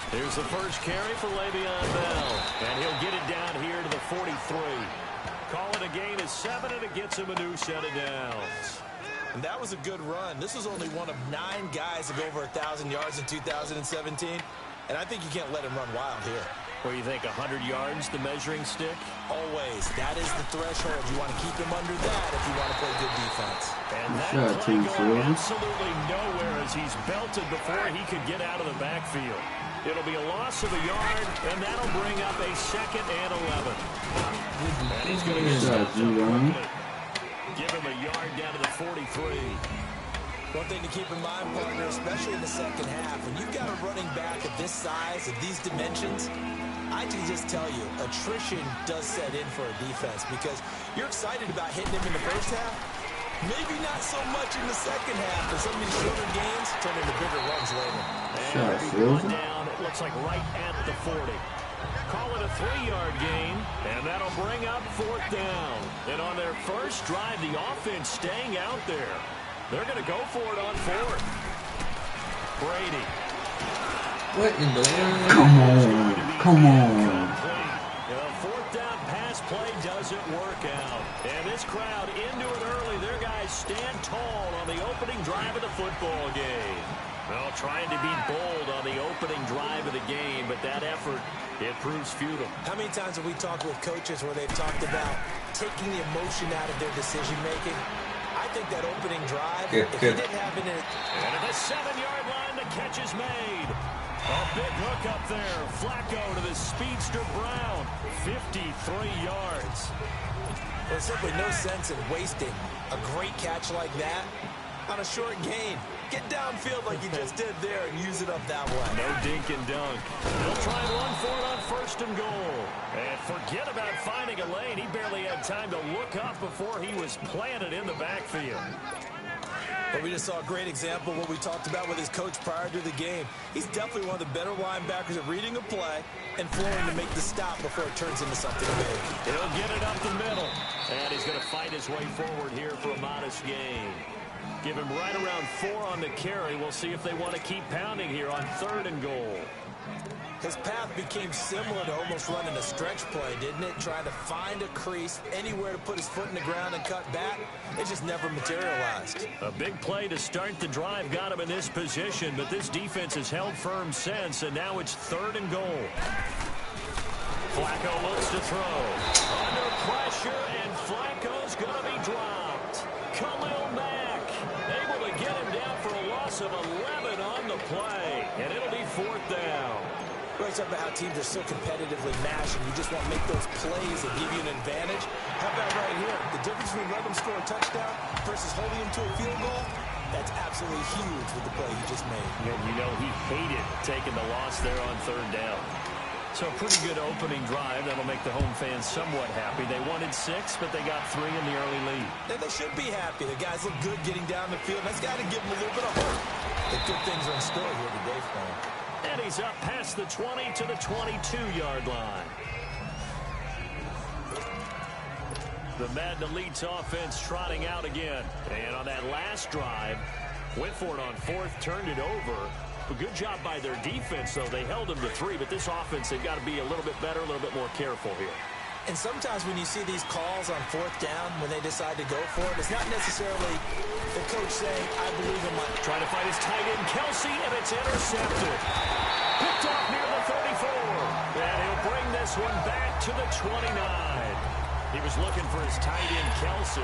Here's the first carry for Le'Veon Bell. And he'll get it down here to the 43. Call it a gain of 7, and it gets him a new set of downs. And that was a good run. This was only one of 9 guys to go over 1,000 yards in 2017. And I think you can't let him run wild here. Where you think 100 yards, the measuring stick? Always. That is the threshold. You want to keep him under that if you want to play good defense. And that play going absolutely nowhere as he's belted before he could get out of the backfield. It'll be a loss of a yard, and that'll bring up a 2nd and 11. And he's going to get stopped. Give him a yard down to the 43. One thing to keep in mind, partner, especially in the second half, when you've got a running back of this size, of these dimensions, I can just tell you, attrition does set in for a defense because you're excited about hitting him in the first half. Maybe not so much in the second half, but some of these shorter games turn into bigger runs later. And down, it looks like right at the 40. Call it a 3-yard gain, and that'll bring up 4th down. And on their first drive, the offense staying out there. They're going to go for it on 4th. Brady. What in the world? Come on. Come on. The 4th down pass play doesn't work out. And this crowd into it early. Their guys stand tall on the opening drive of the football game. Well, trying to be bold on the opening drive of the game, but that effort, it proves futile. How many times have we talked with coaches where they've talked about taking the emotion out of their decision-making? I think that opening drive, if he didn't have it in it. And at the 7-yard line, the catch is made. A big hook up there. Flacco to the speedster Brown. 53 yards. There's simply no sense in wasting a great catch like that on a short gain. Get downfield like you just did there and use it up that way. No dink and dunk. They'll try and run for it on 1st and goal. And forget about finding a lane. He barely had time to look up before he was planted in the backfield. But we just saw a great example of what we talked about with his coach prior to the game. He's definitely one of the better linebackers at reading a play and flowing to make the stop before it turns into something big. He'll get it up the middle. And he's going to fight his way forward here for a modest gain. Give him right around 4 on the carry. We'll see if they want to keep pounding here on 3rd and goal. His path became similar to almost running a stretch play, didn't it? Trying to find a crease, anywhere to put his foot in the ground and cut back. It just never materialized. A big play to start the drive got him in this position, but this defense has held firm since, and now it's 3rd and goal. Flacco looks to throw. Under pressure, and Flacco's going to be dropped. Khalil Mack able to get him down for a loss of 11 on the play, and it'll be 4th down. We're talking about how teams are so competitively matched, and you just want to make those plays that give you an advantage. How about right here? The difference between letting them score a touchdown versus holding them to a field goal, that's absolutely huge with the play he just made. And you know he hated taking the loss there on 3rd down. So a pretty good opening drive. That'll make the home fans somewhat happy. They wanted 6, but they got 3 in the early lead. And they should be happy. The guys look good getting down the field. That's got to give them a little bit of hope that good things are in store here today for them. And he's up past the 20 to the 22-yard line. The Madden Elite's offense trotting out again. And on that last drive, went for it on 4th, turned it over. A good job by their defense, though. They held them to 3, but this offense, they've got to be a little bit better, a little bit more careful here. And sometimes when you see these calls on 4th down, when they decide to go for it, it's not necessarily the coach saying, I believe in my... Trying to find his tight end, Kelsey, and it's intercepted. Picked off near the 34. And he'll bring this one back to the 29. He was looking for his tight end, Kelsey.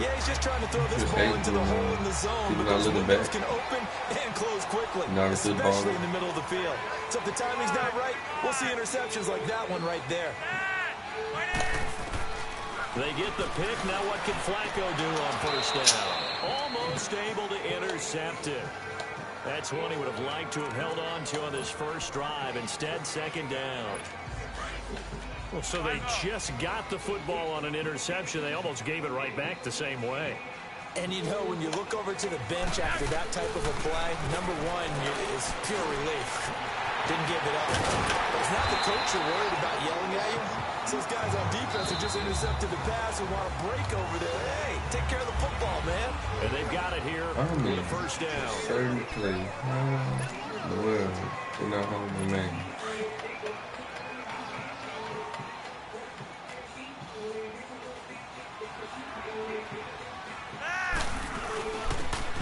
Yeah, he's just trying to throw this ball into the hole in the zone, but those windows can open and close quickly, especially in the middle of the field. So if the timing's not right, we'll see interceptions like that one right there. They get the pick. Now what can Flacco do on 1st down? Almost able to intercept it. That's one he would have liked to have held on to on this first drive. Instead, 2nd down. Well, so they just got the football on an interception. They almost gave it right back the same way. And you know, when you look over to the bench after that type of a play, number one is pure relief. Didn't give it up. But it's not the coach you're worried about yelling at you. So those guys on defense who just intercepted the pass and want to break over there. Hey, take care of the football, man. And they've got it here with a 1st down. Certain play. Well, they're not home, man.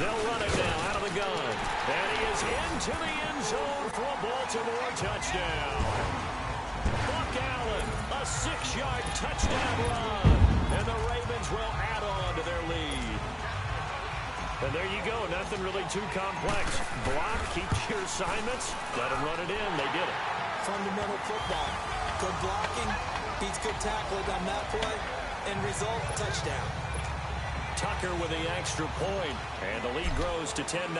They'll run it now out of the gun. And he is into the end zone for a Baltimore touchdown. Buck Allen, a 6-yard touchdown run. And the Ravens will add on to their lead. And there you go. Nothing really too complex. Block, keep your assignments. Let them run it in. They did it. Fundamental football. Good blocking, beats good tackling on that play. End result, touchdown. Tucker with the extra point, and the lead grows to 10-0.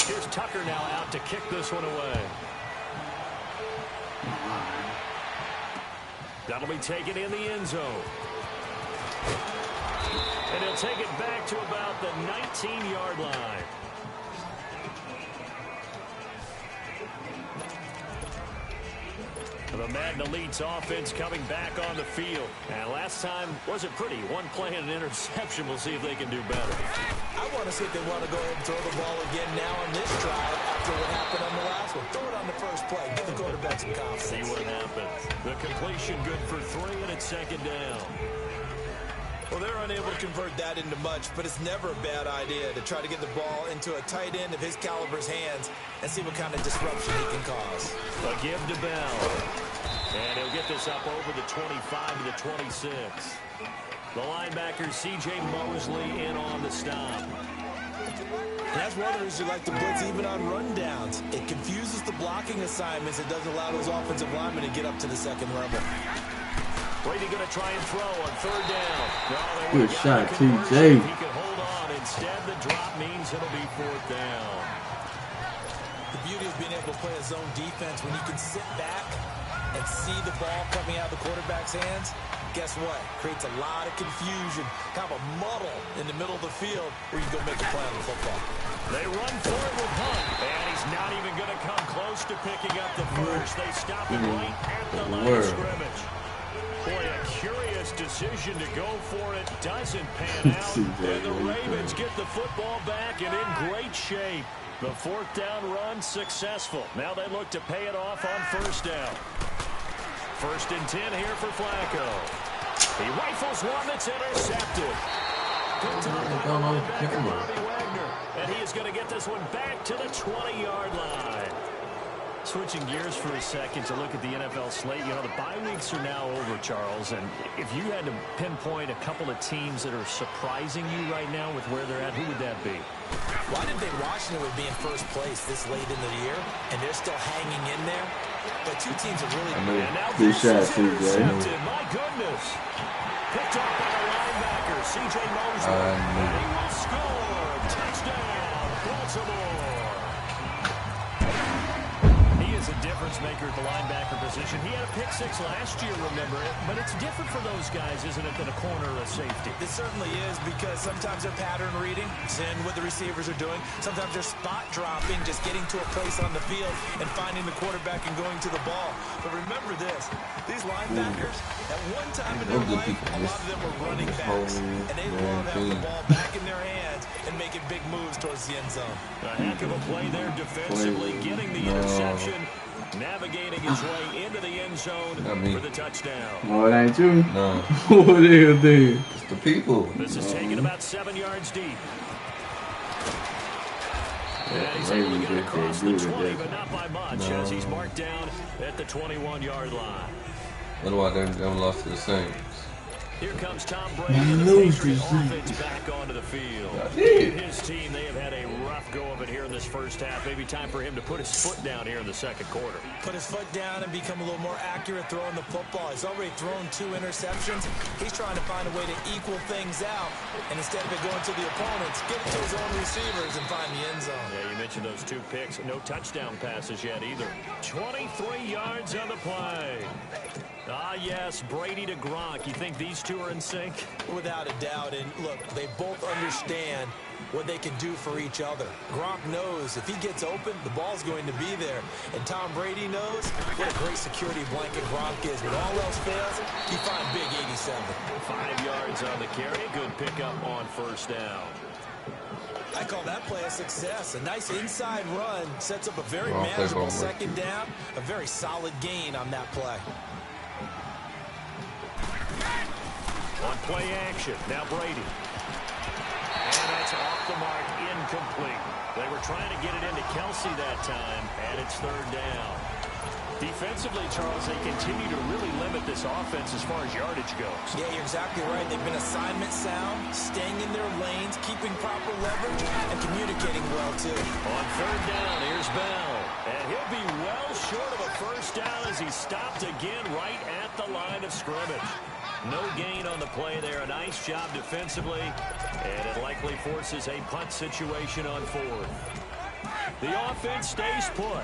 Here's Tucker now out to kick this one away. That'll be taken in the end zone. And he'll take it back to about the 19-yard line. The Madden Elite's offense coming back on the field. And last time wasn't pretty. One play and an interception. We'll see if they can do better. I want to see if they want to go ahead and throw the ball again now on this drive after what happened on the last one. Throw it on the first play. Give the quarterback some confidence. See what happens. The completion good for 3, and it's 2nd down. Well, they're unable to convert that into much, but it's never a bad idea to try to get the ball into a tight end of his caliber's hands and see what kind of disruption he can cause. A give to Bell. And he'll get this up over the 25 to the 26. The linebacker, C.J. Mosley, in on the stop. That's one of the reasons you like to blitz even on rundowns. It confuses the blocking assignments. It doesn't allow those offensive linemen to get up to the second level. Brady going to try and throw on 3rd down. No, good shot, TJ. He could hold on. Instead, the drop means it'll be 4th down. The beauty of being able to play a zone defense when you can sit back and see the ball coming out of the quarterback's hands. guess what? Creates a lot of confusion, kind of a muddle in the middle of the field where you go make a play on the football. They run for it with Hunt, and he's not even going to come close to picking up the first. They stop it right at the line of scrimmage. Boy, a curious decision to go for it. Doesn't pan out, and the Ravens get the football back and in great shape. The fourth down run successful. Now they look to pay it off on first down. 1st and 10 here for Flacco. He rifles one that's intercepted. Picked up by the linebacker, Bobby Wagner. And he is going to get this one back to the 20-yard line. Switching gears for a second to look at the NFL slate. You know, the bye weeks are now over, Charles. And if you had to pinpoint a couple of teams that are surprising you right now with where they're at, who would that be? Well, I didn't think Washington would be in first place this late in the year, and they're still hanging in there. But two teams are really good. And now this is intercepted. My goodness. Picked up by the linebacker, C.J. Mosley. And he will score. Touchdown, Baltimore. He is a difference maker at the linebacker position. He had a pick six last year, remember it. But it's different for those guys, isn't it, than a corner or a safety? It certainly is, because sometimes they're pattern reading, seeing what the receivers are doing. Sometimes they're spot dropping, just getting to a place on the field and finding the quarterback and going to the ball. But remember this, these linebackers, at one time in their life, a lot of them were running backs. And they love having the ball back in their hands and making big moves towards the end zone. A heck of a play there defensively, getting the interception, navigating his way into the end zone for the touchdown. No, it ain't you. No. What is this? It's the people. This is taken about 7 yards deep. And he's able to get it across the 20, but not by much, as he's marked down at the 21-yard line. Otherwise, they would have lost to the Saints. Here comes Tom Brady and the Patriot offense back onto the field. His team, they have had a rough go of it here in this first half. Maybe time for him to put his foot down here in the second quarter. Put his foot down and become a little more accurate throwing the football. He's already thrown 2 interceptions. He's trying to find a way to equal things out. And instead of it going to the opponents, get it to his own receivers and find the end zone. Yeah, you mentioned those 2 picks. No touchdown passes yet either. 23 yards on the play. Ah, yes, Brady to Gronk. You think these two are in sync? Without a doubt. And look, they both understand what they can do for each other. Gronk knows if he gets open, the ball's going to be there. And Tom Brady knows what a great security blanket Gronk is. When all else fails, you find big 87. 5 yards on the carry. Good pickup on first down. I call that play a success. A nice inside run sets up a very manageable second down. A very solid gain on that play. On play action, now Brady. And that's off the mark, incomplete. They were trying to get it into Kelsey that time, and it's 3rd down. Defensively, Charles, they continue to really limit this offense as far as yardage goes. Yeah, you're exactly right. They've been assignment sound, staying in their lanes, keeping proper leverage, and communicating well, too. On 3rd down, here's Bell. And he'll be well short of a first down as he stopped again right at the line of scrimmage. No gain on the play there. A nice job defensively, and it likely forces a punt situation on 4th. The offense stays put.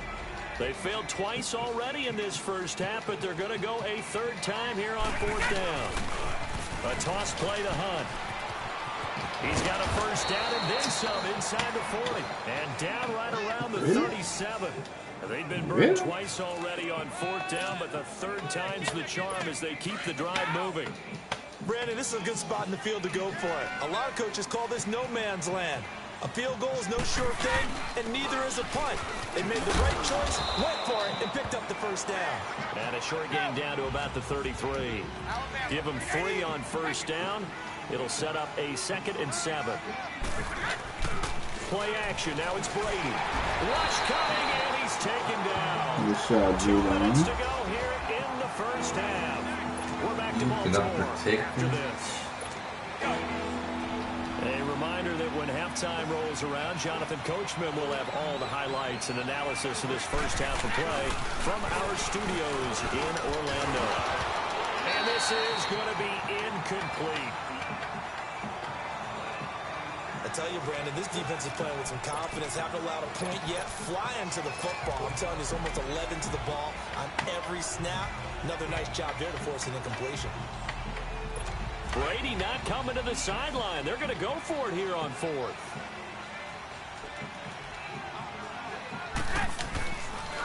They failed twice already in this first half, but they're going to go a 3rd time here on 4th down. A toss play to Hunt. He's got a first down and then some inside the 40. And down right around the 37. They've been burned twice already on 4th down, but the 3rd time's the charm as they keep the drive moving. Brandon, this is a good spot in the field to go for it. A lot of coaches call this no man's land. A field goal is no sure thing, and neither is a punt. They made the right choice, went for it, and picked up the first down. And a short gain down to about the 33. Give them 3 on first down. It'll set up a 2nd and 7. Play action. Now it's Brady. Rush coming, and he's taken down. Good shot, 2 minutes to go here in the first half. We're back to Baltimore after this. A reminder that when halftime rolls around, Jonathan Coachman will have all the highlights and analysis of this first half of play from our studios in Orlando. And this is going to be incomplete. I tell you, Brandon, this defense is playing with some confidence. Haven't allowed a point yet. Flying to the football. I'm telling you, it's almost 11 to the ball on every snap. Another nice job there to force an incompletion. Brady not coming to the sideline. They're going to go for it here on 4th.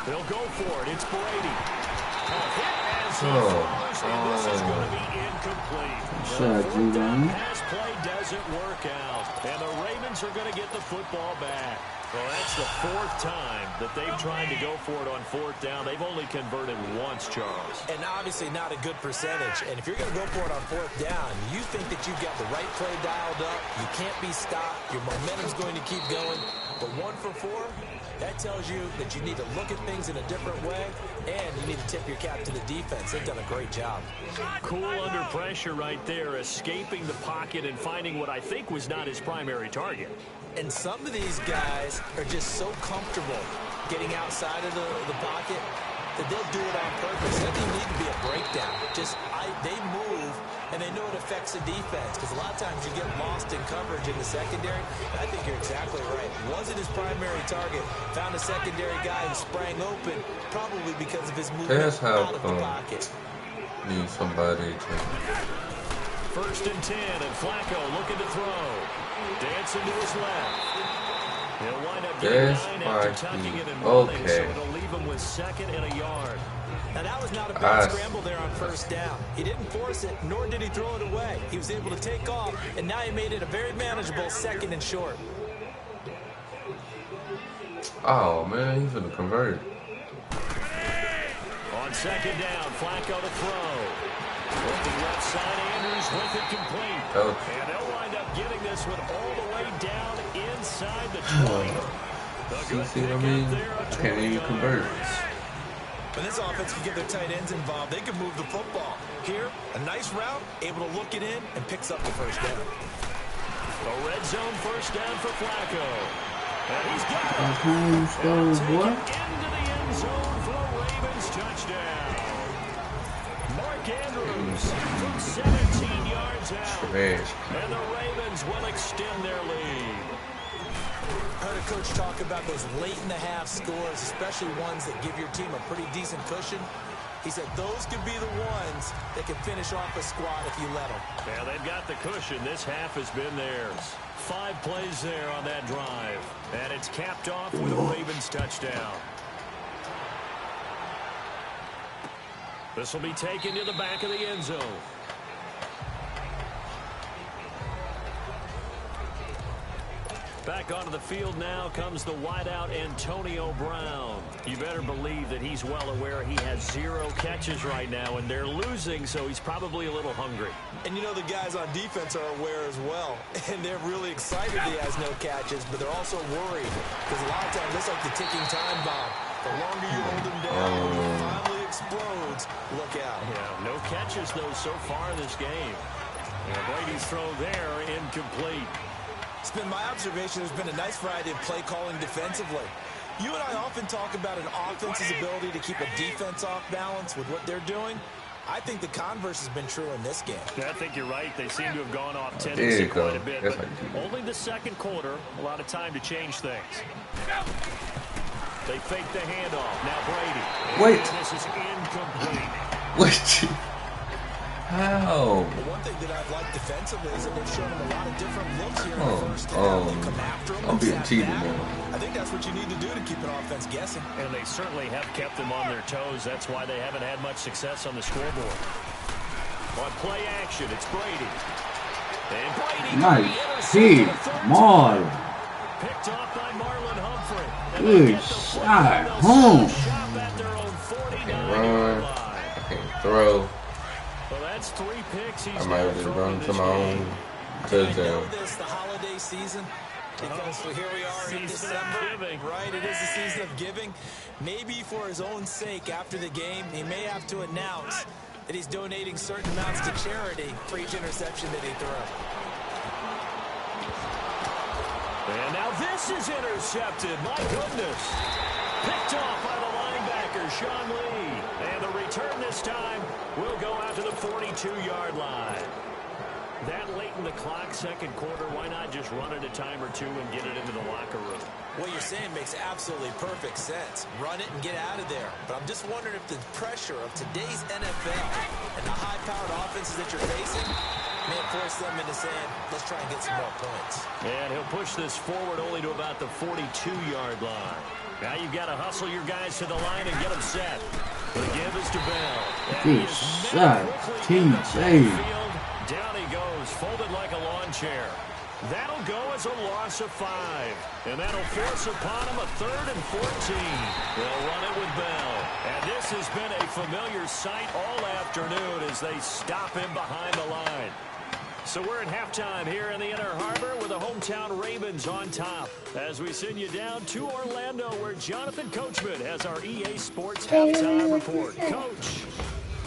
They'll go for it. It's Brady. This is going to be incomplete. The pass play doesn't work out, and the Ravens are going to get the football back. Well, that's the 4th time that they've tried to go for it on 4th down. They've only converted once, Charles. And obviously not a good percentage. And if you're going to go for it on 4th down, you think that you've got the right play dialed up. You can't be stopped. Your momentum's going to keep going. But 1 for 4, that tells you that you need to look at things in a different way, and you need to tip your cap to the defense. They've done a great job. Cool under pressure right there, escaping the pocket and finding what I think was not his primary target. And some of these guys are just so comfortable getting outside of the pocket that they'll do it on purpose. It doesn't need to be a breakdown. They move, and they know it affects the defense, because a lot of times you get lost in coverage in the secondary. And I think you're exactly right. Wasn't his primary target. Found a secondary guy who sprang open, probably because of his movement out of the pocket. Need somebody to... 1st and 10, and Flacco looking to throw. Dancing to his left. He'll wind up getting 9 after tucking it and running, so it'll leave him with 2nd and a yard. Now, that was not a bad scramble there on 1st down. He didn't force it, nor did he throw it away. He was able to take off, and now he made it a very manageable 2nd and short. Oh, man, he's going to convert. On 2nd down, Flacco to throw. Looking left side, Andrews with it complete. And they'll wind up getting this one all the way down inside the 20. See what I mean? Can't even convert. When this offense can get their tight ends involved, they can move the football. Here, a nice route, able to look it in, and picks up the 1st down. A red zone 1st down for Flacco. And he's got it. What? Into the end zone for a Ravens touchdown. Mark Andrews from 17 yards out. And the Ravens will extend their lead. Heard a coach talk about those late-in-the-half scores, especially ones that give your team a pretty decent cushion. He said those could be the ones that can finish off a squad if you let them. Yeah, they've got the cushion. This half has been theirs. 5 plays there on that drive. And it's capped off with a Ravens touchdown. This will be taken to the back of the end zone. Back onto the field now comes the wideout Antonio Brown. You better believe that he's well aware he has 0 catches right now, and they're losing, so he's probably a little hungry. And you know the guys on defense are aware as well, and they're really excited he has no catches, but they're also worried, because a lot of times it's like the ticking time bomb. The longer you hold him down, when it finally explodes, look out. Yeah, no catches, though, so far this game. And Brady's throw there, incomplete. It's been my observation there's been a nice variety of play calling defensively. You and I often talk about an offense's ability to keep a defense off balance with what they're doing. I think the converse has been true in this game. Yeah, I think you're right. They seem to have gone off tendency quite a bit. But only the 2nd quarter, a lot of time to change things. They fake the handoff. Now Brady. Wait. This is incomplete. Wait. How? One thing that I've liked defensively is that they've shown him a lot of different looks here in the 1st half. They come after him. I'm being cheated now. I think that's what you need to do to keep an offense guessing. And they certainly have kept them on their toes. That's why they haven't had much success on the scoreboard. On play action, it's Brady. And Brady. Nice. See, Marlon. Picked off by Marlon Humphrey. Good shot. Home. I can't run. I can't throw. Well, that's 3 picks. I might have just run to my own touchdown. I know this, the holiday season, because here we are in December, right? It is the season of giving. Maybe for his own sake, after the game, he may have to announce that he's donating certain amounts to charity for each interception that he throws. And now this is intercepted. My goodness. Picked off by the linebacker, Sean Lee. And the return this time will go out to the 42-yard line. That late in the clock, 2nd quarter, why not just run it a time or 2 and get it into the locker room? What you're saying makes absolutely perfect sense. Run it and get out of there. But I'm just wondering if the pressure of today's NFL and the high-powered offenses that you're facing May have forced them into saying, let's try and get some more points. And he'll push this forward only to about the 42-yard line. Now you've got to hustle your guys to the line and get them set. The give is to Bell. Good shot, TJ. Down he goes, folded like a lawn chair. That'll go as a loss of 5. And that'll force upon him a 3rd and 14. They'll run it with Bell. And this has been a familiar sight all afternoon as they stop him behind the line. So we're at halftime here in the Inner Harbor with the hometown Ravens on top. As we send you down to Orlando where Jonathan Coachman has our EA Sports halftime report. Coach.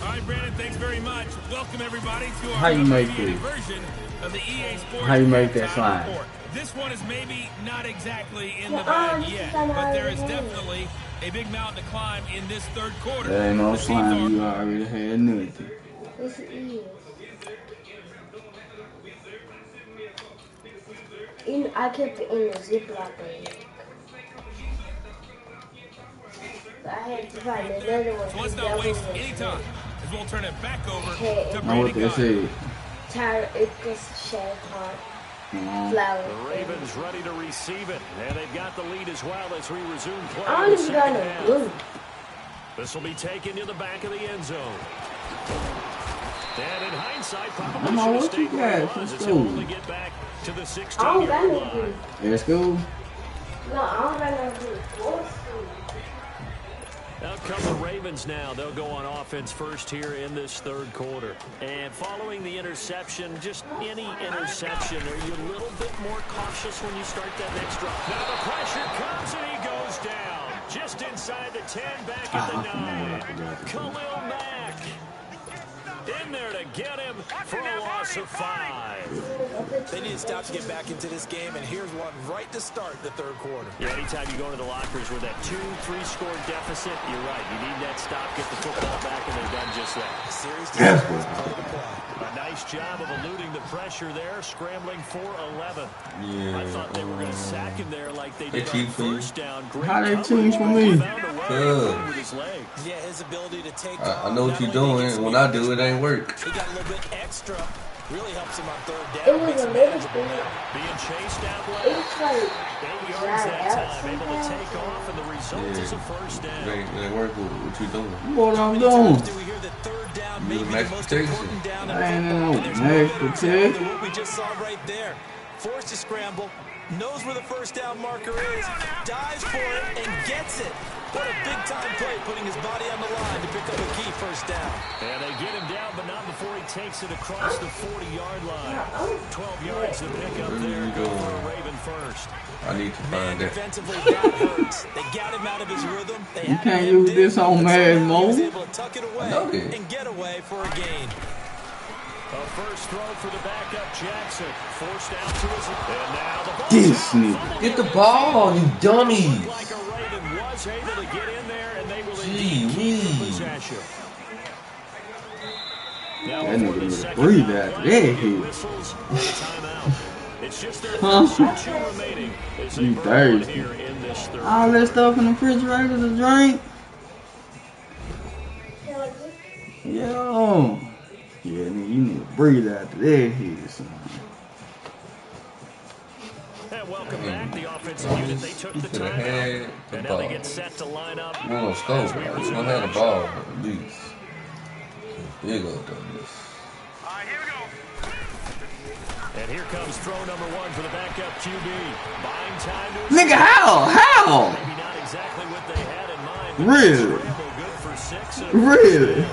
All right, Brandon, thanks very much. Welcome, everybody, to How our you make abbreviated this? version of the EA Sports How you make that halftime slide? report. This one is maybe not exactly in the bag yet, but there is definitely a big mountain to climb in this third quarter. There ain't no The teams slime. You already had nothing. This is. I kept it in a Ziploc bag. I had to find another one. So let's not waste any time, as we'll turn it back over to Know what Brandon they Gunn. said. Tired, it's just shag hot. Flour. The Ravens ready to receive it. And they've got the lead as well as we resume play. I in don't the even got second no half. glue. This will be taken to the back of the end zone. And in hindsight, probably Come on, should have what you stayed where he got? was. Let's As he'll go. only get back to the I don't 16-yard got no line. glue. Let's go. No, I don't got no glue. Out come the Ravens now. They'll go on offense first here in this third quarter. And following the interception, just any interception, are you a little bit more cautious when you start that next drive? Now the pressure comes and he goes down. Just inside the 10, back at the 9. Khalil Mack in there to get him for a loss of 5. They need to stop to get back into this game, and here's one right to start the third quarter. Yeah, anytime you go into the lockers with that 2-3 score deficit, you're right. You need that stop, get the football back, and they've done just that. Series That's play what. to play. A nice job of eluding the pressure there, scrambling for 11. Yeah. I thought they were going to sack him there like they did cheat on for you. first down. Great How they coverage, cheat for but me? he found a way Good. with his legs. Yeah, his ability to take I know what not you're only makes doing. When I do, speed, it ain't work. he got a little bit extra. Really helps him on third It down. was Makes a him little manageable bit. now. Being chased out left. It's like 8 yards dried that out time, able to sometimes. take off, and the result is a first It down. ain't work with what you doing. What I'm Many doing? times do we hear that third down may You be max the most protection. important down in I ain't football, no and there's no max better example protection. than what we just saw right there. Forced to scramble, knows where the first down marker is, dives for it, and gets it. What a big-time play, putting his body on the line to pick up a key first down. And they get him down, but not before he takes it across the 40-yard line. 12 yards to pick up there. Go for a Raven first. I need to Man, find that. defensively, that hurts. They got him out of his rhythm. They You had can't him use in, this on but Madden somehow he was mode. able to tuck it away know that. and get away for a gain. A first throw for the backup Jackson. Forced out to his... And now the ball... This nigga. Get the ball, you dummies. Like a Raven was able to get in there, and they will Gee indeed keep the whiz. possession. Now That before nigga the need to second breathe down after play, that no hit. whistles or a timeout. It's just their Huh? first and 2 remaining as they You burn one thirsty. here in this third. All that stuff in the refrigerator to drink? Yo. Yeah, nigga, you need to breathe after that hit, son. And welcome back, the offensive unit. They took the coulda timeout, had the and now they ball. get set to line up. You want to score, as we bro. You resume don't have the action. ball, at least. Big old dummies. And here comes throw number 1 for the backup QB. Buying time to... Nigga, how? Maybe not exactly what they had in mind. but Really? scramble good for 6 and a Really?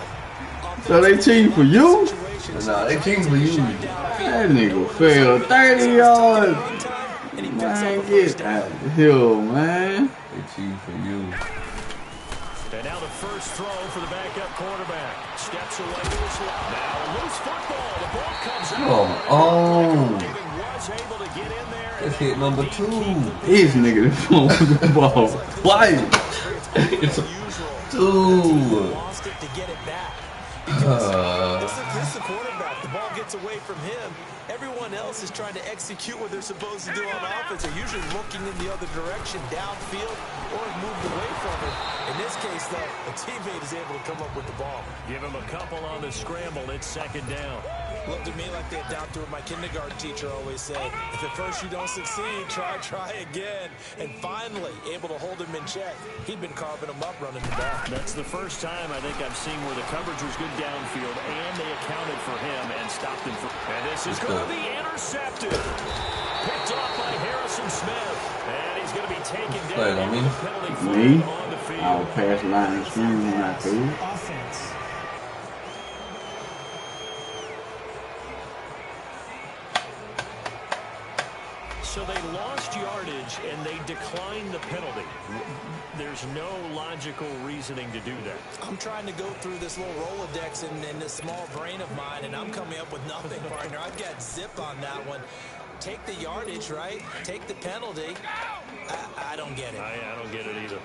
So they cheating for you? Nah, they cheating for you. That nigga fell 30 yards. Man, get out of here, man. They cheating for you. And now the first throw for the backup quarterback. Steps away to his left. Now loose football. The ball comes out. Come on. Raven was able to get in there. That's hit number 2. This nigga phone with the ball twice. It's a Dude. 2. Lost it to get it back. Because this is the quarterback. The ball gets away from him. Everyone else is trying to execute what they're supposed to do on offense. They're usually looking in the other direction, downfield, or have moved away from it. In this case, though, a teammate is able to come up with the ball. Give him a couple on the scramble. It's second down. Looked at me like they adopted what my kindergarten teacher always said. If at first you don't succeed, try again. And finally, able to hold him in check. He'd been carving him up running the ball. That's the first time I think I've seen where the coverage was good downfield, and they accounted for him and stopped him. And this is going to be intercepted. Picked off by Harrison Smith. And he's going to be taken down. Me? I'll pass line and screen when I could. Offense. So they lost yardage, and they declined the penalty. There's no logical reasoning to do that. I'm trying to go through this little Rolodex in this small brain of mine, and I'm coming up with nothing, partner. I've got zip on that one. Take the yardage, right? Take the penalty. I don't get it. I don't get it either.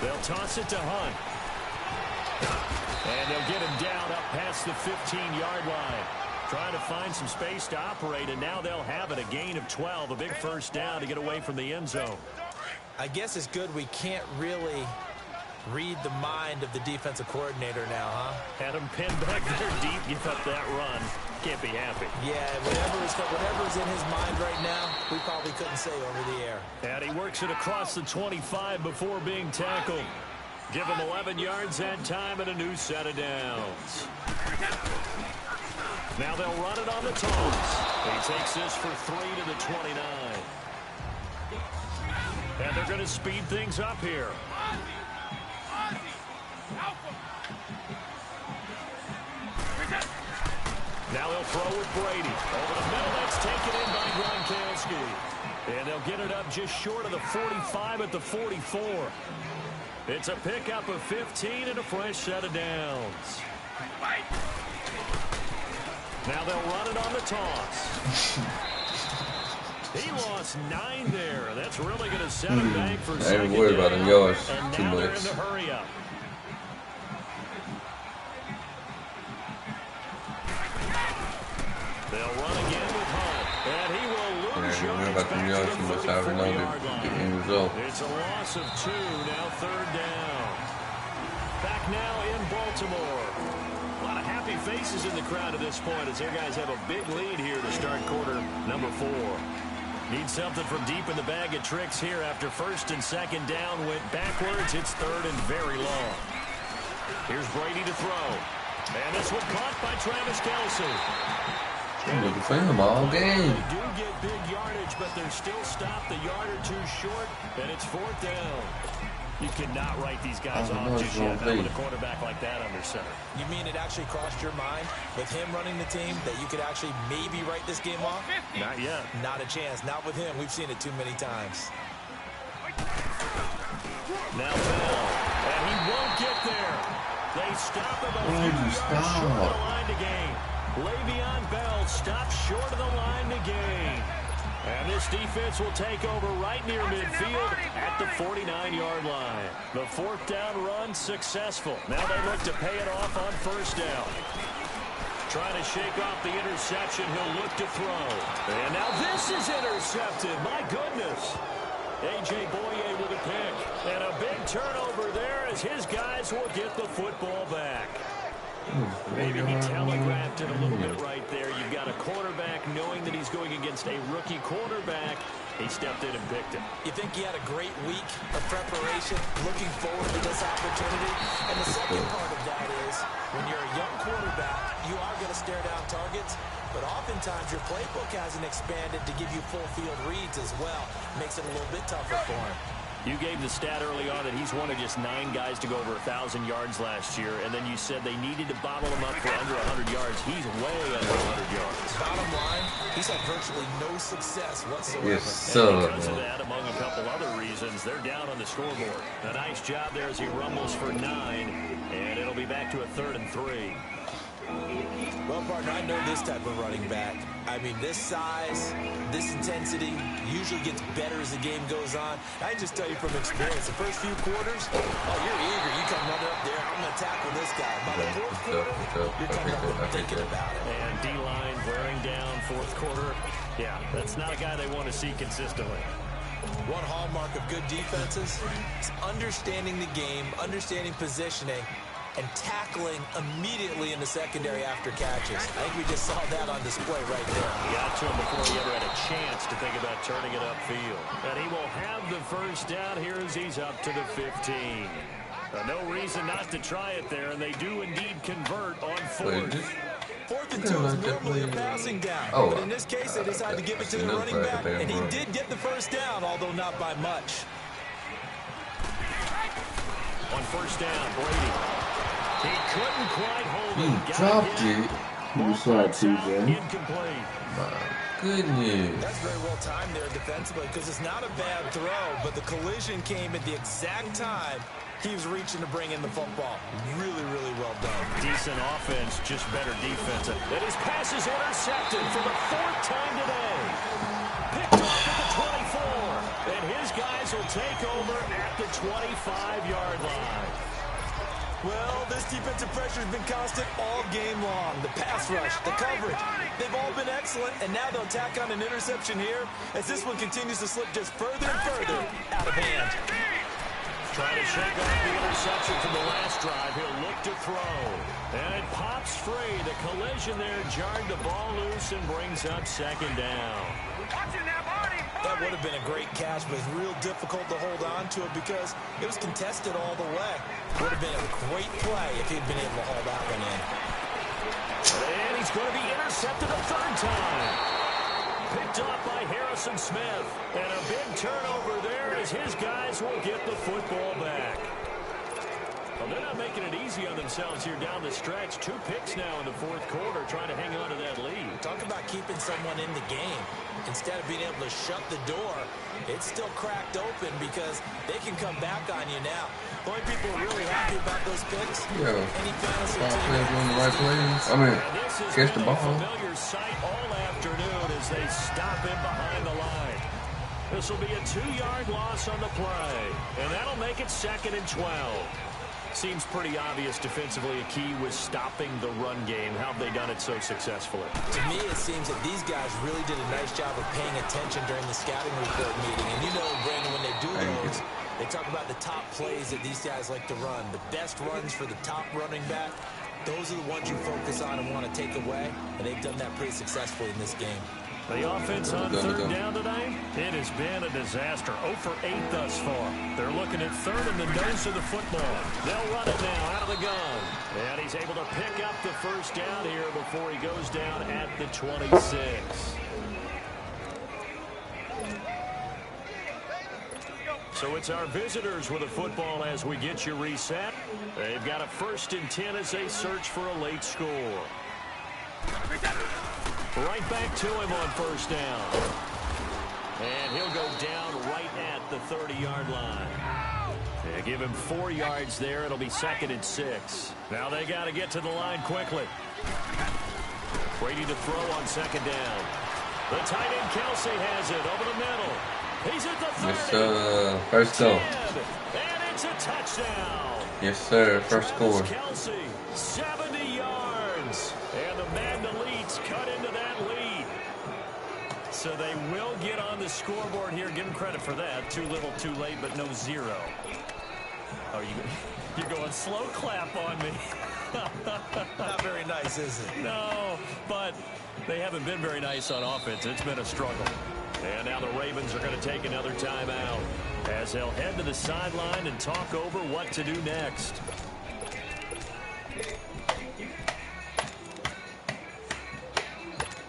They'll toss it to Hunt. And they'll get him down up past the 15-yard line. Trying to find some space to operate, and now they'll have it. A gain of 12, a big first down to get away from the end zone. I guess it's good we can't really read the mind of the defensive coordinator now, huh? Had him pinned back there deep, give up that run. Can't be happy. Yeah, whatever's in his mind right now, we probably couldn't say over the air. And he works it across the 25 before being tackled. Give him 11 yards that time and a new set of downs. Now they'll run it on the toss. He takes this for 3 to the 29. And they're going to speed things up here. Now they'll throw with Brady. Over the middle, that's taken in by Gronkowski. And they'll get it up just short of the 45 at the 44. It's a pickup of 15 and a fresh set of downs. Now they'll run it on the toss. He lost 9 there. That's really going to set him back for second down. I ain't worried about them yards too now they're much. in the hurry up. They'll run again with Hunt. And he will lose yards about them yards too much. I already know the end result. It's a loss of 2, now third down. Back now in Baltimore. A lot of happy faces in the crowd at this point as their guys have a big lead here to start quarter number 4. Need something from deep in the bag of tricks here after first and second down went backwards. It's third and very long. Here's Brady to throw. And this one caught by Travis Kelce. I'm looking for him all game. They do get big yardage, but they're still stopped a yard or 2 short, and it's 4th down. You cannot write these guys off just yet with a quarterback like that under center. You mean it actually crossed your mind with him running the team that you could actually maybe write this game off? Not yet. Not a chance. Not with him. We've seen it too many times. Now Bell, and he won't get there. They stop him a few yards short of the line to gain. Le'Veon Bell stopped short of the line to gain. And this defense will take over right near midfield at the 49-yard line. The 4th down run successful. Now they look to pay it off on first down. Trying to shake off the interception. He'll look to throw. And now this is intercepted. My goodness. A.J. Boye with a pick. And a big turnover there as his guys will get the football back. Maybe he telegraphed it a little bit right there. You've got a quarterback knowing that he's going against a rookie quarterback. He stepped in and picked him. You think he had a great week of preparation, looking forward to this opportunity? And the second part of that is, when you're a young quarterback, you are going to stare down targets, but oftentimes your playbook hasn't expanded to give you full field reads as well. Makes it a little bit tougher for him. You gave the stat early on that he's one of just 9 guys to go over 1,000 yards last year, and then you said they needed to bottle him up for under 100 yards. He's way under 100 yards. Bottom line, he's had virtually no success whatsoever. Yes, sir. And because of that, among a couple other reasons, they're down on the scoreboard. A nice job there as he rumbles for 9, and it'll be back to a 3rd and 3. Well, partner, I know this type of running back. I mean, this size, this intensity usually gets better as the game goes on. I can just tell you from experience, the first few quarters, oh, you're eager. You come running up there, I'm going to tackle this guy. By the 4th quarter, you're coming up thinking about it. And D-line wearing down 4th quarter. Yeah, that's not a guy they want to see consistently. One hallmark of good defenses is understanding the game, understanding positioning, and tackling immediately in the secondary after catches. I think we just saw that on display right there. Got to him before he ever had a chance to think about turning it upfield. And he will have the first down here as he's up to the 15. No reason not to try it there, and they do indeed convert on fourth. Fourth and 2 is normally a passing down, but in this case, they decided to give it to the running back, and he did get the first down, although not by much. On first down, Brady. He couldn't quite hold it. He dropped it. You saw it, TJ. Incomplete. My goodness. That's very well timed there defensively because it's not a bad throw, but the collision came at the exact time he was reaching to bring in the football. Really, really well done. Decent offense, just better defense. And his pass is intercepted for the 4th time today. Picked off at the 24. And his guys will take over at the 25-yard line. Well, this defensive pressure has been constant all game long. The pass rush, the coverage, they've all been excellent, and now they'll tack on an interception here as this one continues to slip just further and further out of hand. Trying to shake off the interception from the last drive. He'll look to throw. And it pops free. The collision there jarred the ball loose and brings up second down. That would have been a great catch, but it's real difficult to hold on to it because it was contested all the way. Would have been a great play if he'd been able to haul that one in. And he's going to be intercepted a 3rd time. Picked off by Harrison Smith. And a big turnover there as his guys will get the football back. Well, they're not making it easy on themselves here down the stretch. 2 picks now in the 4th quarter trying to hang on to that lead. Talk about keeping someone in the game. Instead of being able to shut the door, it's still cracked open because they can come back on you now. The only people really happy about those picks, any fantasy team. Doing the right plays. I mean, catch the ball. Familiar sight all afternoon as they stop him behind the line. This will be a 2-yard loss on the play, and that'll make it 2nd and 12. Seems pretty obvious defensively a key was stopping the run game. How have they done it so successfully? To me, it seems that these guys really did a nice job of paying attention during the scouting report meeting. And you know, Brandon, when they do those, they talk about the top plays that these guys like to run. The best runs for the top running back, those are the ones you focus on and want to take away. And they've done that pretty successfully in this game. The offense on 3rd down tonight, it has been a disaster. 0 for 8 thus far. They're looking at 3rd in the nose of the football. They'll run it now out of the gun. And he's able to pick up the first down here before he goes down at the 26. So it's our visitors with the football as we get you reset. They've got a 1st and 10 as they search for a late score. Right back to him on 1st down. And he'll go down right at the 30-yard line. They give him 4 yards there. It'll be 2nd and 6. Now they got to get to the line quickly. Brady to throw on 2nd down. The tight end Kelsey has it over the middle. He's at the 30. First go. And it's a touchdown. Yes, sir. First score. Kelsey, 70 yards. And the Madden Elites cut into that lead. So they will get on the scoreboard here. Give them credit for that. Too little, too late, but no 0. Oh, you're going slow clap on me. Not very nice, is it? No, but they haven't been very nice on offense. It's been a struggle. And now the Ravens are going to take another timeout as they'll head to the sideline and talk over what to do next.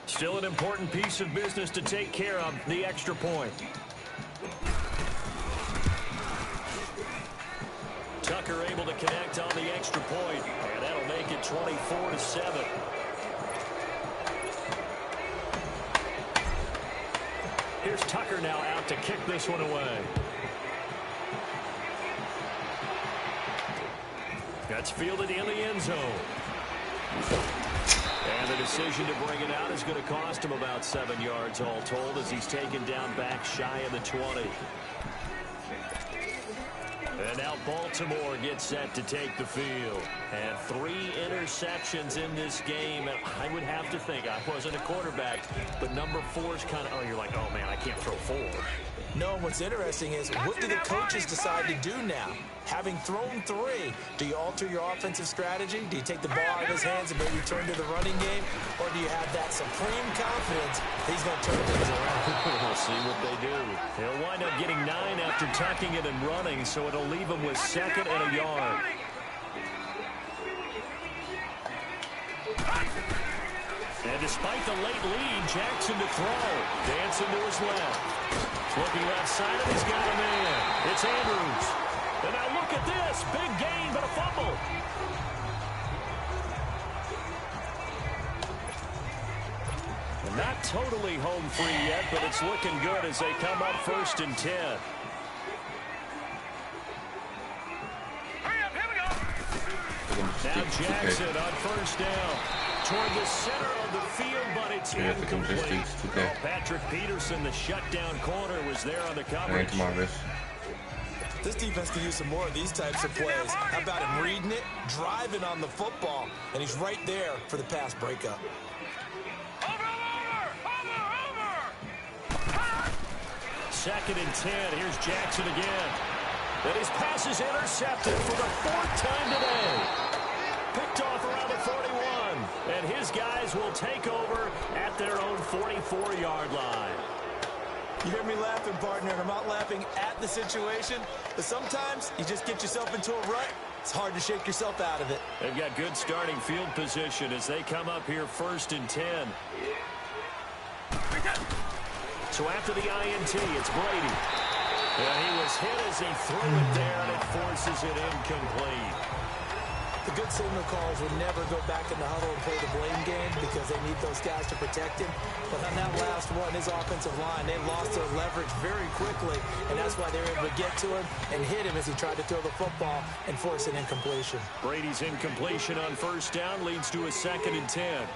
Still an important piece of business to take care of, the extra point. Tucker able to connect on the extra point, and that'll make it 24-7. Here's Tucker now out to kick this one away. That's fielded in the end zone. And the decision to bring it out is going to cost him about 7 yards all told as he's taken down back shy of the 20. And now Baltimore gets set to take the field. And 3 interceptions in this game. And I would have to think, I wasn't a quarterback, but number 4 is kind of, oh, you're like, oh, man, I can't throw 4. No, and what's interesting is, what do the coaches decide to do now? Having thrown 3, do you alter your offensive strategy? Do you take the ball out of his hands and maybe turn to the running game? Or do you have that supreme confidence he's going to turn things around? We'll see what they do. He'll wind up getting 9 after tucking it and running, so it'll leave him with 2nd and a yard. And despite the late lead, Jackson to throw. Dancing to his left. Looking left side, and he's got a man. It's Andrews. And now look at this. Big gain, but a fumble. And not totally home free yet, but it's looking good as they come up 1st and 10. Now Jackson on 1st down. Toward the center of the field, but it's incomplete. Patrick Peterson, the shutdown corner, was there on the coverage. This defense can use some more of these types of plays. How about him reading it, driving on the football, and he's right there for the pass breakup. Second and 10. Here's Jackson again. And his pass is intercepted for the 4th time today. Picked off around the 41. And his guys will take over at their own 44-yard line. You hear me laughing, partner, and I'm not laughing at the situation, but sometimes you just get yourself into a rut. It's hard to shake yourself out of it. They've got good starting field position as they come up here 1st and 10. So after the INT, it's Brady. And he was hit as he threw it there, and it forces it incomplete. The good signal callers would never go back in the huddle and play the blame game because they need those guys to protect him. But on that last one, his offensive line, they lost their leverage very quickly, and that's why they were able to get to him and hit him as he tried to throw the football and force an incompletion. Brady's incompletion on 1st down leads to a 2nd and 10.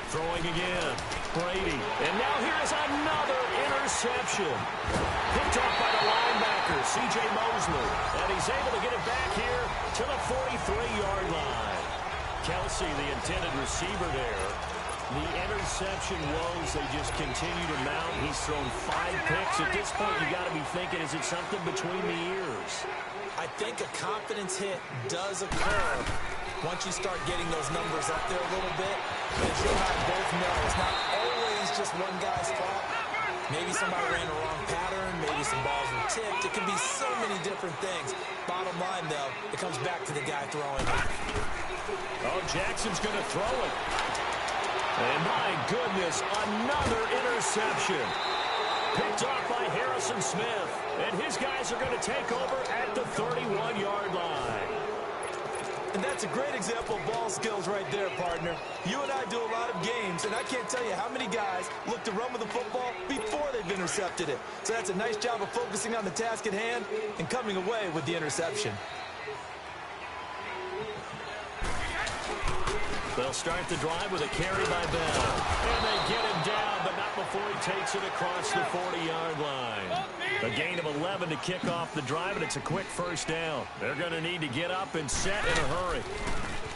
Throwing again. Brady. And now here's another interception. Picked up by the linebacker, C.J. Mosley. And he's able to get it back here to the 43-yard line. Kelsey, the intended receiver there. The interception woes, they just continue to mount. He's thrown 5 picks. At this point, you got to be thinking, is it something between the ears? I think a confidence hit does occur once you start getting those numbers up there a little bit. As you and I both know, it's not always just one guy's fault. Maybe somebody ran a wrong pattern. Maybe some balls were tipped. It can be so many different things. Bottom line, though, it comes back to the guy throwing it. Oh, Jackson's going to throw it. And my goodness, another interception. Picked off by Harrison Smith. And his guys are going to take over at the 31-yard line. And that's a great example of ball skills right there, partner. You and I do a lot of games, and I can't tell you how many guys look to run with the football before they've intercepted it. So that's a nice job of focusing on the task at hand and coming away with the interception. They'll start the drive with a carry by Bell. And they get him down, but not before he takes it across the 40-yard line. A gain of 11 to kick off the drive, and it's a quick 1st down. They're going to need to get up and set in a hurry.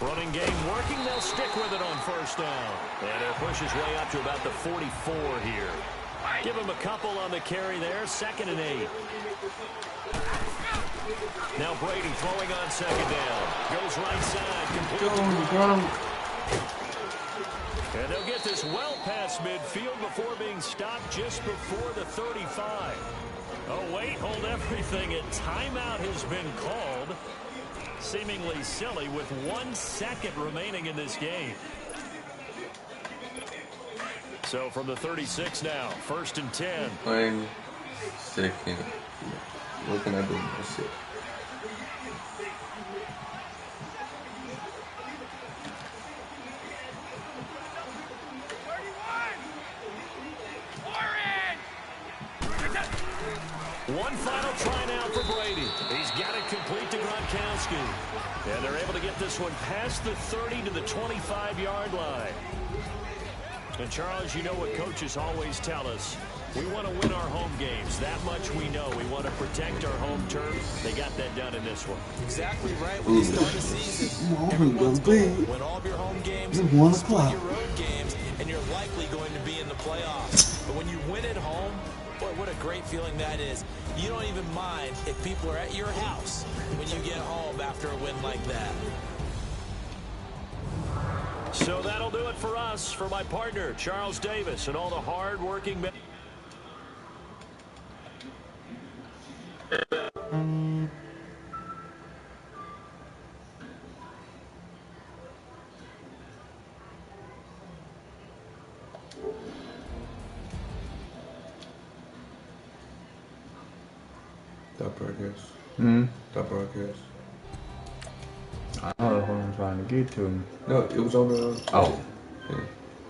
Running game working. They'll stick with it on 1st down. And he'll push his way up to about the 44 here. Give him a couple on the carry there. 2nd and 8. Now Brady throwing on 2nd down. Goes right side. Complete. And they'll get this well past midfield before being stopped just before the 35. Oh, wait, hold everything. A timeout has been called. Seemingly silly with 1 second remaining in this game. So from the 36 now, 1st and 10. Playing second. Looking at the shit. One final try now for Brady. He's got it complete to Gronkowski. And they're able to get this one past the 30 to the 25-yard line. And, Charles, you know what coaches always tell us. We want to win our home games. That much we know. We want to protect our home turf. They got that done in this one. Exactly right. When you start a season, everyone's going to win all of your home games, split your road games, and you're likely going to be in the playoffs. But when you win at home, Boy, what a great feeling that is. You don't even mind if people are at your house when you get home after a win like that. So that'll do it for us. For my partner, Charles Davis, and all the hard-working men. Stop broadcast. Hmm? Stop broadcast. I know that's what I'm trying to get to. No, it was on the... Oh. Yeah.